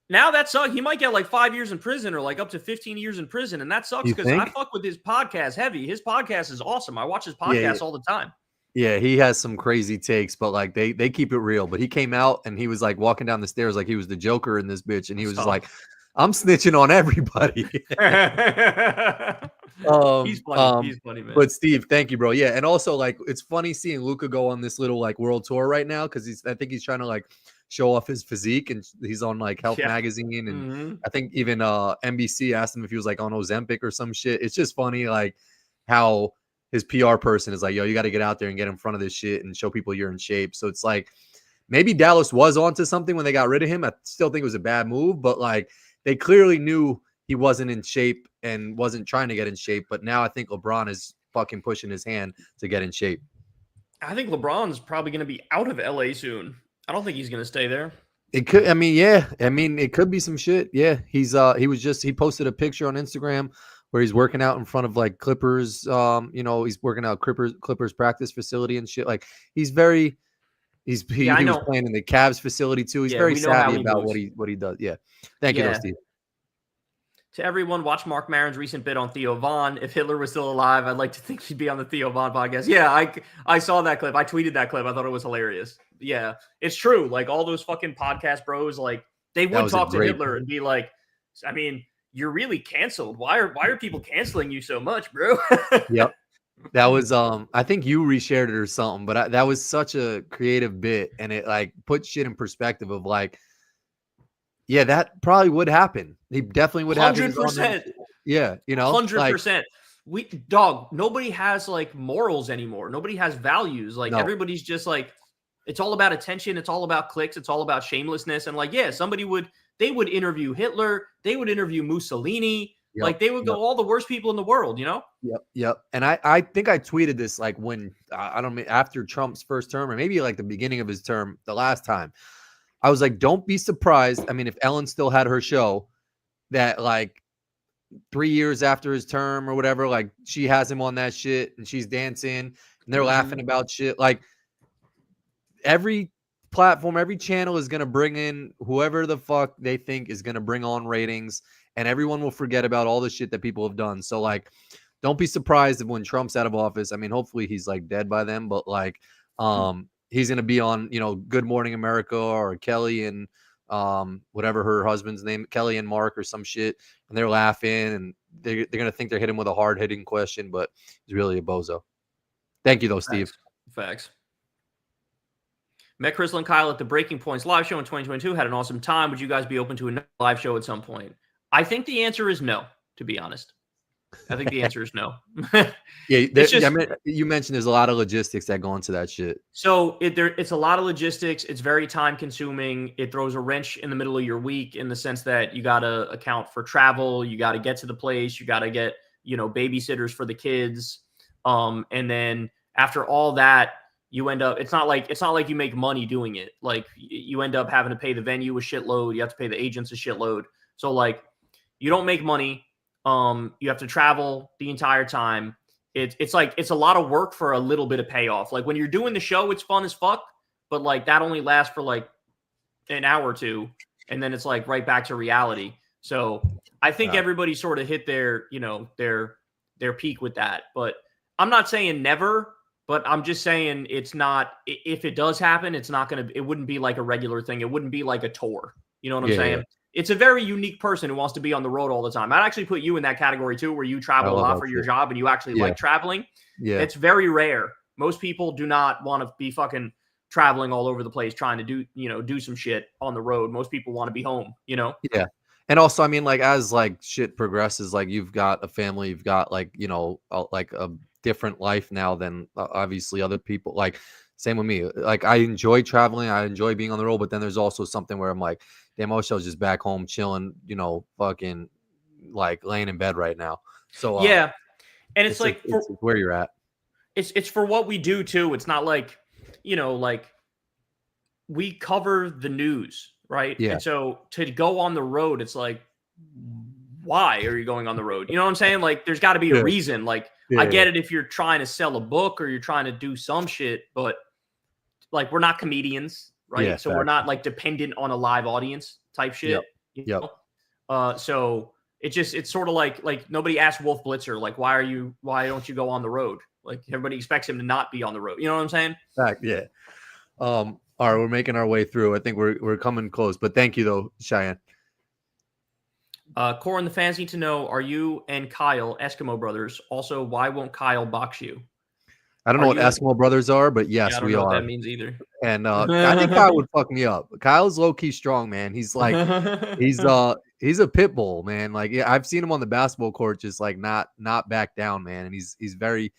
now that sucks. He might get like 5 years in prison or like up to 15 years in prison. And that sucks because I fuck with his podcast heavy. His podcast is awesome. I watch his podcast all the time. Yeah, he has some crazy takes, but like they keep it real. But he came out and he was like walking down the stairs like he was the Joker in this bitch. And he was just like, I'm snitching on everybody. He's funny, man. But Steve, thank you, bro. Yeah. And also like, it's funny seeing Luka go on this little like world tour right now. Cause I think he's trying to like show off his physique, and he's on like Health Magazine, and I think even NBC asked him if he was like on Ozempic or some shit. It's just funny, like how his PR person is like, yo, you got to get out there and get in front of this shit and show people you're in shape. So it's like maybe Dallas was onto something when they got rid of him. I still think it was a bad move, but like they clearly knew he wasn't in shape and wasn't trying to get in shape. But now I think LeBron is fucking pushing his hand to get in shape. I think LeBron's probably going to be out of LA soon. I don't think he's going to stay there. It could, I mean, yeah. I mean, it could be some shit. Yeah. He posted a picture on Instagram where he's working out in front of like Clippers. He's working out Clippers practice facility and shit. Like he was playing in the Cavs facility too. He's very savvy about what he does. Yeah. Thank you, though, Steve. To everyone, watch Mark Maron's recent bit on Theo Von. If Hitler was still alive, I'd like to think he'd be on the Theo Von podcast. Yeah, I saw that clip. I tweeted that clip. I thought it was hilarious. Yeah, it's true. Like all those fucking podcast bros, like they would talk to Hitler and be like, I mean, you're really canceled. Why are people canceling you so much, bro? Yep. That was I think you reshared it or something, but that was such a creative bit, and it like put shit in perspective of like, yeah, that probably would happen. He definitely would happen. 100%. Yeah, 100%. Nobody has like morals anymore. Nobody has values. Like everybody's just like, it's all about attention. It's all about clicks. It's all about shamelessness. And like, yeah, they would interview Hitler. They would interview Mussolini. Yep, like they would go all the worst people in the world, Yep. And I think I tweeted this like when after Trump's first term or maybe like the beginning of his term, the last time. I was like, don't be surprised. I mean, if Ellen still had her show, that like 3 years after his term or whatever, like she has him on that shit and she's dancing and they're laughing about shit. Like every platform, every channel is going to bring in whoever the fuck they think is going to bring on ratings, and everyone will forget about all the shit that people have done. So like, don't be surprised if when Trump's out of office, I mean, hopefully he's like dead by then, but like, he's going to be on, Good Morning America or Kelly and whatever her husband's name, Kelly and Mark or some shit. And they're laughing and they're going to think they're hitting with a hard hitting question, but he's really a bozo. Thank you though, Steve. Facts. Met Crystal and Kyle at the Breaking Points live show in 2022. Had an awesome time. Would you guys be open to a live show at some point? I think the answer is no, to be honest. I think the answer is no. You mentioned there's a lot of logistics that go into that shit. So it's a lot of logistics. It's very time consuming. It throws a wrench in the middle of your week in the sense that you got to account for travel. You got to get to the place. You got to get, babysitters for the kids. And then after all that, you end up, it's not like you make money doing it. Like you end up having to pay the venue a shitload. You have to pay the agents a shitload. So like you don't make money. You have to travel the entire time. It's a lot of work for a little bit of payoff. Like when you're doing the show, it's fun as fuck, but like that only lasts for like an hour or two. And then it's like right back to reality. So I think everybody sort of hit their peak with that, but I'm not saying never, but I'm just saying it's not, if it does happen, it wouldn't be like a regular thing. It wouldn't be like a tour. You know what I'm saying? Yeah. It's a very unique person who wants to be on the road all the time. I'd actually put you in that category too, where you travel a lot for your job and you actually like traveling. Yeah. It's very rare. Most people do not want to be fucking traveling all over the place trying to do some shit on the road. Most people want to be home, Yeah. And also, I mean, like as like shit progresses, like you've got a family, you've got like, like a different life now than obviously other people. Like same with me. Like I enjoy traveling. I enjoy being on the road, but then there's also something where I'm like, damn, I wish I was just back home chilling, fucking like laying in bed right now. So yeah, and it's like it's where you're at. It's for what we do too. It's not like like we cover the news, right? Yeah. And so to go on the road, it's like, why are you going on the road? You know what I'm saying? Like, there's got to be a reason. Like, I get it if you're trying to sell a book or you're trying to do some shit, but like we're not comedians. Right. Yeah, so we're not like dependent on a live audience type shit. Yep. So it's sort of like nobody asked Wolf Blitzer, like, why don't you go on the road? Like everybody expects him to not be on the road. You know what I'm saying? Fact, yeah. All right, we're making our way through. I think we're coming close, but thank you though, Cheyenne. Corin, the fans need to know, are you and Kyle Eskimo brothers? Also, why won't Kyle box you? I don't know what Eskimo brothers are, but yes, I don't we know are. What that means either. And I think Kyle would fuck me up. Kyle's low key strong, man. He's like, He's a pit bull, man. Like, yeah, I've seen him on the basketball court, just like not back down, man. And he's very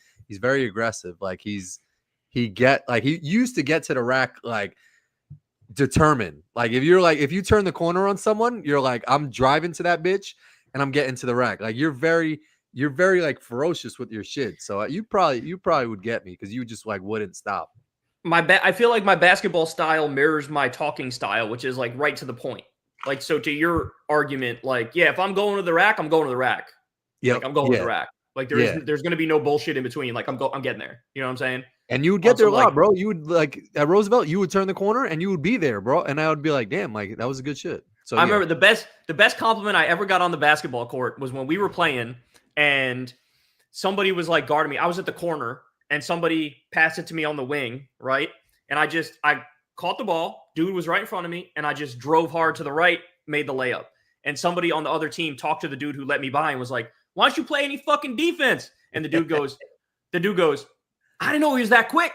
aggressive. Like he used to get to the rack like determined. Like if you turn the corner on someone, you're like, I'm driving to that bitch and I'm getting to the rack. Like you're very like ferocious with your shit. So you probably would get me because you just like wouldn't stop. I feel like my basketball style mirrors my talking style, which is like right to the point. Like, so to your argument, like, yeah, if I'm going to the rack, I'm going to the rack. Yeah, like, I'm going to the rack. Like there's going to be no bullshit in between. Like I'm getting there. You know what I'm saying? And you would get there a lot, bro. You would like at Roosevelt, you would turn the corner and you would be there, bro. And I would be like, damn, like that was a good shit. So I remember the best compliment I ever got on the basketball court was when we were playing and somebody was like guarding me. I was at the corner and somebody passed it to me on the wing, right? And I caught the ball. Dude was right in front of me, and I just drove hard to the right, made the layup. And somebody on the other team talked to the dude who let me by and was like, "Why don't you play any fucking defense?" And the dude goes, "I didn't know he was that quick."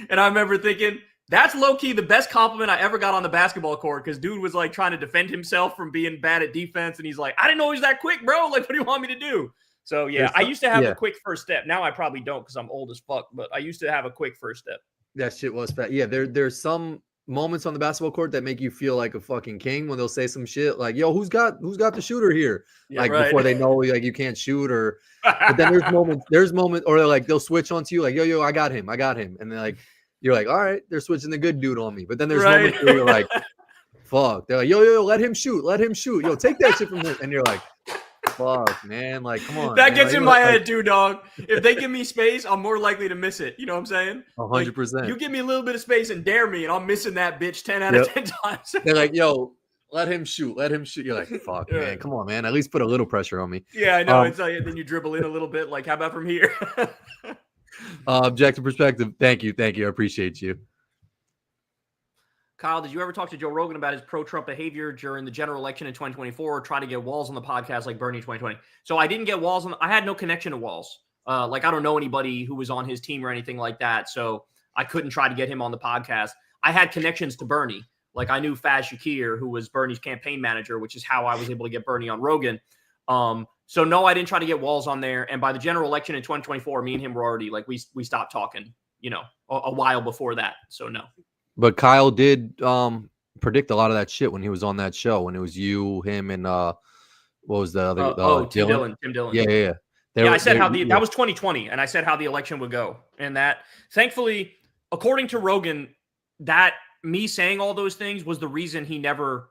And I remember thinking, that's low-key the best compliment I ever got on the basketball court, because dude was like trying to defend himself from being bad at defense, and he's like, "I didn't know he was that quick, bro. Like, what do you want me to do?" So yeah, I used to have a quick first step. Now I probably don't because I'm old as fuck, but I used to have a quick first step. That shit was fat. Yeah, there's some moments on the basketball court that make you feel like a fucking king when they'll say some shit like, "Yo, who's got the shooter here?" Yeah, like right. Before they know like you can't shoot, or but then there's moments or like they'll switch onto you like, "Yo, I got him," and then like you're like, "All right, they're switching the good dude on me." But then there's moments where you're like, "Fuck," they're like, "Yo, let him shoot, Yo, take that shit from him," and you're like, fuck, man. Like, come on. That man. gets like, in my head too, dog. If they give me space, I'm more likely to miss it. You know what I'm saying? 100%. Like, you give me a little bit of space and dare me, and I'm missing that bitch 10 out of 10 times. They're like, "Yo, let him shoot. You're like, fuck, man. Come on, man. At least put a little pressure on me." Yeah, I know. It's like, then you dribble in a little bit. Like, how about from here? Objective perspective. Thank you. I appreciate you. Kyle, did you ever talk to Joe Rogan about his pro-Trump behavior during the general election in 2024, or try to get Walls on the podcast like Bernie 2020? So I didn't get Walls I had no connection to Walls. Like, I don't know anybody who was on his team or anything like that. So I couldn't try to get him on the podcast. I had connections to Bernie. Like, I knew Faz Shakir, who was Bernie's campaign manager, which is how I was able to get Bernie on Rogan. So no, I didn't try to get Walls on there. And by the general election in 2024, me and him were already like, we stopped talking, you know, a while before that. So no. But Kyle did predict a lot of that shit when he was on that show, when it was you, him, and what was the other? Tim Dillon. Yeah. I said that was 2020, and I said how the election would go, and that, thankfully, according to Rogan, that me saying all those things was the reason he never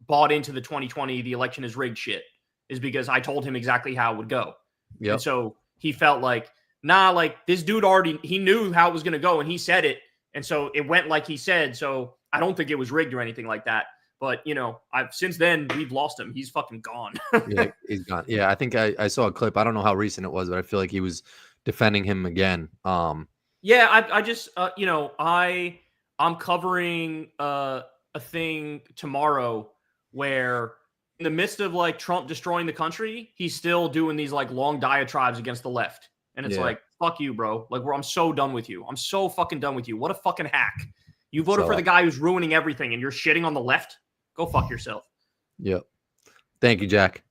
bought into the 2020 the election is rigged shit, is because I told him exactly how it would go. Yeah. And so he felt like, nah, like this dude he knew how it was going to go, and he said it. And so it went like he said. So I don't think it was rigged or anything like that. But, you know, since then, we've lost him. He's fucking gone. Yeah, he's gone. Yeah, I think I saw a clip. I don't know how recent it was, but I feel like he was defending him again. Yeah, I just, you know, I'm covering a thing tomorrow where in the midst of, like, Trump destroying the country, he's still doing these, like, long diatribes against the left. And it's like, fuck you, bro. Like, I'm so done with you. I'm so fucking done with you. What a fucking hack. You voted for the guy who's ruining everything, and you're shitting on the left? Go fuck yourself. Yep. Thank you, Jack.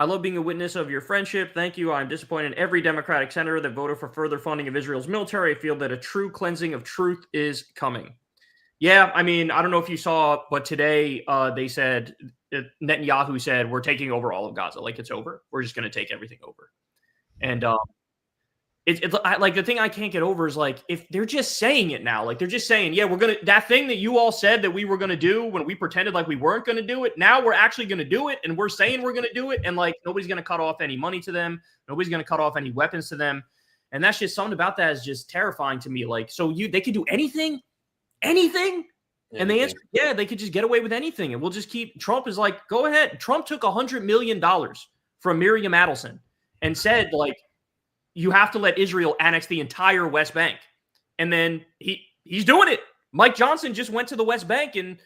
I love being a witness of your friendship. Thank you. I'm disappointed in every Democratic senator that voted for further funding of Israel's military. I feel that a true cleansing of truth is coming. Yeah, I mean, I don't know if you saw, but today they said, Netanyahu said, we're taking over all of Gaza. Like, it's over. We're just going to take everything over. And it's like, the thing I can't get over is, like, if they're just saying it now, like, they're just saying, yeah, we're going to, that thing that you all said that we were going to do when we pretended like we weren't going to do it, now we're actually going to do it, and we're saying we're going to do it, and, like, nobody's going to cut off any money to them, nobody's going to cut off any weapons to them, and that's just something about that is just terrifying to me. Like, so they could do anything, and the answer, yeah, they could just get away with anything, and we'll just keep. Trump is like, go ahead. Trump took $100 million from Miriam Adelson and said, like, you have to let Israel annex the entire West Bank. And then he's doing it. Mike Johnson just went to the West Bank and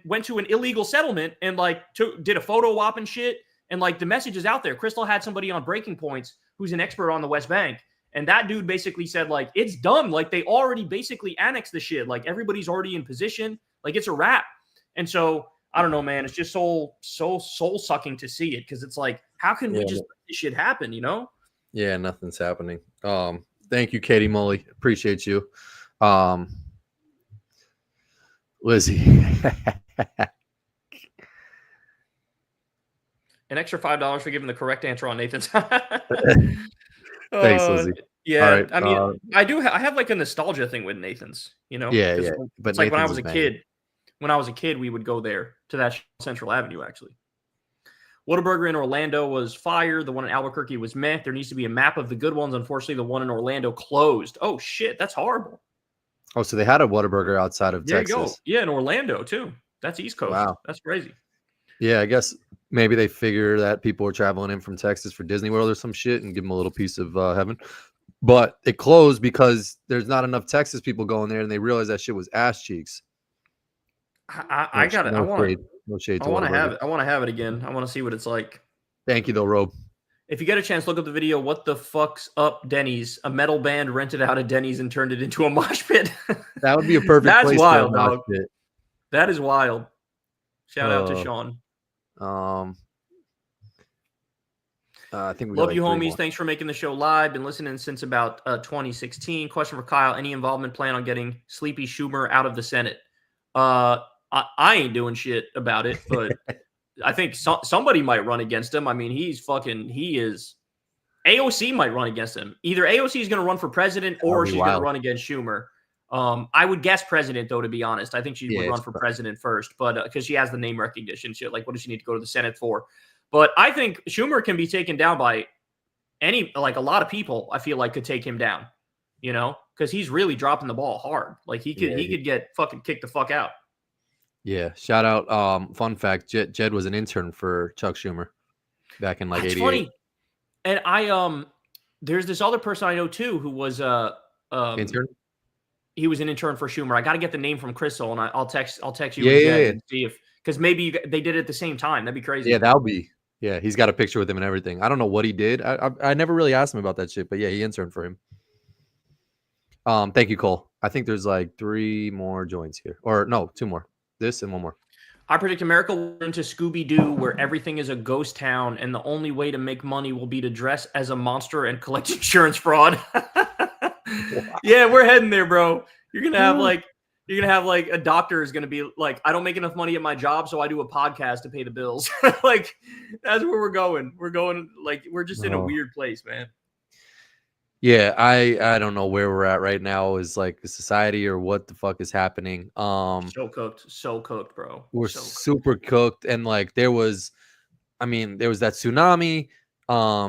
went to an illegal settlement and, like, did a photo op and shit. And, like, the message is out there. Crystal had somebody on Breaking Points who's an expert on the West Bank. And that dude basically said, like, it's done. Like, they already basically annexed the shit. Like, everybody's already in position. Like, it's a wrap. And so I don't know, man. It's just so soul sucking to see it because it's like, how can we just let this shit happen? You know? Yeah, nothing's happening. Thank you, Katie Mully. Appreciate you. Lizzie. An extra $5 for giving the correct answer on Nathan's. Thanks, Lizzie. Yeah, All right, I mean, I have like a nostalgia thing with Nathan's, you know? Yeah, yeah. But it's like when I Nathan's was a kid. When I was a kid, we would go there to that Central Avenue, actually. Whataburger in Orlando was fire. The one in Albuquerque was meh. There needs to be a map of the good ones. Unfortunately, the one in Orlando closed. Oh, shit. That's horrible. Oh, so they had a Whataburger outside of Texas. There you go. Yeah, in Orlando, too. That's East Coast. Wow. That's crazy. Yeah, I guess maybe they figure that people are traveling in from Texas for Disney World or some shit and give them a little piece of heaven. But it closed because there's not enough Texas people going there, and they realized that shit was ass cheeks. I got it. No shade. No shade. I want to have it. I want to have it again. I want to see what it's like. Thank you, though, Robe. If you get a chance, look up the video. What the fuck's up, Denny's? A metal band rented out a Denny's and turned it into a mosh pit. That would be a perfect. That's place wild, for a mosh dog. pit. That is wild. Shout out to Sean. I think we love you, homies. More. Thanks for making the show live. Been listening since about 2016. Question for Kyle: any involvement plan on getting Sleepy Schumer out of the Senate? I ain't doing shit about it, but I think somebody might run against him. I mean, he is. AOC might run against him. Either AOC is going to run for president or she's going to run against Schumer. I would guess president, though, to be honest. I think she would run for president first, but because she has the name recognition shit. Like, what does she need to go to the Senate for? But I think Schumer can be taken down by a lot of people. I feel like could take him down, you know, because he's really dropping the ball hard. Like he could get fucking kicked the fuck out. Yeah. Shout out. Fun fact: Jed was an intern for Chuck Schumer back in like '88. Funny. And there's this other person I know too who was intern. He was an intern for Schumer. I got to get the name from Crystal, and I'll text you and see if because maybe they did it at the same time. That'd be crazy. Yeah, that'll be. Yeah, he's got a picture with him and everything. I don't know what he did. I never really asked him about that shit, but yeah, he interned for him. Thank you, Cole. I think there's like 3 more joins here, or no, 2 more. This and 1 more. I predict America will turn into Scooby-Doo, where everything is a ghost town, and the only way to make money will be to dress as a monster and collect insurance fraud. Wow. Yeah, we're heading there, bro. You're gonna have like a doctor is gonna be like, I don't make enough money at my job, so I do a podcast to pay the bills. Like that's where we're going. We're going like we're just in a weird place, man. Yeah, I don't know where we're at right now is like a society or what the fuck is happening. So cooked, bro. We're super cooked. And like there was that tsunami.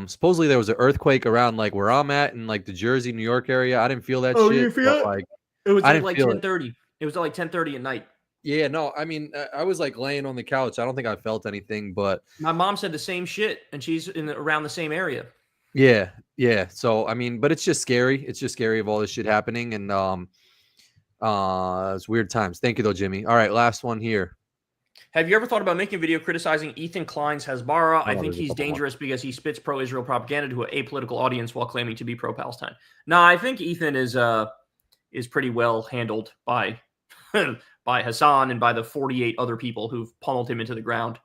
Supposedly there was an earthquake around like where I'm at in like the Jersey, New York area. I didn't feel that shit. You feel it? Like it was like 10:30. It was like 10:30 at night. Yeah, no, I mean, I was like laying on the couch. I don't think I felt anything, but my mom said the same shit, and she's around the same area. Yeah. So I mean, but it's just scary. It's just scary of all this shit happening, and it's weird times. Thank you though, Jimmy. All right, last one here. Have you ever thought about making a video criticizing Ethan Klein's Hezbollah? I think he's dangerous because he spits pro-Israel propaganda to an apolitical audience while claiming to be pro-Palestine. No, I think Ethan is pretty well handled by by Hassan and by the 48 other people who've pummeled him into the ground.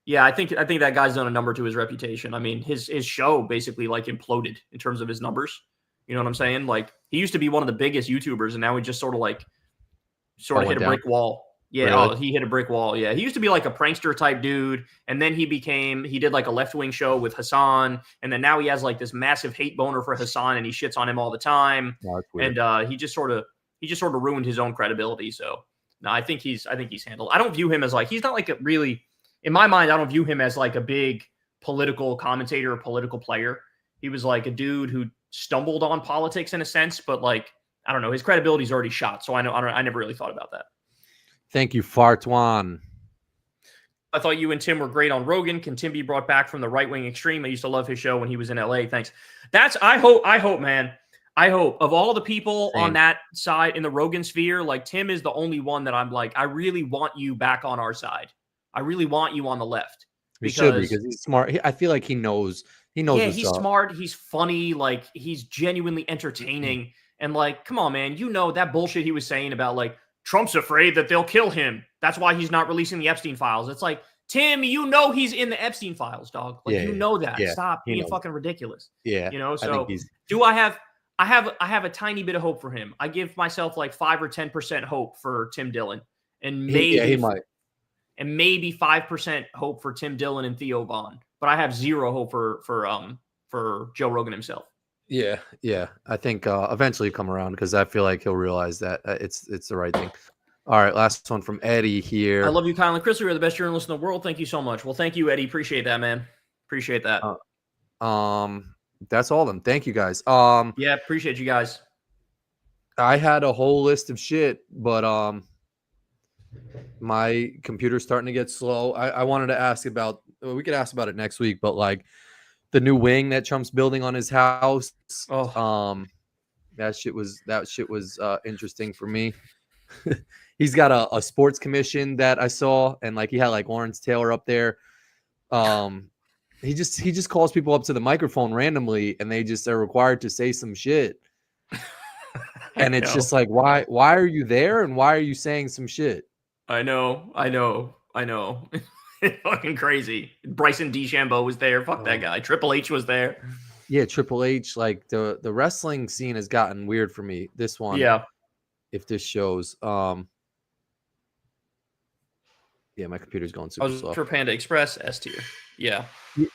Yeah, I think that guy's done a number to his reputation. I mean, his show basically like imploded in terms of his numbers. You know what I'm saying? Like he used to be one of the biggest YouTubers, and now he just sort of hit a brick wall. Yeah, really? He hit a brick wall. Yeah, he used to be like a prankster type dude, and then he did like a left wing show with Hassan, and then now he has like this massive hate boner for Hassan, and he shits on him all the time. Oh, and he just sort of ruined his own credibility. So no, I think he's handled. I don't view him as like he's not like a really. In my mind, I don't view him as like a big political commentator or political player. He was like a dude who stumbled on politics in a sense, but like, I don't know, his credibility's already shot. So I never really thought about that. Thank you, Fartwan. I thought you and Tim were great on Rogan. Can Tim be brought back from the right-wing extreme? I used to love his show when he was in LA. Thanks. I hope, man. I hope of all the people on that side in the Rogan sphere, like Tim is the only one that I'm like, I really want you back on our side. I really want you on the left. Because he's smart. I feel like he knows. Yeah, he's smart. He's funny. Like he's genuinely entertaining. And like, come on, man. You know that bullshit he was saying about like Trump's afraid that they'll kill him. That's why he's not releasing the Epstein files. It's like, Tim, you know he's in the Epstein files, dog. Like, you know that. Yeah, Stop he being knows. fucking ridiculous. Yeah, You know, I think so he's. do I have a tiny bit of hope for him. I give myself like 5 or 10% hope for Tim Dillon, and He might. and maybe 5% hope for Tim Dillon and Theo Vaughn. But I have zero hope for Joe Rogan himself. Yeah, yeah. I think eventually come around because I feel like he'll realize that it's the right thing. All right, last one from Eddie here. I love you, Kyle and Chris. You're the best journalists in the world. Thank you so much. Well, thank you, Eddie. Appreciate that, man. Appreciate that. That's all of them. Thank you guys. Yeah, appreciate you guys. I had a whole list of shit, but my computer's starting to get slow. I wanted to ask about. We could ask about it next week, but like the new wing that Trump's building on his house. That shit was interesting for me. He's got a sports commission that I saw, and like he had like Lawrence Taylor up there. He just calls people up to the microphone randomly, and they just are required to say some shit. And it's just like, why are you there, and why are you saying some shit? I know. It's fucking crazy. Bryson DeChambeau was there. Fuck that guy. Triple H was there. Yeah, Triple H. Like the wrestling scene has gotten weird for me. This one, yeah. If this shows, yeah, my computer's going super slow. For Panda Express, S tier. Yeah.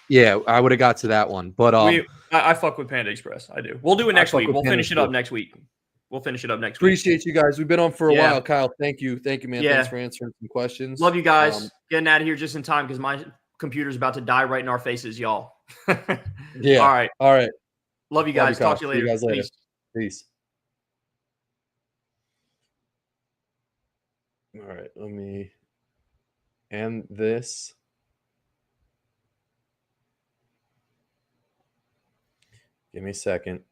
Yeah, I would have got to that one, but I fuck with Panda Express. I do. We'll do it next week. We'll finish it up next week. Appreciate you guys. We've been on for a while, Kyle. Thank you, man. Yeah. Thanks for answering some questions. Love you guys. Getting out of here just in time because my computer's about to die right in our faces, y'all. Yeah. All right. Love you guys. Talk to you later. See you guys later. Peace. All right, let me end this. Give me a second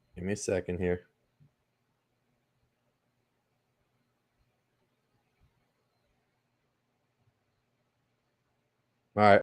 here. All right.